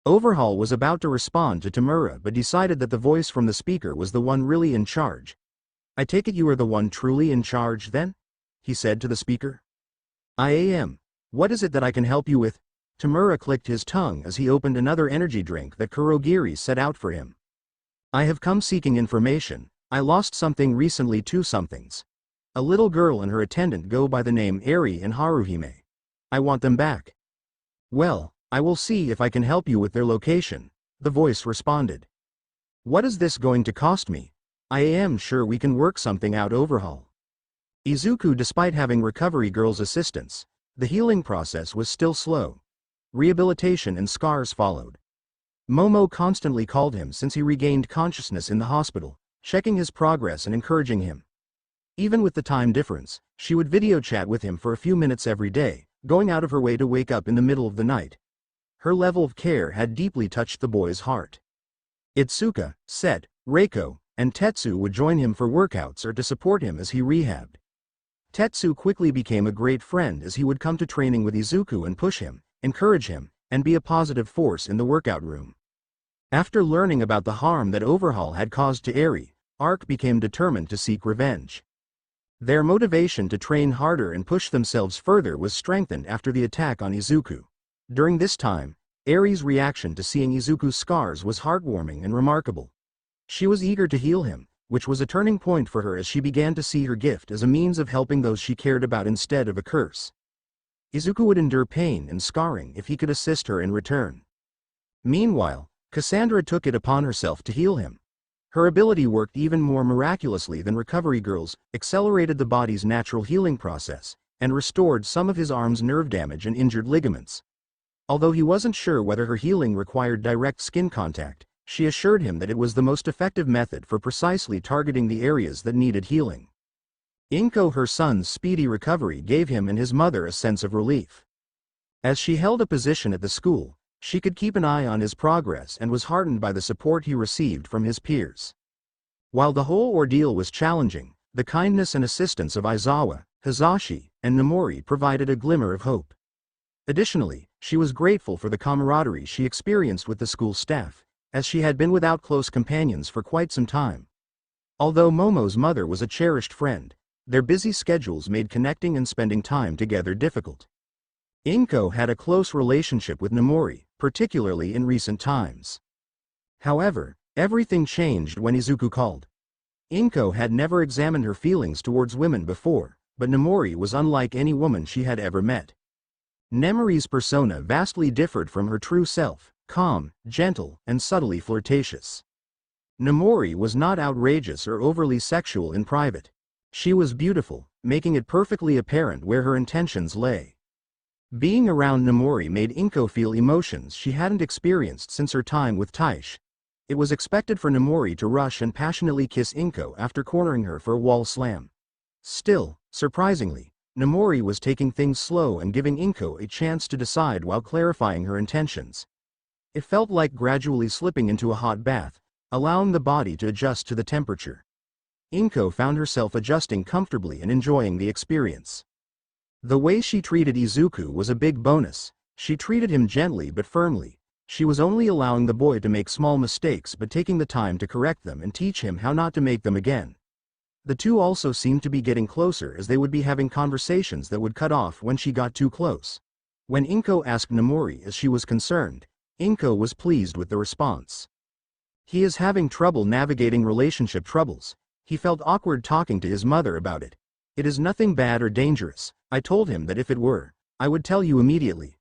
Overhaul was about to respond to Tamura but decided that the voice from the speaker was the one really in charge. I take it you are the one truly in charge then? He said to the speaker. I am. What is it that I can help you with? Tamura clicked his tongue as he opened another energy drink that Kurogiri set out for him. I have come seeking information. I lost something recently, 2 somethings. A little girl and her attendant go by the name Eri and Haruhime. I want them back. Well, I will see if I can help you with their location, the voice responded. What is this going to cost me? I am sure we can work something out, Overhaul. Izuku, despite having recovery girl's assistance, the healing process was still slow. Rehabilitation and scars followed. Momo constantly called him since he regained consciousness in the hospital, checking his progress and encouraging him. Even with the time difference, she would video chat with him for a few minutes every day, going out of her way to wake up in the middle of the night. Her level of care had deeply touched the boy's heart. Itsuka, Set, Reiko, and Tetsu would join him for workouts or to support him as he rehabbed. Tetsu quickly became a great friend as he would come to training with Izuku and push him, encourage him, and be a positive force in the workout room. After learning about the harm that Overhaul had caused to Eri, Arc became determined to seek revenge. Their motivation to train harder and push themselves further was strengthened after the attack on Izuku. During this time, Eri's reaction to seeing Izuku's scars was heartwarming and remarkable. She was eager to heal him, which was a turning point for her as she began to see her gift as a means of helping those she cared about instead of a curse. Izuku would endure pain and scarring if he could assist her in return. Meanwhile, Cassandra took it upon herself to heal him. Her ability worked even more miraculously than Recovery Girl's, accelerated the body's natural healing process, and restored some of his arm's nerve damage and injured ligaments. Although he wasn't sure whether her healing required direct skin contact, she assured him that it was the most effective method for precisely targeting the areas that needed healing. Inko, her son's speedy recovery gave him and his mother a sense of relief. As she held a position at the school, she could keep an eye on his progress and was heartened by the support he received from his peers. While the whole ordeal was challenging, the kindness and assistance of Aizawa, Hizashi, and Nomori provided a glimmer of hope. Additionally, she was grateful for the camaraderie she experienced with the school staff, as she had been without close companions for quite some time. Although Momo's mother was a cherished friend, their busy schedules made connecting and spending time together difficult. Inko had a close relationship with Nomori, particularly in recent times. However, everything changed when Izuku called. Inko had never examined her feelings towards women before, but Nomori was unlike any woman she had ever met. Nemori's persona vastly differed from her true self, calm, gentle, and subtly flirtatious. Nomori was not outrageous or overly sexual in private. She was beautiful, making it perfectly apparent where her intentions lay. Being around Nomori made Inko feel emotions she hadn't experienced since her time with Taish. It was expected for Nomori to rush and passionately kiss Inko after cornering her for a wall slam. Still, surprisingly, Nomori was taking things slow and giving Inko a chance to decide while clarifying her intentions. It felt like gradually slipping into a hot bath, allowing the body to adjust to the temperature. Inko found herself adjusting comfortably and enjoying the experience. The way she treated Izuku was a big bonus. She treated him gently but firmly. She was only allowing the boy to make small mistakes but taking the time to correct them and teach him how not to make them again. The two also seemed to be getting closer as they would be having conversations that would cut off when she got too close. When Inko asked Nomori as she was concerned, Inko was pleased with the response. He is having trouble navigating relationship troubles. He felt awkward talking to his mother about it. It is nothing bad or dangerous. I told him that if it were, I would tell you immediately.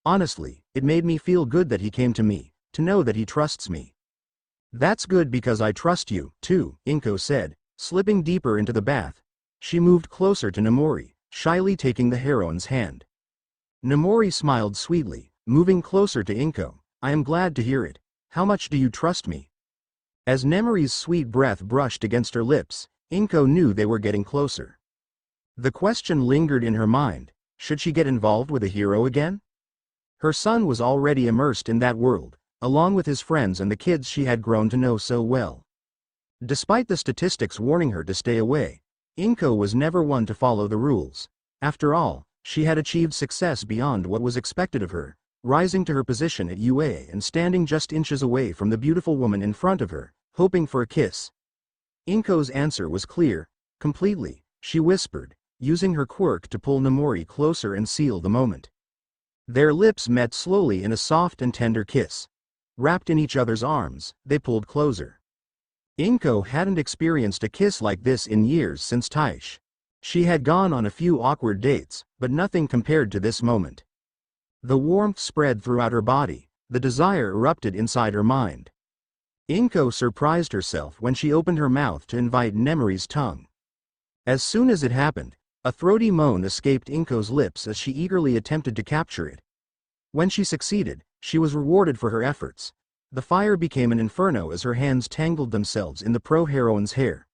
Honestly, it made me feel good that he came to me, to know that he trusts me. That's good because I trust you, too, Inko said, slipping deeper into the bath. She moved closer to Nomori, shyly taking the heroine's hand. Nomori smiled sweetly, moving closer to Inko. I am glad to hear it. How much do you trust me? As Nemori's sweet breath brushed against her lips, Inko knew they were getting closer. The question lingered in her mind, should she get involved with a hero again? Her son was already immersed in that world, along with his friends and the kids she had grown to know so well. Despite the statistics warning her to stay away, Inko was never one to follow the rules. After all, she had achieved success beyond what was expected of her, rising to her position at UA and standing just inches away from the beautiful woman in front of her, hoping for a kiss. Inko's answer was clear, completely, she whispered, using her quirk to pull Nomori closer and seal the moment. Their lips met slowly in a soft and tender kiss. Wrapped in each other's arms, they pulled closer. Inko hadn't experienced a kiss like this in years since Taish. She had gone on a few awkward dates, but nothing compared to this moment. The warmth spread throughout her body, the desire erupted inside her mind. Inko surprised herself when she opened her mouth to invite Nemori's tongue. As soon as it happened, a throaty moan escaped Inko's lips as she eagerly attempted to capture it. When she succeeded, she was rewarded for her efforts. The fire became an inferno as her hands tangled themselves in the pro-heroine's hair.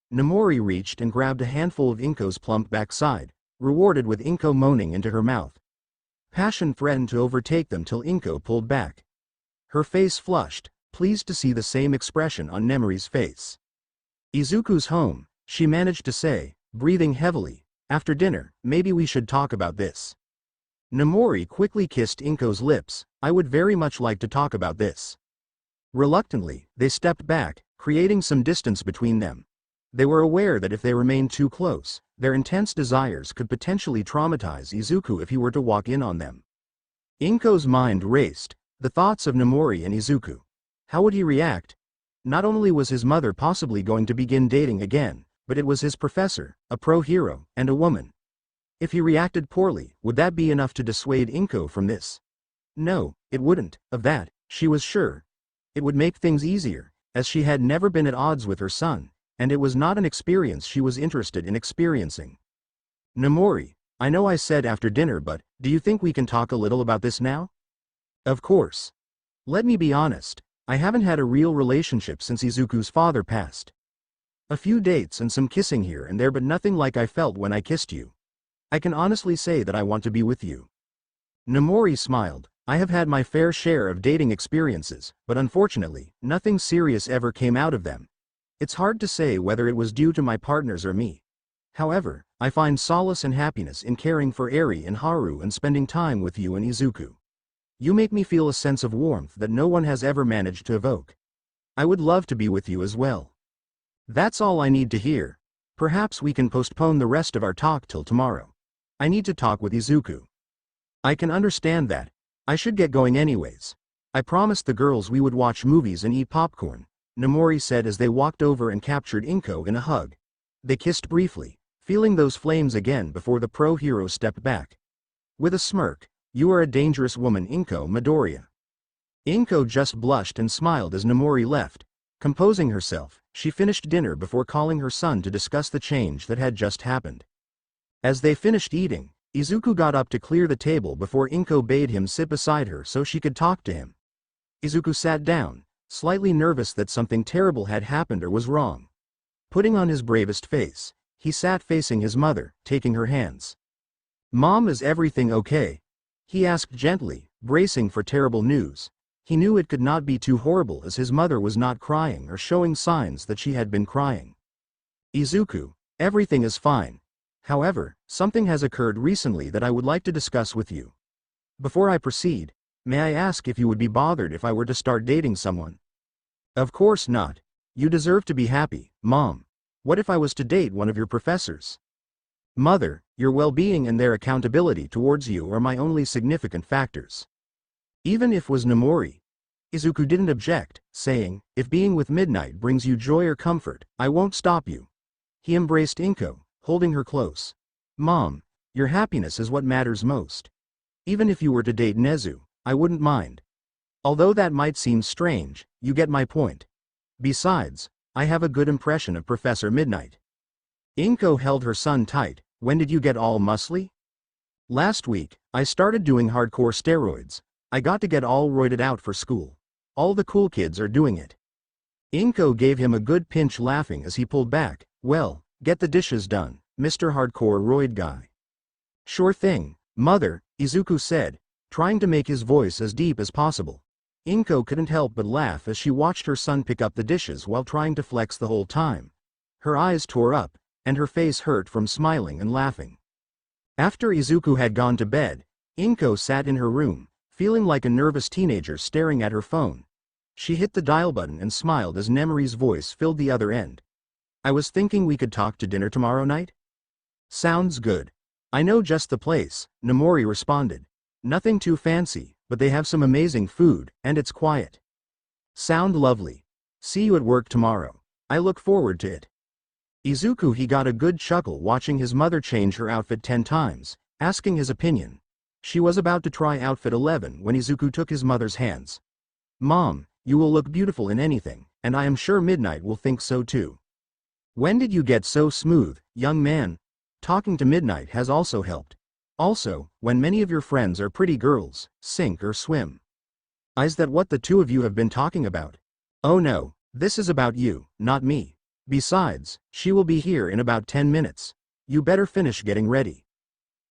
Nomori reached and grabbed a handful of Inko's plump backside, rewarded with Inko moaning into her mouth. Passion threatened to overtake them till Inko pulled back. Her face flushed, pleased to see the same expression on Nemori's face. Izuku's home, she managed to say, breathing heavily. After dinner, maybe we should talk about this. Nomori quickly kissed Inko's lips. I would very much like to talk about this. Reluctantly, they stepped back, creating some distance between them. They were aware that if they remained too close, their intense desires could potentially traumatize Izuku if he were to walk in on them. Inko's mind raced, the thoughts of Nomori and Izuku. How would he react? Not only was his mother possibly going to begin dating again, but it was his professor, a pro-hero, and a woman. If he reacted poorly, would that be enough to dissuade Inko from this? No, it wouldn't, of that, she was sure. It would make things easier, as she had never been at odds with her son, and it was not an experience she was interested in experiencing. Nomori, I know I said after dinner, but do you think we can talk a little about this now? Of course. Let me be honest, I haven't had a real relationship since Izuku's father passed. A few dates and some kissing here and there, but nothing like I felt when I kissed you. I can honestly say that I want to be with you. Nomori smiled. I have had my fair share of dating experiences, but unfortunately, nothing serious ever came out of them. It's hard to say whether it was due to my partners or me. However, I find solace and happiness in caring for Eri and Haru and spending time with you and Izuku. You make me feel a sense of warmth that no one has ever managed to evoke. I would love to be with you as well. That's all I need to hear. Perhaps we can postpone the rest of our talk till tomorrow. I need to talk with Izuku. I can understand that. I should get going anyways. I promised the girls we would watch movies and eat popcorn, Nomori said as they walked over and captured Inko in a hug. They kissed briefly, feeling those flames again before the pro-hero stepped back. With a smirk, "You are a dangerous woman, Inko Midoriya." Inko just blushed and smiled as Nomori left. Composing herself, she finished dinner before calling her son to discuss the change that had just happened. As they finished eating, Izuku got up to clear the table before Inko bade him sit beside her so she could talk to him. Izuku sat down, slightly nervous that something terrible had happened or was wrong. Putting on his bravest face, he sat facing his mother, taking her hands. "Mom, is everything okay?" he asked gently, bracing for terrible news. He knew it could not be too horrible as his mother was not crying or showing signs that she had been crying. "Izuku, everything is fine. However, something has occurred recently that I would like to discuss with you. Before I proceed, may I ask if you would be bothered if I were to start dating someone?" "Of course not. You deserve to be happy, Mom. What if I was to date one of your professors?" "Mother, your well-being and their accountability towards you are my only significant factors." Even if was Nomori, Izuku didn't object, saying, "If being with Midnight brings you joy or comfort, I won't stop you." He embraced Inko, holding her close. "Mom, your happiness is what matters most. Even if you were to date Nezu, I wouldn't mind. Although that might seem strange, you get my point. Besides, I have a good impression of Professor Midnight." Inko held her son tight. "When did you get all muscly?" "Last week, I started doing hardcore steroids. I got to get all roided out for school. All the cool kids are doing it." Inko gave him a good pinch, laughing as he pulled back. "Well, get the dishes done, Mr. Hardcore Roid Guy." "Sure thing, Mother," Izuku said, trying to make his voice as deep as possible. Inko couldn't help but laugh as she watched her son pick up the dishes while trying to flex the whole time. Her eyes tore up, and her face hurt from smiling and laughing. After Izuku had gone to bed, Inko sat in her room, feeling like a nervous teenager staring at her phone. She hit the dial button and smiled as Nemori's voice filled the other end. "I was thinking we could talk to dinner tomorrow night?" "Sounds good. I know just the place," Nomori responded. "Nothing too fancy, but they have some amazing food, and it's quiet." "Sound lovely. See you at work tomorrow. I look forward to it." Izuku he got a good chuckle watching his mother change her outfit 10 times, asking his opinion. She was about to try outfit 11 when Izuku took his mother's hands. "Mom, you will look beautiful in anything, and I am sure Midnight will think so too." "When did you get so smooth, young man? Talking to Midnight has also helped. Also, when many of your friends are pretty girls, sink or swim." "Is that what the two of you have been talking about?" "Oh no, this is about you, not me. Besides, she will be here in about 10 minutes. You better finish getting ready."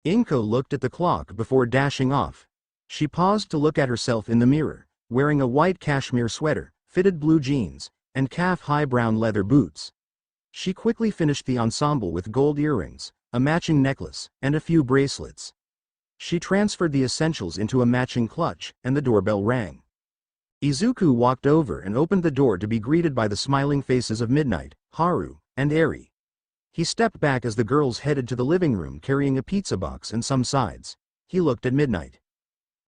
Inko looked at the clock before dashing off. She paused to look at herself in the mirror, wearing a white cashmere sweater, fitted blue jeans, and calf-high brown leather boots. She quickly finished the ensemble with gold earrings, a matching necklace, and a few bracelets. She transferred the essentials into a matching clutch, and the doorbell rang. Izuku walked over and opened the door to be greeted by the smiling faces of Midnight, Haru, and Eri. He stepped back as the girls headed to the living room carrying a pizza box and some sides. He looked at Midnight.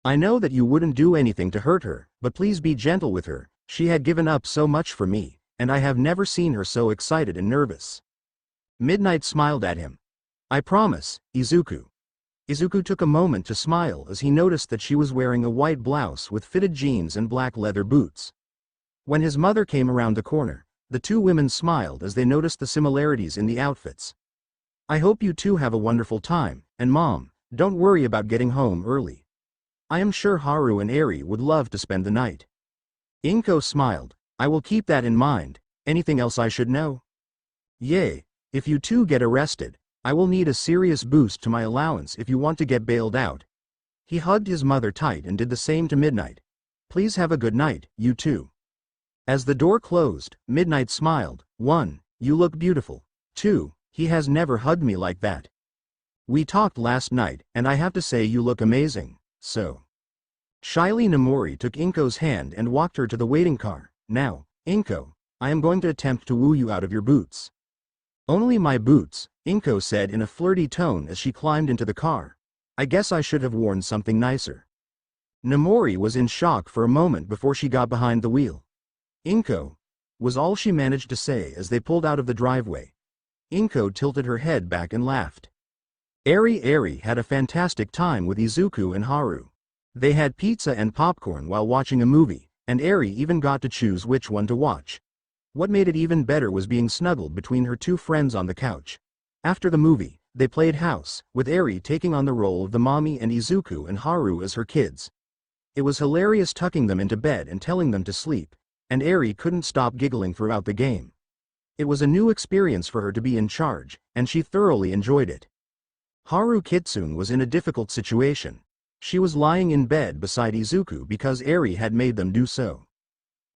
"I know that you wouldn't do anything to hurt her, but please be gentle with her. She had given up so much for me, and I have never seen her so excited and nervous." Midnight smiled at him. "I promise, Izuku." Izuku took a moment to smile as he noticed that she was wearing a white blouse with fitted jeans and black leather boots. When his mother came around the corner, the two women smiled as they noticed the similarities in the outfits. "I hope you two have a wonderful time, and Mom, don't worry about getting home early. I am sure Haru and Eri would love to spend the night." Inko smiled. "I will keep that in mind. Anything else I should know?" "Yay, if you two get arrested, I will need a serious boost to my allowance if you want to get bailed out." He hugged his mother tight and did the same to Midnight. Please have a good night, you too. As the door closed, Midnight smiled. 1. You look beautiful. 2. He has never hugged me like that. We talked last night, and I have to say you look amazing, so. Shyly Nomori took Inko's hand and walked her to the waiting car. Now, Inko, I am going to attempt to woo you out of your boots. Only my boots, Inko said in a flirty tone as she climbed into the car. I guess I should have worn something nicer. Nomori was in shock for a moment before she got behind the wheel. Inko, was all she managed to say as they pulled out of the driveway. Inko tilted her head back and laughed. Eri had a fantastic time with Izuku and Haru. They had pizza and popcorn while watching a movie, and Eri even got to choose which one to watch. What made it even better was being snuggled between her two friends on the couch. After the movie, they played house, with Eri taking on the role of the mommy and Izuku and Haru as her kids. It was hilarious tucking them into bed and telling them to sleep, and Eri couldn't stop giggling throughout the game. It was a new experience for her to be in charge, and she thoroughly enjoyed it. Haru Kitsune was in a difficult situation. She was lying in bed beside Izuku because Eri had made them do so.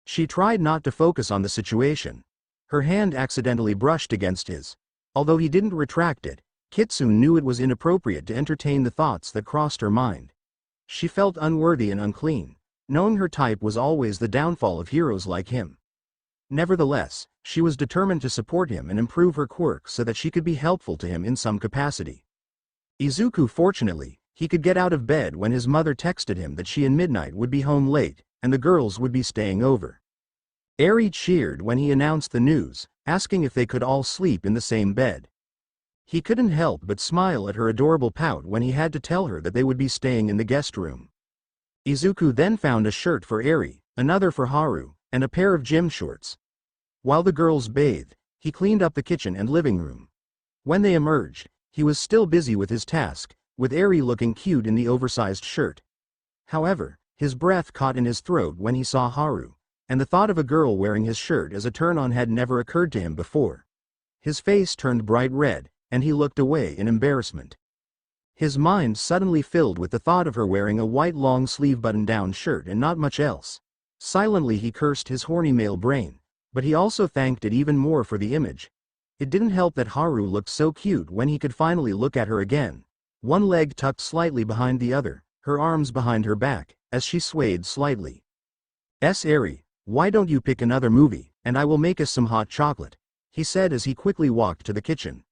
She tried not to focus on the situation. Her hand accidentally brushed against his. Although he didn't retract it, Kitsune knew it was inappropriate to entertain the thoughts that crossed her mind. She felt unworthy and unclean, knowing her type was always the downfall of heroes like him. Nevertheless, she was determined to support him and improve her quirk so that she could be helpful to him in some capacity. Izuku, fortunately, he could get out of bed when his mother texted him that she and Midnight would be home late, and the girls would be staying over. Eri cheered when he announced the news, asking if they could all sleep in the same bed. He couldn't help but smile at her adorable pout when he had to tell her that they would be staying in the guest room. Izuku then found a shirt for Eri, another for Haru, and a pair of gym shorts. While the girls bathed, he cleaned up the kitchen and living room. When they emerged, he was still busy with his task, with Eri looking cute in the oversized shirt. However, his breath caught in his throat when he saw Haru, and the thought of a girl wearing his shirt as a turn-on had never occurred to him before. His face turned bright red, and he looked away in embarrassment. His mind suddenly filled with the thought of her wearing a white long-sleeve button-down shirt and not much else. Silently he cursed his horny male brain, but he also thanked it even more for the image. It didn't help that Haru looked so cute when he could finally look at her again. One leg tucked slightly behind the other, her arms behind her back, as she swayed slightly. Eri, why don't you pick another movie, and I will make us some hot chocolate, he said as he quickly walked to the kitchen.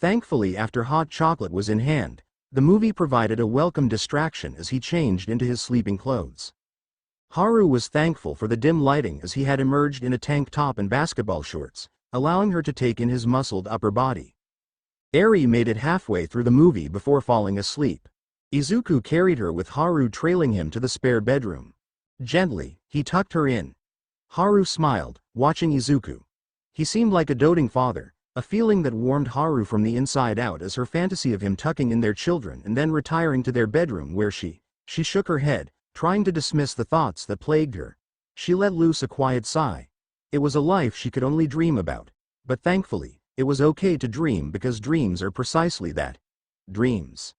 Thankfully, after hot chocolate was in hand, the movie provided a welcome distraction as he changed into his sleeping clothes. Haru was thankful for the dim lighting as he had emerged in a tank top and basketball shorts, allowing her to take in his muscled upper body. Eri made it halfway through the movie before falling asleep. Izuku carried her with Haru trailing him to the spare bedroom. Gently, he tucked her in. Haru smiled, watching Izuku. He seemed like a doting father, a feeling that warmed Haru from the inside out as her fantasy of him tucking in their children and then retiring to their bedroom where she shook her head, trying to dismiss the thoughts that plagued her. She let loose a quiet sigh. It was a life she could only dream about, but thankfully, it was okay to dream because dreams are precisely that. Dreams.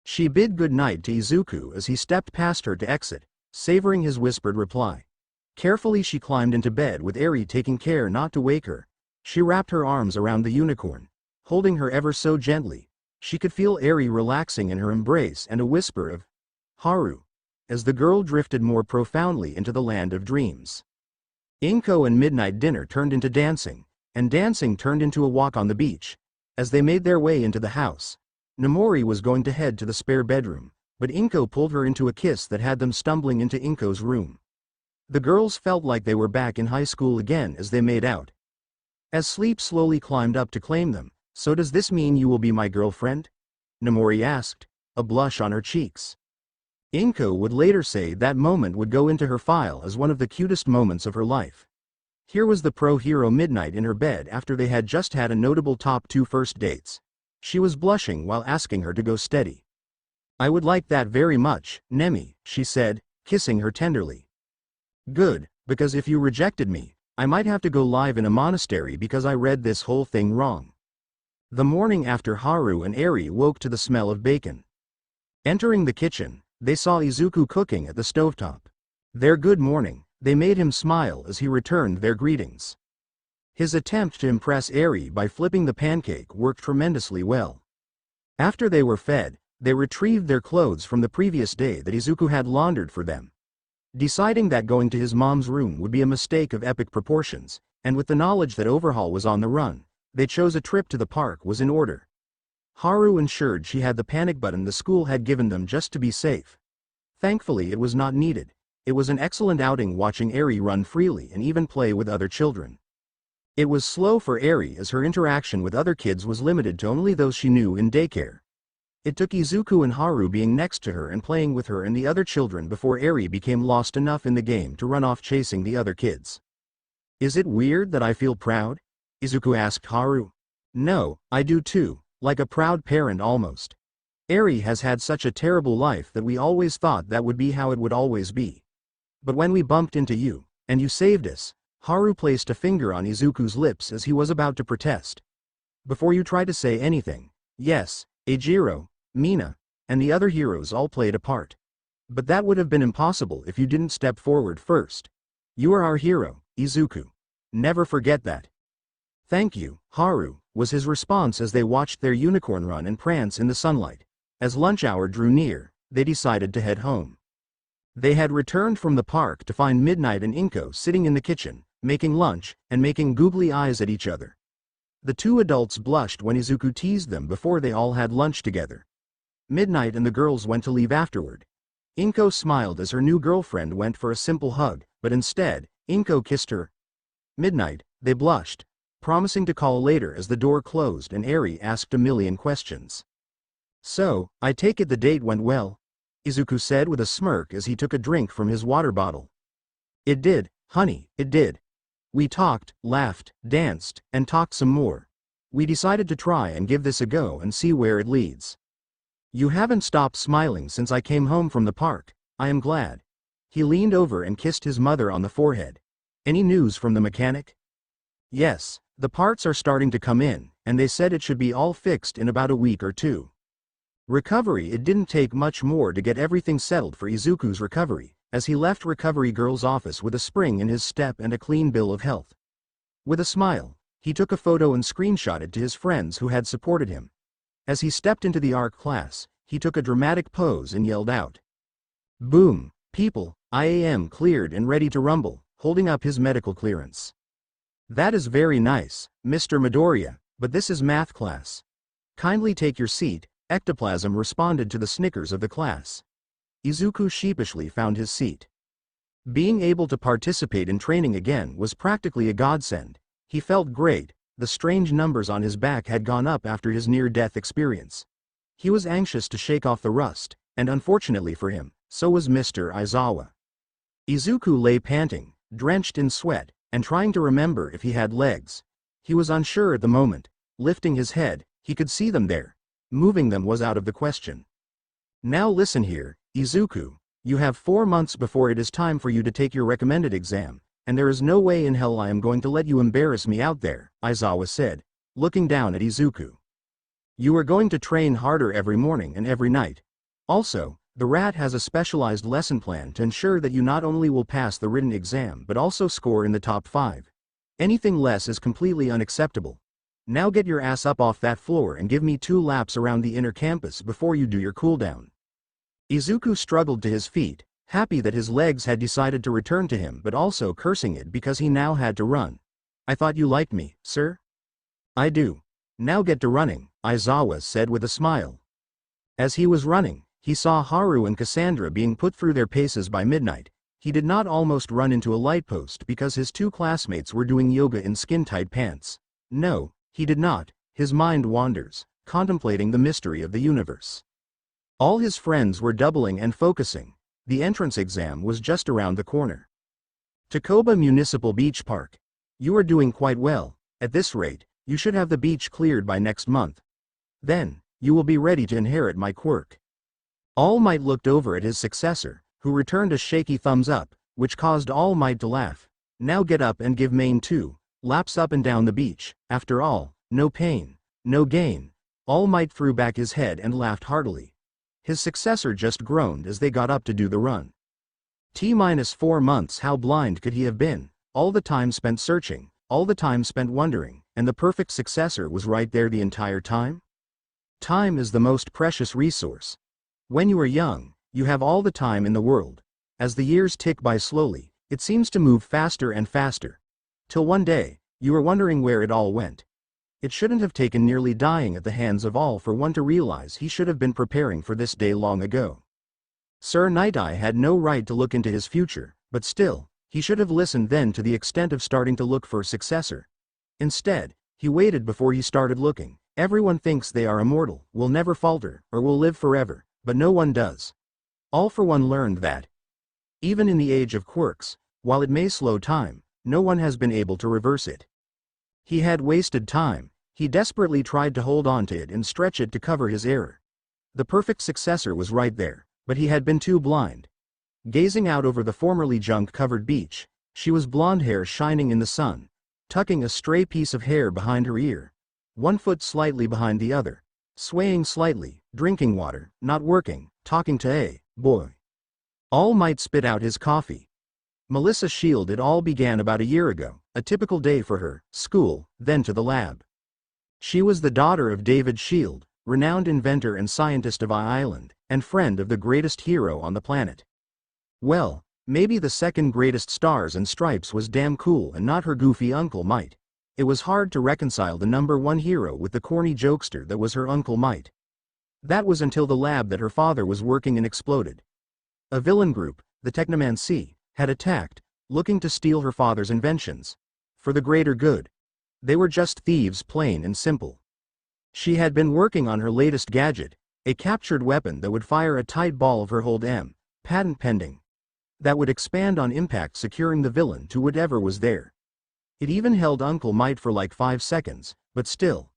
She bid good night to Izuku as he stepped past her to exit, savoring his whispered reply. Carefully she climbed into bed with Eri taking care not to wake her. She wrapped her arms around the unicorn, holding her ever so gently. She could feel Eri relaxing in her embrace and a whisper of Haru, as the girl drifted more profoundly into the land of dreams. Inko and Midnight dinner turned into dancing, and dancing turned into a walk on the beach. As they made their way into the house, Nomori was going to head to the spare bedroom, but Inko pulled her into a kiss that had them stumbling into Inko's room. The girls felt like they were back in high school again as they made out. As sleep slowly climbed up to claim them, "So does this mean you will be my girlfriend?" Nomori asked, a blush on her cheeks. Inko would later say that moment would go into her file as one of the cutest moments of her life. Here was the pro-hero Midnight in her bed after they had just had a notable top 2 first dates. She was blushing while asking her to go steady. "I would like that very much, Nemi," she said, kissing her tenderly. "Good, because if you rejected me, I might have to go live in a monastery because I read this whole thing wrong." The morning after, Haru and Eri woke to the smell of bacon. Entering the kitchen, they saw Izuku cooking at the stovetop. Their good morning, they made him smile as he returned their greetings. His attempt to impress Eri by flipping the pancake worked tremendously well. After they were fed, they retrieved their clothes from the previous day that Izuku had laundered for them. Deciding that going to his mom's room would be a mistake of epic proportions, and with the knowledge that Overhaul was on the run, they chose a trip to the park was in order. Haru ensured she had the panic button the school had given them just to be safe. Thankfully it was not needed. It was an excellent outing watching Eri run freely and even play with other children. It was slow for Eri as her interaction with other kids was limited to only those she knew in daycare. It took Izuku and Haru being next to her and playing with her and the other children before Eri became lost enough in the game to run off chasing the other kids. "Is it weird that I feel proud?" Izuku asked Haru. "No, I do too, like a proud parent almost. Eri has had such a terrible life that we always thought that would be how it would always be. But when we bumped into you, and you saved us," Haru placed a finger on Izuku's lips as he was about to protest. "Before you try to say anything, yes, Eijiro, Mina, and the other heroes all played a part. But that would have been impossible if you didn't step forward first. You are our hero, Izuku. Never forget that." "Thank you, Haru," was his response as they watched their unicorn run and prance in the sunlight. As lunch hour drew near, they decided to head home. They had returned from the park to find Midnight and Inko sitting in the kitchen, making lunch, and making googly eyes at each other. The two adults blushed when Izuku teased them before they all had lunch together. Midnight and the girls went to leave afterward. Inko smiled as her new girlfriend went for a simple hug, but instead, Inko kissed her. Midnight, they blushed, promising to call later as the door closed and Eri asked a million questions. "So, I take it the date went well?" Izuku said with a smirk as he took a drink from his water bottle. "It did, honey, it did. We talked, laughed, danced, and talked some more. We decided to try and give this a go and see where it leads. You haven't stopped smiling since I came home from the park. I am glad." He leaned over and kissed his mother on the forehead. "Any news from the mechanic?" "Yes, the parts are starting to come in, and they said it should be all fixed in about a week or two." Recovery. It didn't take much more to get everything settled for Izuku's recovery, as he left Recovery Girl's office with a spring in his step and a clean bill of health. With a smile, he took a photo and screenshot it to his friends who had supported him. As he stepped into the art class, he took a dramatic pose and yelled out, "Boom, people, I am cleared and ready to rumble," holding up his medical clearance. "That is very nice, Mr. Midoriya, but this is math class. Kindly take your seat." Ectoplasm responded to the snickers of the class. Izuku sheepishly found his seat. Being able to participate in training again was practically a godsend. He felt great. The strange numbers on his back had gone up after his near-death experience. He was anxious to shake off the rust, and unfortunately for him, so was Mr. Aizawa. Izuku lay panting, drenched in sweat, and trying to remember if he had legs. He was unsure at the moment. Lifting his head, he could see them there. Moving them was out of the question. "Now listen here, Izuku. You have 4 months before it is time for you to take your recommended exam, and there is no way in hell I am going to let you embarrass me out there," Aizawa said, looking down at Izuku. "You are going to train harder every morning and every night. Also, the rat has a specialized lesson plan to ensure that you not only will pass the written exam but also score in the top 5. Anything less is completely unacceptable. Now get your ass up off that floor and give me 2 laps around the inner campus before you do your cooldown." Izuku struggled to his feet, happy that his legs had decided to return to him but also cursing it because he now had to run. "I thought you liked me, sir?" "I do. Now get to running," Aizawa said with a smile. As he was running, he saw Haru and Cassandra being put through their paces by Midnight. He did not almost run into a light post because his 2 classmates were doing yoga in skin-tight pants. No, he did not. His mind wanders, contemplating the mystery of the universe. All his friends were doubling and focusing. The entrance exam was just around the corner. Takoba Municipal Beach Park. You are doing quite well. At this rate, you should have the beach cleared by next month. Then, you will be ready to inherit my quirk. All Might looked over at his successor, who returned a shaky thumbs up, which caused All Might to laugh. Now get up and give Main 2 laps up and down the beach. After all, no pain, no gain. All Might threw back his head and laughed heartily. His successor just groaned as they got up to do the run. T-4 months. How blind could he have been? All the time spent searching, all the time spent wondering, and the perfect successor was right there the entire time? Time is the most precious resource. When you are young, you have all the time in the world. As the years tick by slowly, it seems to move faster and faster. Till one day, you are wondering where it all went. It shouldn't have taken nearly dying at the hands of all for one to realize he should have been preparing for this day long ago. Sir Night-Eye had no right to look into his future, but still, he should have listened then to the extent of starting to look for a successor. Instead, he waited before he started looking. Everyone thinks they are immortal, will never falter, or will live forever, but no one does. All for One learned that, even in the age of quirks, while it may slow time, no one has been able to reverse it. He had wasted time. He desperately tried to hold on to it and stretch it to cover his error. The perfect successor was right there, but he had been too blind. Gazing out over the formerly junk-covered beach, she was blonde hair shining in the sun, tucking a stray piece of hair behind her ear, one foot slightly behind the other, swaying slightly, drinking water, not working, talking to a boy. All Might spit out his coffee. Melissa Shield. It all began about a year ago, a typical day for her, school, then to the lab. She was the daughter of David Shield, renowned inventor and scientist of Island, and friend of the greatest hero on the planet. Well, maybe the second greatest Stars and Stripes was damn cool and not her goofy Uncle Might. It was hard to reconcile the #1 hero with the corny jokester that was her Uncle Might. That was until the lab that her father was working in exploded. A villain group, the Technomancy, had attacked, looking to steal her father's inventions. For the greater good. They were just thieves, plain and simple. She had been working on her latest gadget, a captured weapon that would fire a tight ball of her hold M, patent pending. That would expand on impact, securing the villain to whatever was there. It even held Uncle Might for like 5 seconds, but still.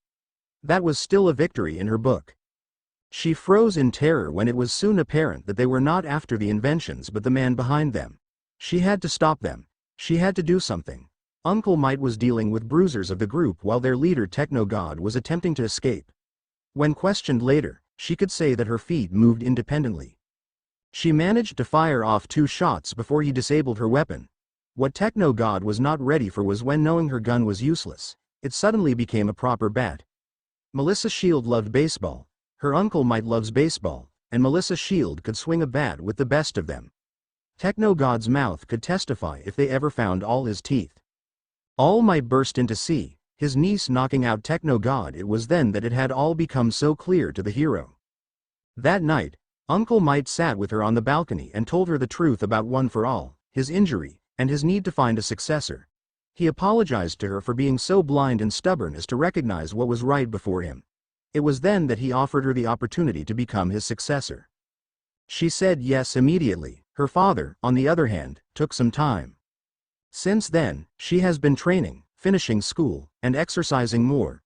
That was still a victory in her book. She froze in terror when it was soon apparent that they were not after the inventions but the man behind them. She had to stop them. She had to do something. Uncle Might was dealing with bruisers of the group while their leader Techno-God was attempting to escape. When questioned later, she could say that her feet moved independently. She managed to fire off 2 shots before he disabled her weapon. What Techno-God was not ready for was when, knowing her gun was useless, it suddenly became a proper bat. Melissa Shield loved baseball. Her Uncle Might loves baseball, and Melissa Shield could swing a bat with the best of them. Techno-God's mouth could testify if they ever found all his teeth. All Might burst into sea, his niece knocking out Techno-God. It was then that it had all become so clear to the hero. That night, Uncle Might sat with her on the balcony and told her the truth about One for All, his injury, and his need to find a successor. He apologized to her for being so blind and stubborn as to recognize what was right before him. It was then that he offered her the opportunity to become his successor. She said yes immediately. Her father, on the other hand, took some time. Since then, she has been training, finishing school, and exercising more.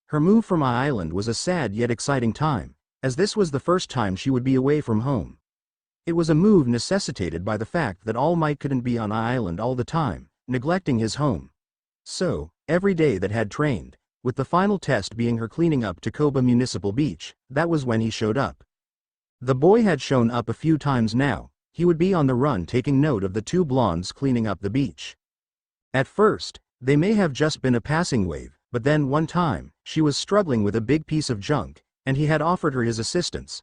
Her move from Island was a sad yet exciting time, as this was the first time she would be away from home. It was a move necessitated by the fact that All Might couldn't be on Island all the time, neglecting his home. So, every day that had trained, with the final test being her cleaning up Tacoba Municipal Beach, that was when he showed up. The boy had shown up a few times now. He would be on the run taking note of the 2 blondes cleaning up the beach. At first, they may have just been a passing wave, but then one time, she was struggling with a big piece of junk, and he had offered her his assistance.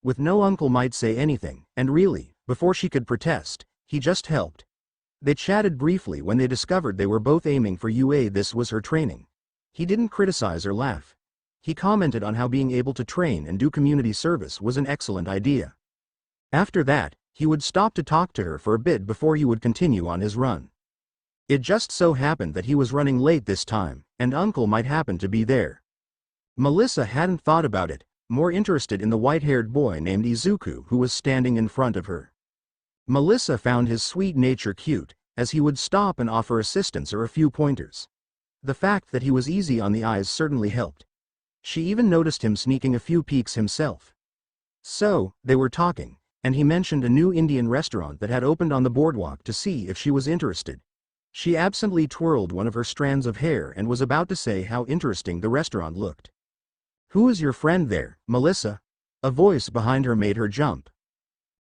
With no Uncle Might say anything, and really, before she could protest, he just helped. They chatted briefly when they discovered they were both aiming for UA. This was her training. He didn't criticize or laugh. He commented on how being able to train and do community service was an excellent idea. After that, he would stop to talk to her for a bit before he would continue on his run. It just so happened that he was running late this time, and Uncle Might happen to be there. Melissa hadn't thought about it, more interested in the white-haired boy named Izuku who was standing in front of her. Melissa found his sweet nature cute, as he would stop and offer assistance or a few pointers. The fact that he was easy on the eyes certainly helped. She even noticed him sneaking a few peeks himself. So, they were talking, and he mentioned a new Indian restaurant that had opened on the boardwalk to see if she was interested. She absently twirled one of her strands of hair and was about to say how interesting the restaurant looked. "Who is your friend there, Melissa?" A voice behind her made her jump.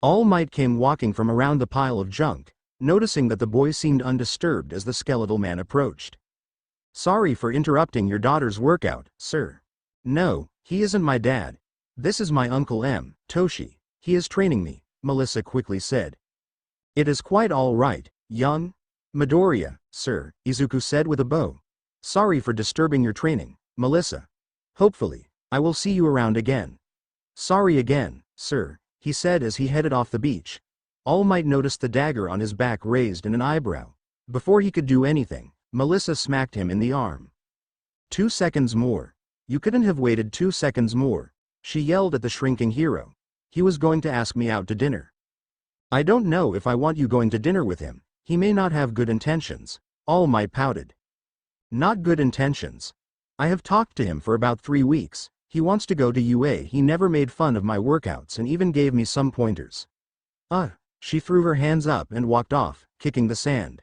All Might came walking from around the pile of junk, noticing that the boy seemed undisturbed as the skeletal man approached. "Sorry for interrupting your daughter's workout, sir." "No, he isn't my dad. This is my Uncle M, Toshi. He is training me," Melissa quickly said. "It is quite all right, young Midoriya, sir," Izuku said with a bow. "Sorry for disturbing your training, Melissa. Hopefully, I will see you around again." "Sorry again, sir," he said as he headed off the beach. All Might noticed the dagger on his back raised in an eyebrow. Before he could do anything, Melissa smacked him in the arm. 2 seconds more. You couldn't have waited 2 seconds more," she yelled at the shrinking hero. "He was going to ask me out to dinner." "I don't know if I want you going to dinner with him. He may not have good intentions," All Might pouted. "Not good intentions. I have talked to him for about 3 weeks. He wants to go to UA. He never made fun of my workouts and even gave me some pointers." She threw her hands up and walked off, kicking the sand.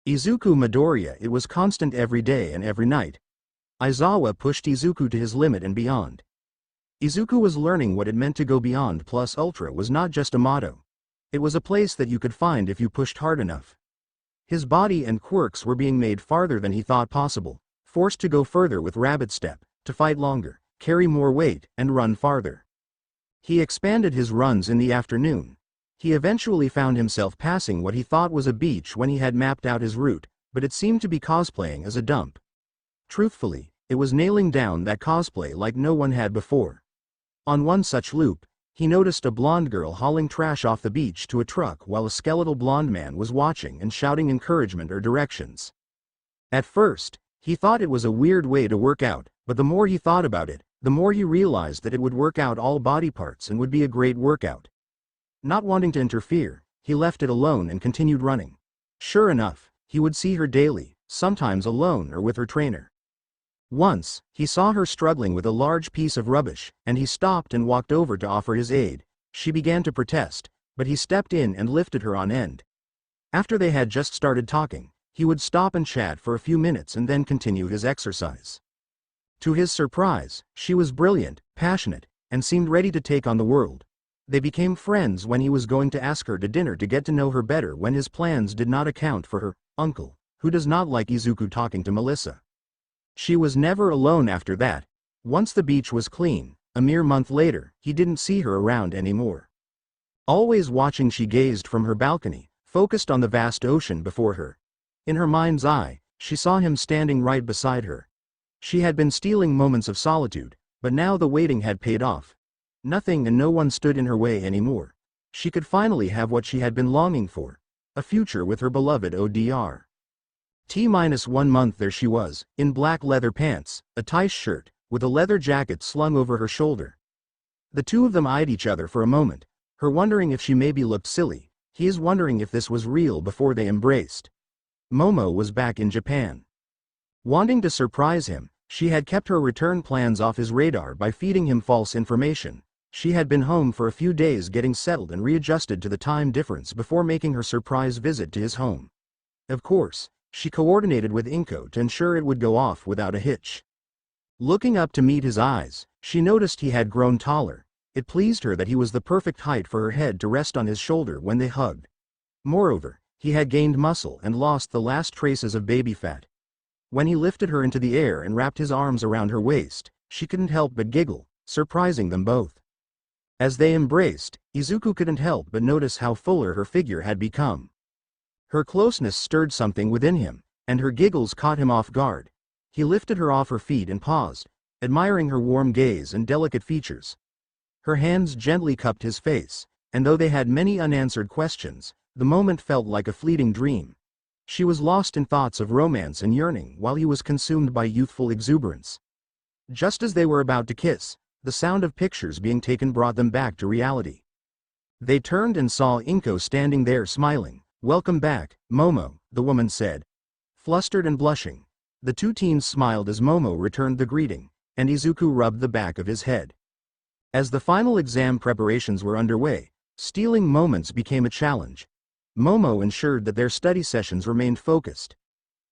Izuku Midoriya. It was constant every day and every night. Aizawa pushed Izuku to his limit and beyond. Izuku was learning what it meant to go beyond. Plus Ultra was not just a motto. It was a place that you could find if you pushed hard enough. His body and quirks were being made farther than he thought possible, forced to go further with rabbit step, to fight longer, carry more weight, and run farther. He expanded his runs in the afternoon. He eventually found himself passing what he thought was a beach when he had mapped out his route, but it seemed to be cosplaying as a dump. Truthfully, it was nailing down that cosplay like no one had before. On one such loop, he noticed a blonde girl hauling trash off the beach to a truck while a skeletal blonde man was watching and shouting encouragement or directions. At first, he thought it was a weird way to work out, but the more he thought about it, the more he realized that it would work out all body parts and would be a great workout. Not wanting to interfere, he left it alone and continued running. Sure enough, he would see her daily, sometimes alone or with her trainer. Once, he saw her struggling with a large piece of rubbish, and he stopped and walked over to offer his aid. She began to protest, but he stepped in and lifted her on end. After they had just started talking, he would stop and chat for a few minutes and then continue his exercise. To his surprise, she was brilliant, passionate, and seemed ready to take on the world. They became friends when he was going to ask her to dinner to get to know her better when his plans did not account for her uncle, who does not like Izuku talking to Melissa. She was never alone after that. Once the beach was clean, a mere month later, he didn't see her around anymore. Always watching, she gazed from her balcony, focused on the vast ocean before her. In her mind's eye, she saw him standing right beside her. She had been stealing moments of solitude, but now the waiting had paid off. Nothing and no one stood in her way anymore. She could finally have what she had been longing for, a future with her beloved ODR. T-1 month there she was, in black leather pants, a tight shirt, with a leather jacket slung over her shoulder. The two of them eyed each other for a moment, her wondering if she maybe looked silly, his wondering if this was real before they embraced. Momo was back in Japan. Wanting to surprise him, she had kept her return plans off his radar by feeding him false information. She had been home for a few days getting settled and readjusted to the time difference before making her surprise visit to his home. Of course, she coordinated with Inko to ensure it would go off without a hitch. Looking up to meet his eyes, she noticed he had grown taller. It pleased her that he was the perfect height for her head to rest on his shoulder when they hugged. Moreover, he had gained muscle and lost the last traces of baby fat. When he lifted her into the air and wrapped his arms around her waist, she couldn't help but giggle, surprising them both. As they embraced, Izuku couldn't help but notice how fuller her figure had become. Her closeness stirred something within him, and her giggles caught him off guard. He lifted her off her feet and paused, admiring her warm gaze and delicate features. Her hands gently cupped his face, and though they had many unanswered questions, the moment felt like a fleeting dream. She was lost in thoughts of romance and yearning while he was consumed by youthful exuberance. Just as they were about to kiss, the sound of pictures being taken brought them back to reality. They turned and saw Inko standing there smiling. "Welcome back, Momo," the woman said. Flustered and blushing, the two teens smiled as Momo returned the greeting, and Izuku rubbed the back of his head. As the final exam preparations were underway, stealing moments became a challenge. Momo ensured that their study sessions remained focused.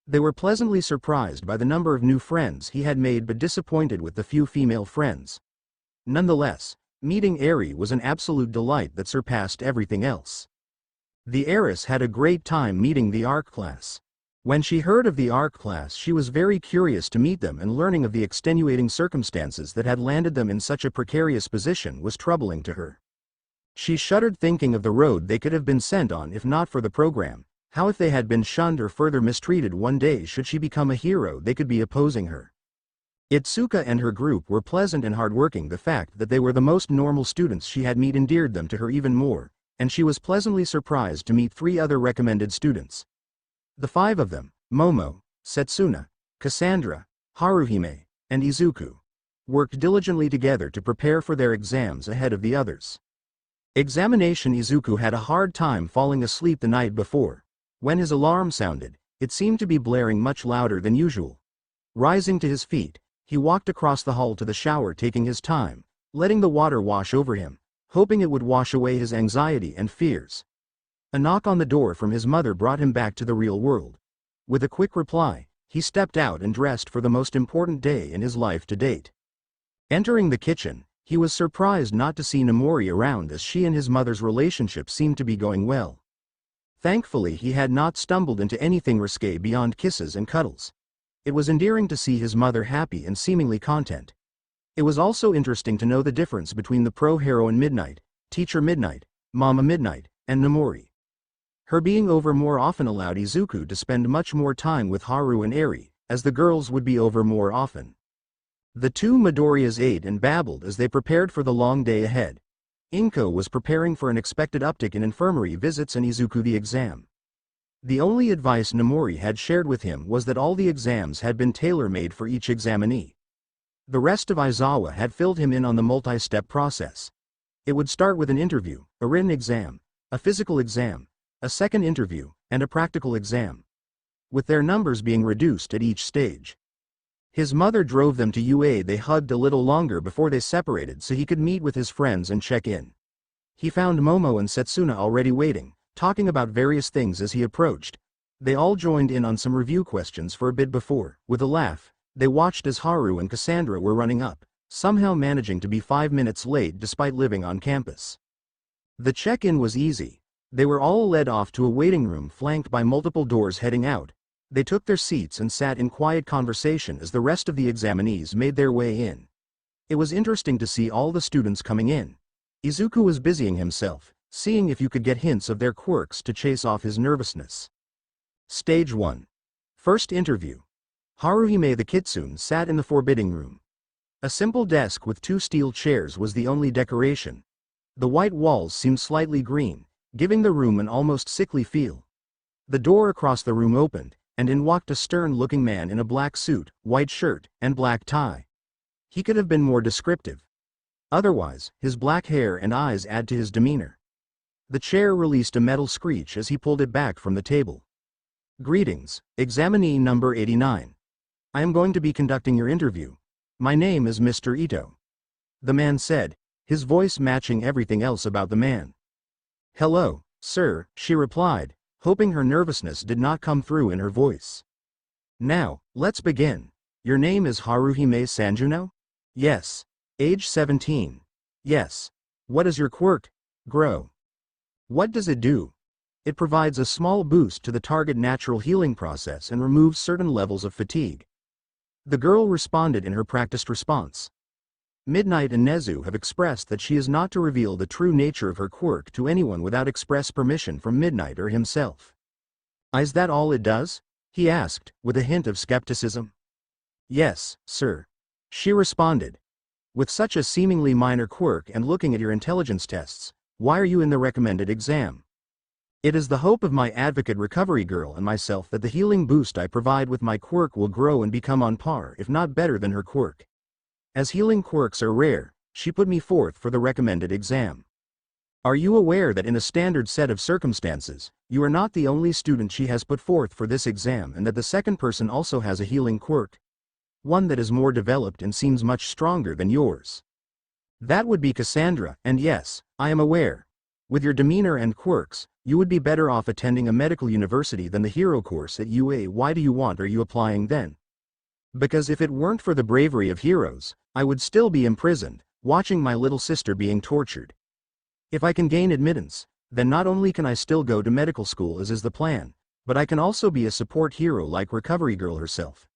They were pleasantly surprised by the number of new friends he had made but disappointed with the few female friends. Nonetheless, Meeting Eri was an absolute delight that surpassed everything else. The heiress had a great time meeting the art class. When she heard of the art class, she was very curious to meet them, and learning of the extenuating circumstances that had landed them in such a precarious position was troubling to her. She shuddered thinking of the road they could have been sent on if not for the program. How if they had been shunned or further mistreated one day should she become a hero they could be opposing her. Itsuka and her group were pleasant and hardworking. The fact that they were the most normal students she had met endeared them to her even more, and she was pleasantly surprised to meet 3 other recommended students. The 5 of them, Momo, Setsuna, Cassandra, Haruhime, and Izuku, worked diligently together to prepare for their exams ahead of the others. Examination. Izuku had a hard time falling asleep the night before. When his alarm sounded, it seemed to be blaring much louder than usual. Rising to his feet, he walked across the hall to the shower, taking his time, letting the water wash over him, hoping it would wash away his anxiety and fears. A knock on the door from his mother brought him back to the real world. With a quick reply, he stepped out and dressed for the most important day in his life to date. Entering the kitchen, he was surprised not to see Nomori around, as she and his mother's relationship seemed to be going well. Thankfully, he had not stumbled into anything risque beyond kisses and cuddles. It was endearing to see his mother happy and seemingly content. It was also interesting to know the difference between the pro-heroine Midnight, Teacher Midnight, Mama Midnight, and Nomori. Her being over more often allowed Izuku to spend much more time with Haru and Eri, as the girls would be over more often. The 2 Midoriyas ate and babbled as they prepared for the long day ahead. Inko was preparing for an expected uptick in infirmary visits and Izuku the exam. The only advice Nomori had shared with him was that all the exams had been tailor-made for each examinee. The rest of Aizawa had filled him in on the multi-step process. It would start with an interview, a written exam, a physical exam, a second interview, and a practical exam, with their numbers being reduced at each stage. His mother drove them to UA. They hugged a little longer before they separated so he could meet with his friends and check in. He found Momo and Setsuna already waiting, talking about various things as he approached. They all joined in on some review questions for a bit before, with a laugh, they watched as Haru and Cassandra were running up, somehow managing to be 5 minutes late despite living on campus. The check-in was easy. They were all led off to a waiting room flanked by multiple doors heading out. They took their seats and sat in quiet conversation as the rest of the examinees made their way in. It was interesting to see all the students coming in. Izuku was busying himself, seeing if you could get hints of their quirks to chase off his nervousness. Stage 1. First interview. Haruhime the kitsune sat in the forbidding room. A simple desk with 2 steel chairs was the only decoration. The white walls seemed slightly green, giving the room an almost sickly feel. The door across the room opened, and in walked a stern-looking man in a black suit, white shirt, and black tie. He could have been more descriptive. Otherwise, his black hair and eyes add to his demeanor. The chair released a metal screech as he pulled it back from the table. Greetings, examinee number 89. I am going to be conducting your interview. My name is Mr. Ito. The man said, his voice matching everything else about the man. Hello, sir, she replied, hoping her nervousness did not come through in her voice. Now, let's begin. Your name is Haruhime Sanjuno? Yes. Age 17. Yes. What is your quirk? Grow. What does it do? It provides a small boost to the target natural healing process and removes certain levels of fatigue. The girl responded in her practiced response. Midnight and Nezu have expressed that she is not to reveal the true nature of her quirk to anyone without express permission from Midnight or himself. Is that all it does? He asked, with a hint of skepticism. Yes, sir. She responded. With such a seemingly minor quirk and looking at your intelligence tests, why are you in the recommended exam? It is the hope of my advocate recovery girl and myself that the healing boost I provide with my quirk will grow and become on par, if not better than her quirk. As healing quirks are rare, she put me forth for the recommended exam. Are you aware that in a standard set of circumstances, you are not the only student she has put forth for this exam, and that the second person also has a healing quirk? One that is more developed and seems much stronger than yours. That would be Cassandra, and yes, I am aware. With your demeanor and quirks, you would be better off attending a medical university than the hero course at UA. Why do you want are you applying then? Because if it weren't for the bravery of heroes, I would still be imprisoned. watching my little sister being tortured. If I can gain admittance, then not only can I still go to medical school as is the plan, but I can also be a support hero like Recovery Girl herself.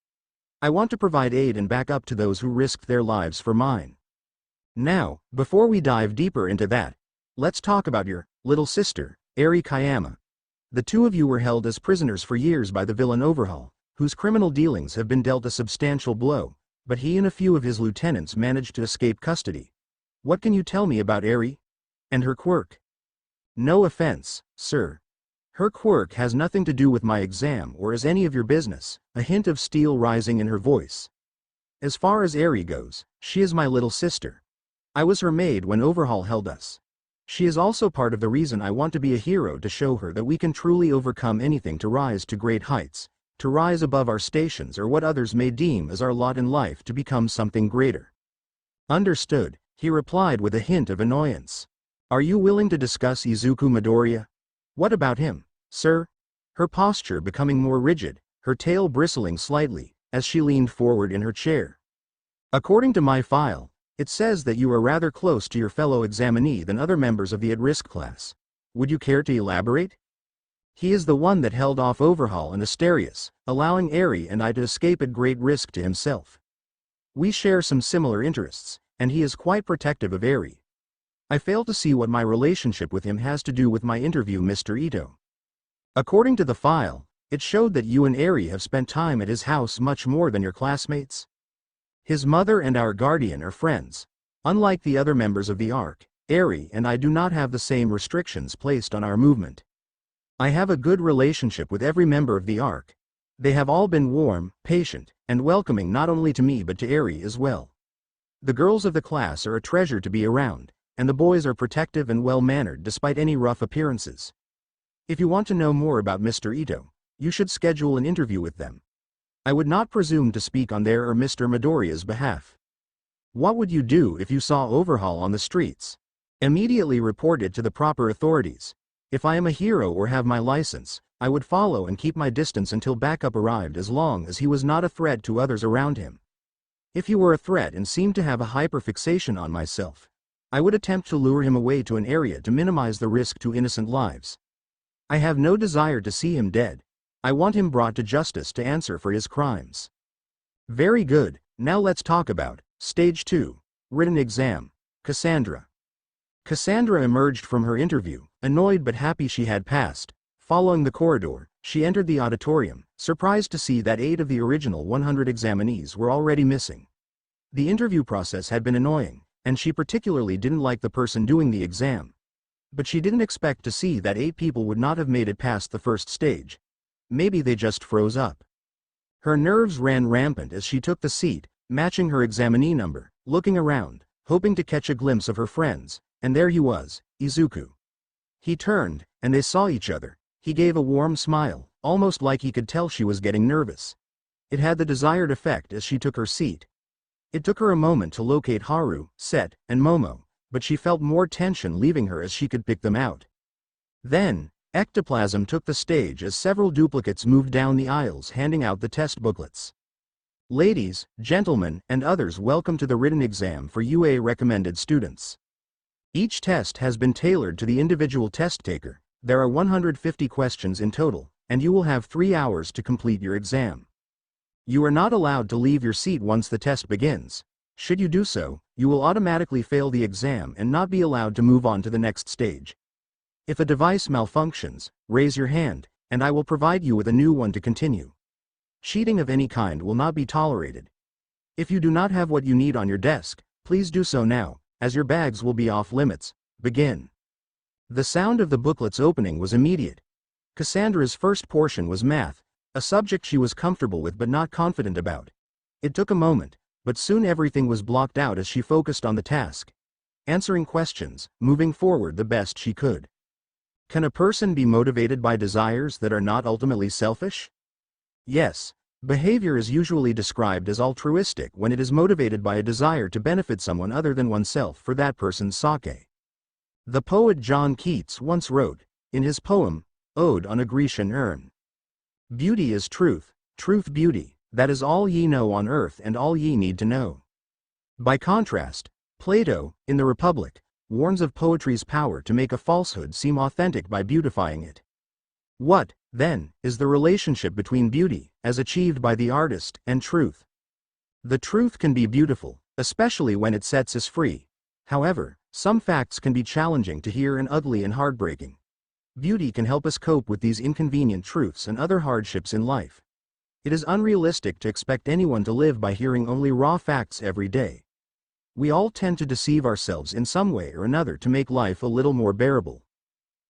I want to provide aid and back up to those who risked their lives for mine. Now, before we dive deeper into that, let's talk about your little sister, Eri Kayama. The two of you were held as prisoners for years by the villain Overhaul, whose criminal dealings have been dealt a substantial blow, but he and a few of his lieutenants managed to escape custody. What can you tell me about Eri? And her quirk? No offense, sir. Her quirk has nothing to do with my exam or is any of your business, a hint of steel rising in her voice. As far as Eri goes, she is my little sister. I was her maid when Overhaul held us. She is also part of the reason I want to be a hero, to show her that we can truly overcome anything to rise to great heights, to rise above our stations or what others may deem as our lot in life, to become something greater. Understood, he replied with a hint of annoyance. Are you willing to discuss Izuku Midoriya? What about him, sir? Her posture becoming more rigid, her tail bristling slightly, as she leaned forward in her chair. According to my file, it says that you are rather close to your fellow examinee than other members of the at-risk class. Would you care to elaborate? He is the one that held off Overhaul and Asterius, allowing Eri and I to escape at great risk to himself. We share some similar interests, and he is quite protective of Eri. I fail to see what my relationship with him has to do with my interview, Mr. Ito. According to the file, it showed that you and Eri have spent time at his house much more than your classmates. His mother and our guardian are friends. Unlike the other members of the ARC, Eri and I do not have the same restrictions placed on our movement. I have a good relationship with every member of the ARC. They have all been warm, patient, and welcoming not only to me but to Eri as well. The girls of the class are a treasure to be around, and the boys are protective and well-mannered despite any rough appearances. If you want to know more about Mr. Ito, you should schedule an interview with them. I would not presume to speak on their or Mr. Midoriya's behalf. What would you do if you saw Overhaul on the streets? Immediately report it to the proper authorities. If I am a hero or have my license, I would follow and keep my distance until backup arrived, as long as he was not a threat to others around him. If he were a threat and seemed to have a hyperfixation on myself, I would attempt to lure him away to an area to minimize the risk to innocent lives. I have no desire to see him dead. I want him brought to justice to answer for his crimes. Very good, now let's talk about Stage 2, Written Exam, Cassandra. Cassandra emerged from her interview, annoyed but happy she had passed. Following the corridor, she entered the auditorium, surprised to see that 8 of the original 100 examinees were already missing. The interview process had been annoying, and she particularly didn't like the person doing the exam. But she didn't expect to see that 8 people would not have made it past the first stage. Maybe they just froze up. Her nerves ran rampant as she took the seat, matching her examinee number, looking around, hoping to catch a glimpse of her friends, and there he was, Izuku. He turned, and they saw each other. He gave a warm smile, almost like he could tell she was getting nervous. It had the desired effect as she took her seat. It took her a moment to locate Haru, Set, and Momo, but she felt more tension leaving her as she could pick them out. Then, ectoplasm took the stage as several duplicates moved down the aisles handing out the test booklets. Ladies, gentlemen, and others, welcome to the written exam for UA recommended students. Each test has been tailored to the individual test taker. There are 150 questions in total, and you will have 3 hours to complete your exam. You are not allowed to leave your seat once the test begins. Should you do so, you will automatically fail the exam and not be allowed to move on to the next stage. If a device malfunctions, raise your hand, and I will provide you with a new one to continue. Cheating of any kind will not be tolerated. If you do not have what you need on your desk, please do so now, as your bags will be off limits. Begin. The sound of the booklet's opening was immediate. Cassandra's first portion was math, a subject she was comfortable with but not confident about. It took a moment, but soon everything was blocked out as she focused on the task, answering questions, moving forward the best she could. Can a person be motivated by desires that are not ultimately selfish? Yes. Behavior is usually described as altruistic when it is motivated by a desire to benefit someone other than oneself for that person's sake. The poet John Keats once wrote, in his poem, Ode on a Grecian Urn, "Beauty is truth, truth beauty, that is all ye know on earth and all ye need to know." By contrast, Plato, in the Republic, warns of poetry's power to make a falsehood seem authentic by beautifying it. What, then, is the relationship between beauty, as achieved by the artist, and truth? The truth can be beautiful, especially when it sets us free. However, some facts can be challenging to hear and ugly and heartbreaking. Beauty can help us cope with these inconvenient truths and other hardships in life. It is unrealistic to expect anyone to live by hearing only raw facts every day. We all tend to deceive ourselves in some way or another to make life a little more bearable.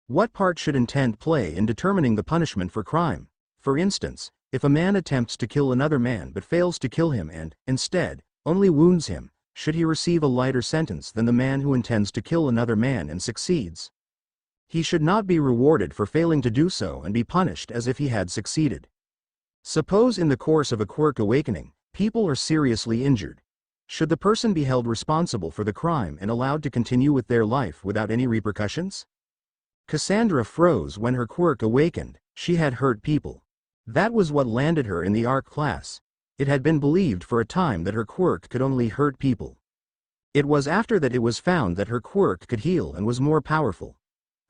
What part should intent play in determining the punishment for crime? For instance, if a man attempts to kill another man but fails to kill him and, instead, only wounds him, should he receive a lighter sentence than the man who intends to kill another man and succeeds? He should not be rewarded for failing to do so and be punished as if he had succeeded. Suppose in the course of a quirk awakening, people are seriously injured. Should the person be held responsible for the crime and allowed to continue with their life without any repercussions? Cassandra froze when her quirk awakened. She had hurt people. That was what landed her in the art class. It had been believed for a time that her quirk could only hurt people. It was after that it was found that her quirk could heal and was more powerful.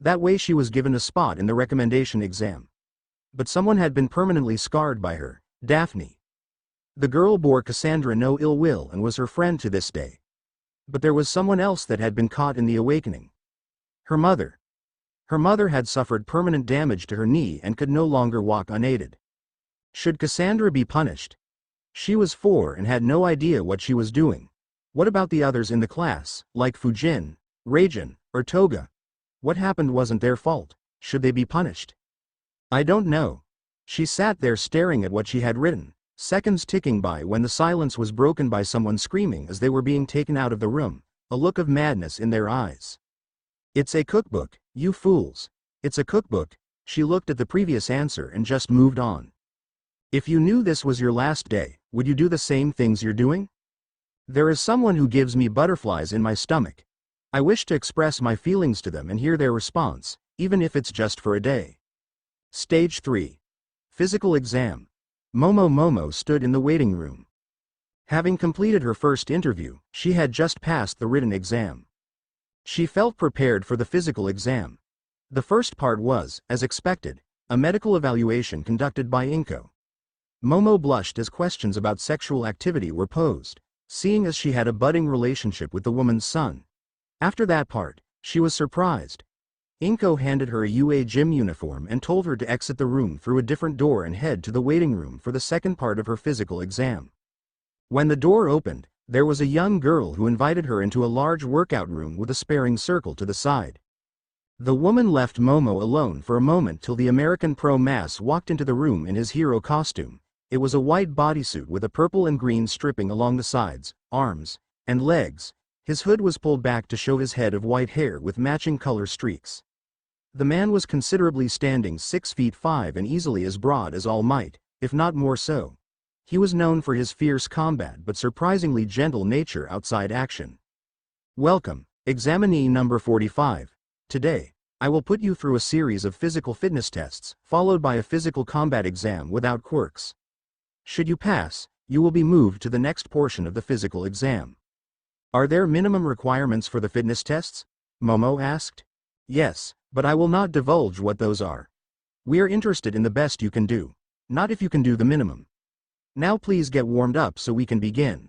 That way she was given a spot in the recommendation exam. But someone had been permanently scarred by her, Daphne. The girl bore Cassandra no ill will and was her friend to this day. But there was someone else that had been caught in the awakening. Her mother. Her mother had suffered permanent damage to her knee and could no longer walk unaided. Should Cassandra be punished? She was 4 and had no idea what she was doing. What about the others in the class, like Fujin, Reijin, or Toga? What happened wasn't their fault. Should they be punished? I don't know. She sat there staring at what she had written, seconds ticking by when the silence was broken by someone screaming as they were being taken out of the room, a look of madness in their eyes. It's a cookbook, you fools. It's a cookbook. She looked at the previous answer and just moved on. If you knew this was your last day, would you do the same things you're doing? There is someone who gives me butterflies in my stomach. I wish to express my feelings to them and hear their response, even if it's just for a day. Stage 3. Physical exam. Momo stood in the waiting room. Having completed her first interview, she had just passed the written exam. She felt prepared for the physical exam. The first part was, as expected, a medical evaluation conducted by Inko. Momo blushed as questions about sexual activity were posed, seeing as she had a budding relationship with the woman's son. After that part, she was surprised. Inko handed her a UA gym uniform and told her to exit the room through a different door and head to the waiting room for the second part of her physical exam. When the door opened, there was a young girl who invited her into a large workout room with a sparring circle to the side. The woman left Momo alone for a moment till the American Pro Mass walked into the room in his hero costume. It was a white bodysuit with a purple and green stripping along the sides, arms, and legs. His hood was pulled back to show his head of white hair with matching color streaks. The man was considerably standing 6'5" and easily as broad as All Might, if not more so. He was known for his fierce combat but surprisingly gentle nature outside action. Welcome, examinee number 45. Today, I will put you through a series of physical fitness tests, followed by a physical combat exam without quirks. Should you pass, you will be moved to the next portion of the physical exam. Are there minimum requirements for the fitness tests? Momo asked. Yes, but I will not divulge what those are. We are interested in the best you can do, not if you can do the minimum. Now please get warmed up so we can begin.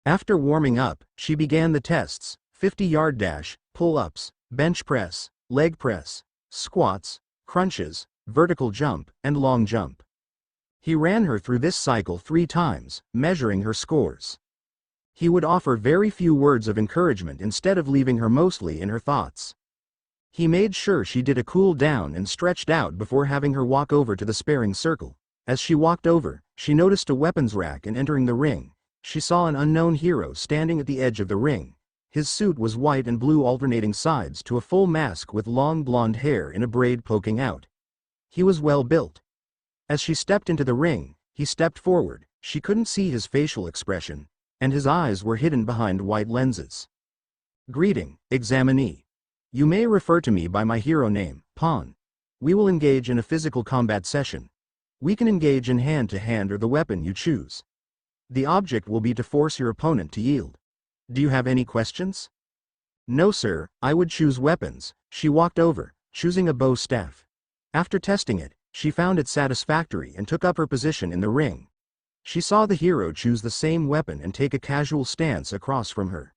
After warming up, she began the tests: 50-yard dash, pull-ups, bench press, leg press, squats, crunches, vertical jump, and long jump. He ran her through this cycle 3 times, measuring her scores. He would offer very few words of encouragement instead of leaving her mostly in her thoughts. He made sure she did a cool down and stretched out before having her walk over to the sparring circle. As she walked over, she noticed a weapons rack, and entering the ring, she saw an unknown hero standing at the edge of the ring. His suit was white and blue alternating sides to a full mask with long blonde hair in a braid poking out. He was well built. As she stepped into the ring, he stepped forward. She couldn't see his facial expression, and his eyes were hidden behind white lenses. Greeting, examinee. You may refer to me by my hero name, Pawn. We will engage in a physical combat session. We can engage in hand-to-hand or the weapon you choose. The object will be to force your opponent to yield. Do you have any questions? No sir, I would choose weapons. She walked over, choosing a bow staff. After testing it, she found it satisfactory and took up her position in the ring. She saw the hero choose the same weapon and take a casual stance across from her.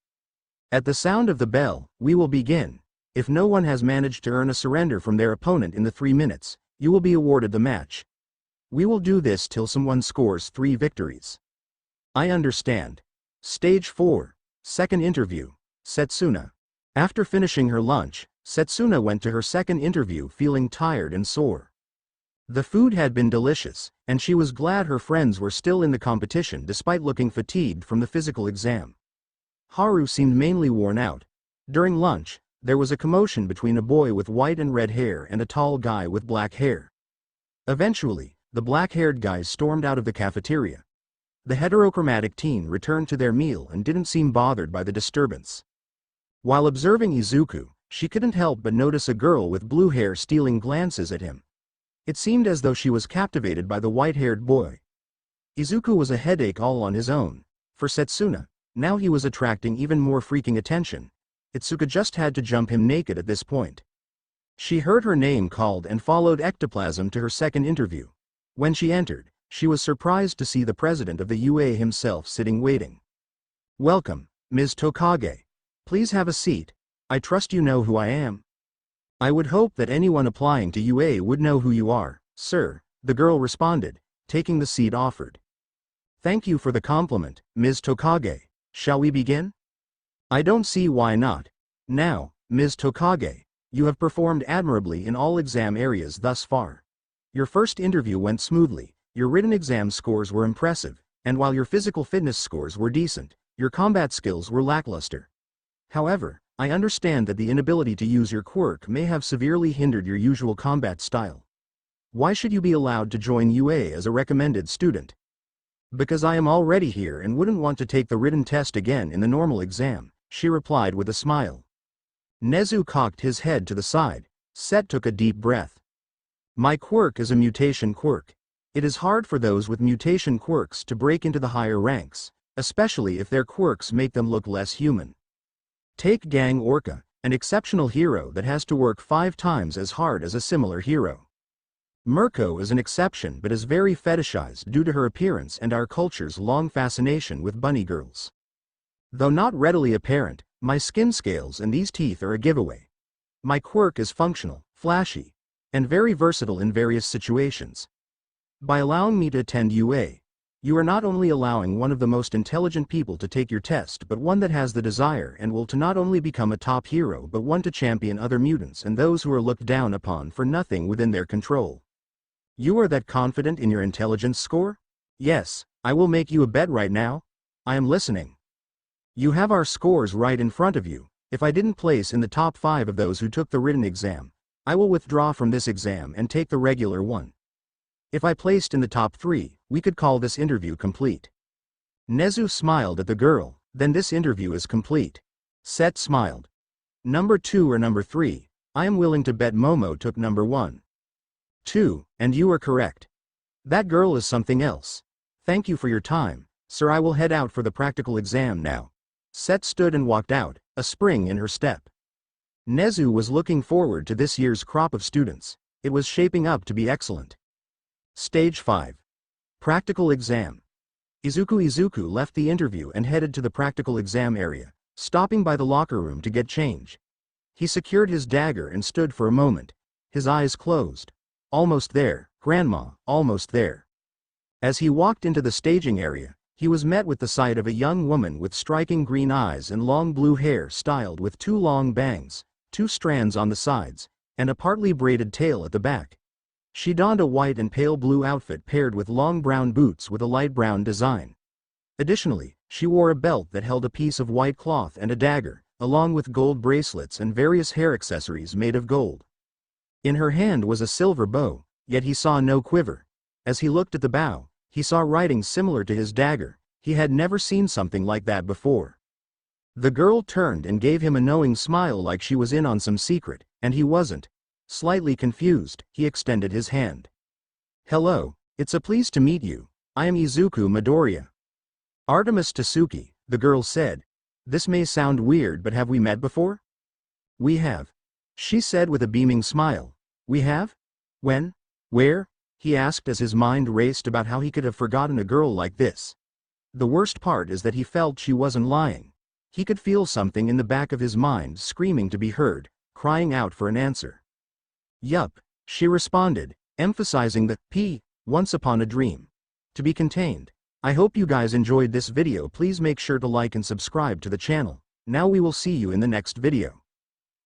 At the sound of the bell, we will begin. If no one has managed to earn a surrender from their opponent in the 3 minutes, you will be awarded the match. We will do this till someone scores 3 victories. I understand. Stage 4. Second interview. Setsuna. After finishing her lunch, Setsuna went to her second interview feeling tired and sore. The food had been delicious, and she was glad her friends were still in the competition despite looking fatigued from the physical exam. Haru seemed mainly worn out. During lunch, there was a commotion between a boy with white and red hair and a tall guy with black hair. Eventually, the black-haired guys stormed out of the cafeteria. The heterochromatic teen returned to their meal and didn't seem bothered by the disturbance. While observing Izuku, she couldn't help but notice a girl with blue hair stealing glances at him. It seemed as though she was captivated by the white-haired boy. Izuku was a headache all on his own. For Setsuna, now he was attracting even more freaking attention. Itsuka just had to jump him naked at this point. She heard her name called and followed ectoplasm to her second interview. When she entered, she was surprised to see the president of the UA himself sitting waiting. Welcome, Ms. Tokage. Please have a seat. I trust you know who I am. I would hope that anyone applying to UA would know who you are, sir, the girl responded, taking the seat offered. Thank you for the compliment, Ms. Tokage. Shall we begin? I don't see why not. Now, Ms. Tokage, you have performed admirably in all exam areas thus far. Your first interview went smoothly, your written exam scores were impressive, and while your physical fitness scores were decent, your combat skills were lackluster. However, I understand that the inability to use your quirk may have severely hindered your usual combat style. Why should you be allowed to join UA as a recommended student? Because I am already here and wouldn't want to take the written test again in the normal exam, she replied with a smile. Nezu cocked his head to the side. Set took a deep breath. My quirk is a mutation quirk. It is hard for those with mutation quirks to break into the higher ranks, especially if their quirks make them look less human. Take Gang Orca, an exceptional hero that has to work 5 times as hard as a similar hero. Mirko is an exception but is very fetishized due to her appearance and our culture's long fascination with bunny girls. Though not readily apparent, my skin scales and these teeth are a giveaway. My quirk is functional, flashy, and very versatile in various situations. By allowing me to attend UA, you are not only allowing one of the most intelligent people to take your test but one that has the desire and will to not only become a top hero but one to champion other mutants and those who are looked down upon for nothing within their control. You are that confident in your intelligence score? Yes, I will make you a bet right now. I am listening. You have our scores right in front of you. If I didn't place in the top 5 of those who took the written exam, I will withdraw from this exam and take the regular one. If I placed in the top 3, we could call this interview complete. Nezu smiled at the girl, then this interview is complete. Set smiled. Number 2 or number 3, I am willing to bet Momo took number 1. 2, and you are correct. That girl is something else. Thank you for your time, sir. I will head out for the practical exam now. Set stood and walked out, a spring in her step. Nezu was looking forward to this year's crop of students. It was shaping up to be excellent. Stage 5. Practical exam. Izuku left the interview and headed to the practical exam area, stopping by the locker room to get change. He secured his dagger and stood for a moment, his eyes closed. Almost there, Grandma, almost there. As he walked into the staging area, he was met with the sight of a young woman with striking green eyes and long blue hair styled with 2 long bangs, 2 strands on the sides, and a partly braided tail at the back. She donned a white and pale blue outfit paired with long brown boots with a light brown design. Additionally, she wore a belt that held a piece of white cloth and a dagger, along with gold bracelets and various hair accessories made of gold. In her hand was a silver bow, yet he saw no quiver. As he looked at the bow, he saw writing similar to his dagger. He had never seen something like that before. The girl turned and gave him a knowing smile like she was in on some secret, and he wasn't. Slightly confused, he extended his hand. Hello, it's a pleasure to meet you. I am Izuku Midoriya. Artemis Tasuki, the girl said. This may sound weird, but have we met before? We have. She said with a beaming smile. We have? When? Where? He asked as his mind raced about how he could have forgotten a girl like this. The worst part is that he felt she wasn't lying. He could feel something in the back of his mind screaming to be heard, crying out for an answer. Yup, she responded, emphasizing the P, once upon a dream. To be contained. I hope you guys enjoyed this video. Please make sure to like and subscribe to the channel. Now we will see you in the next video.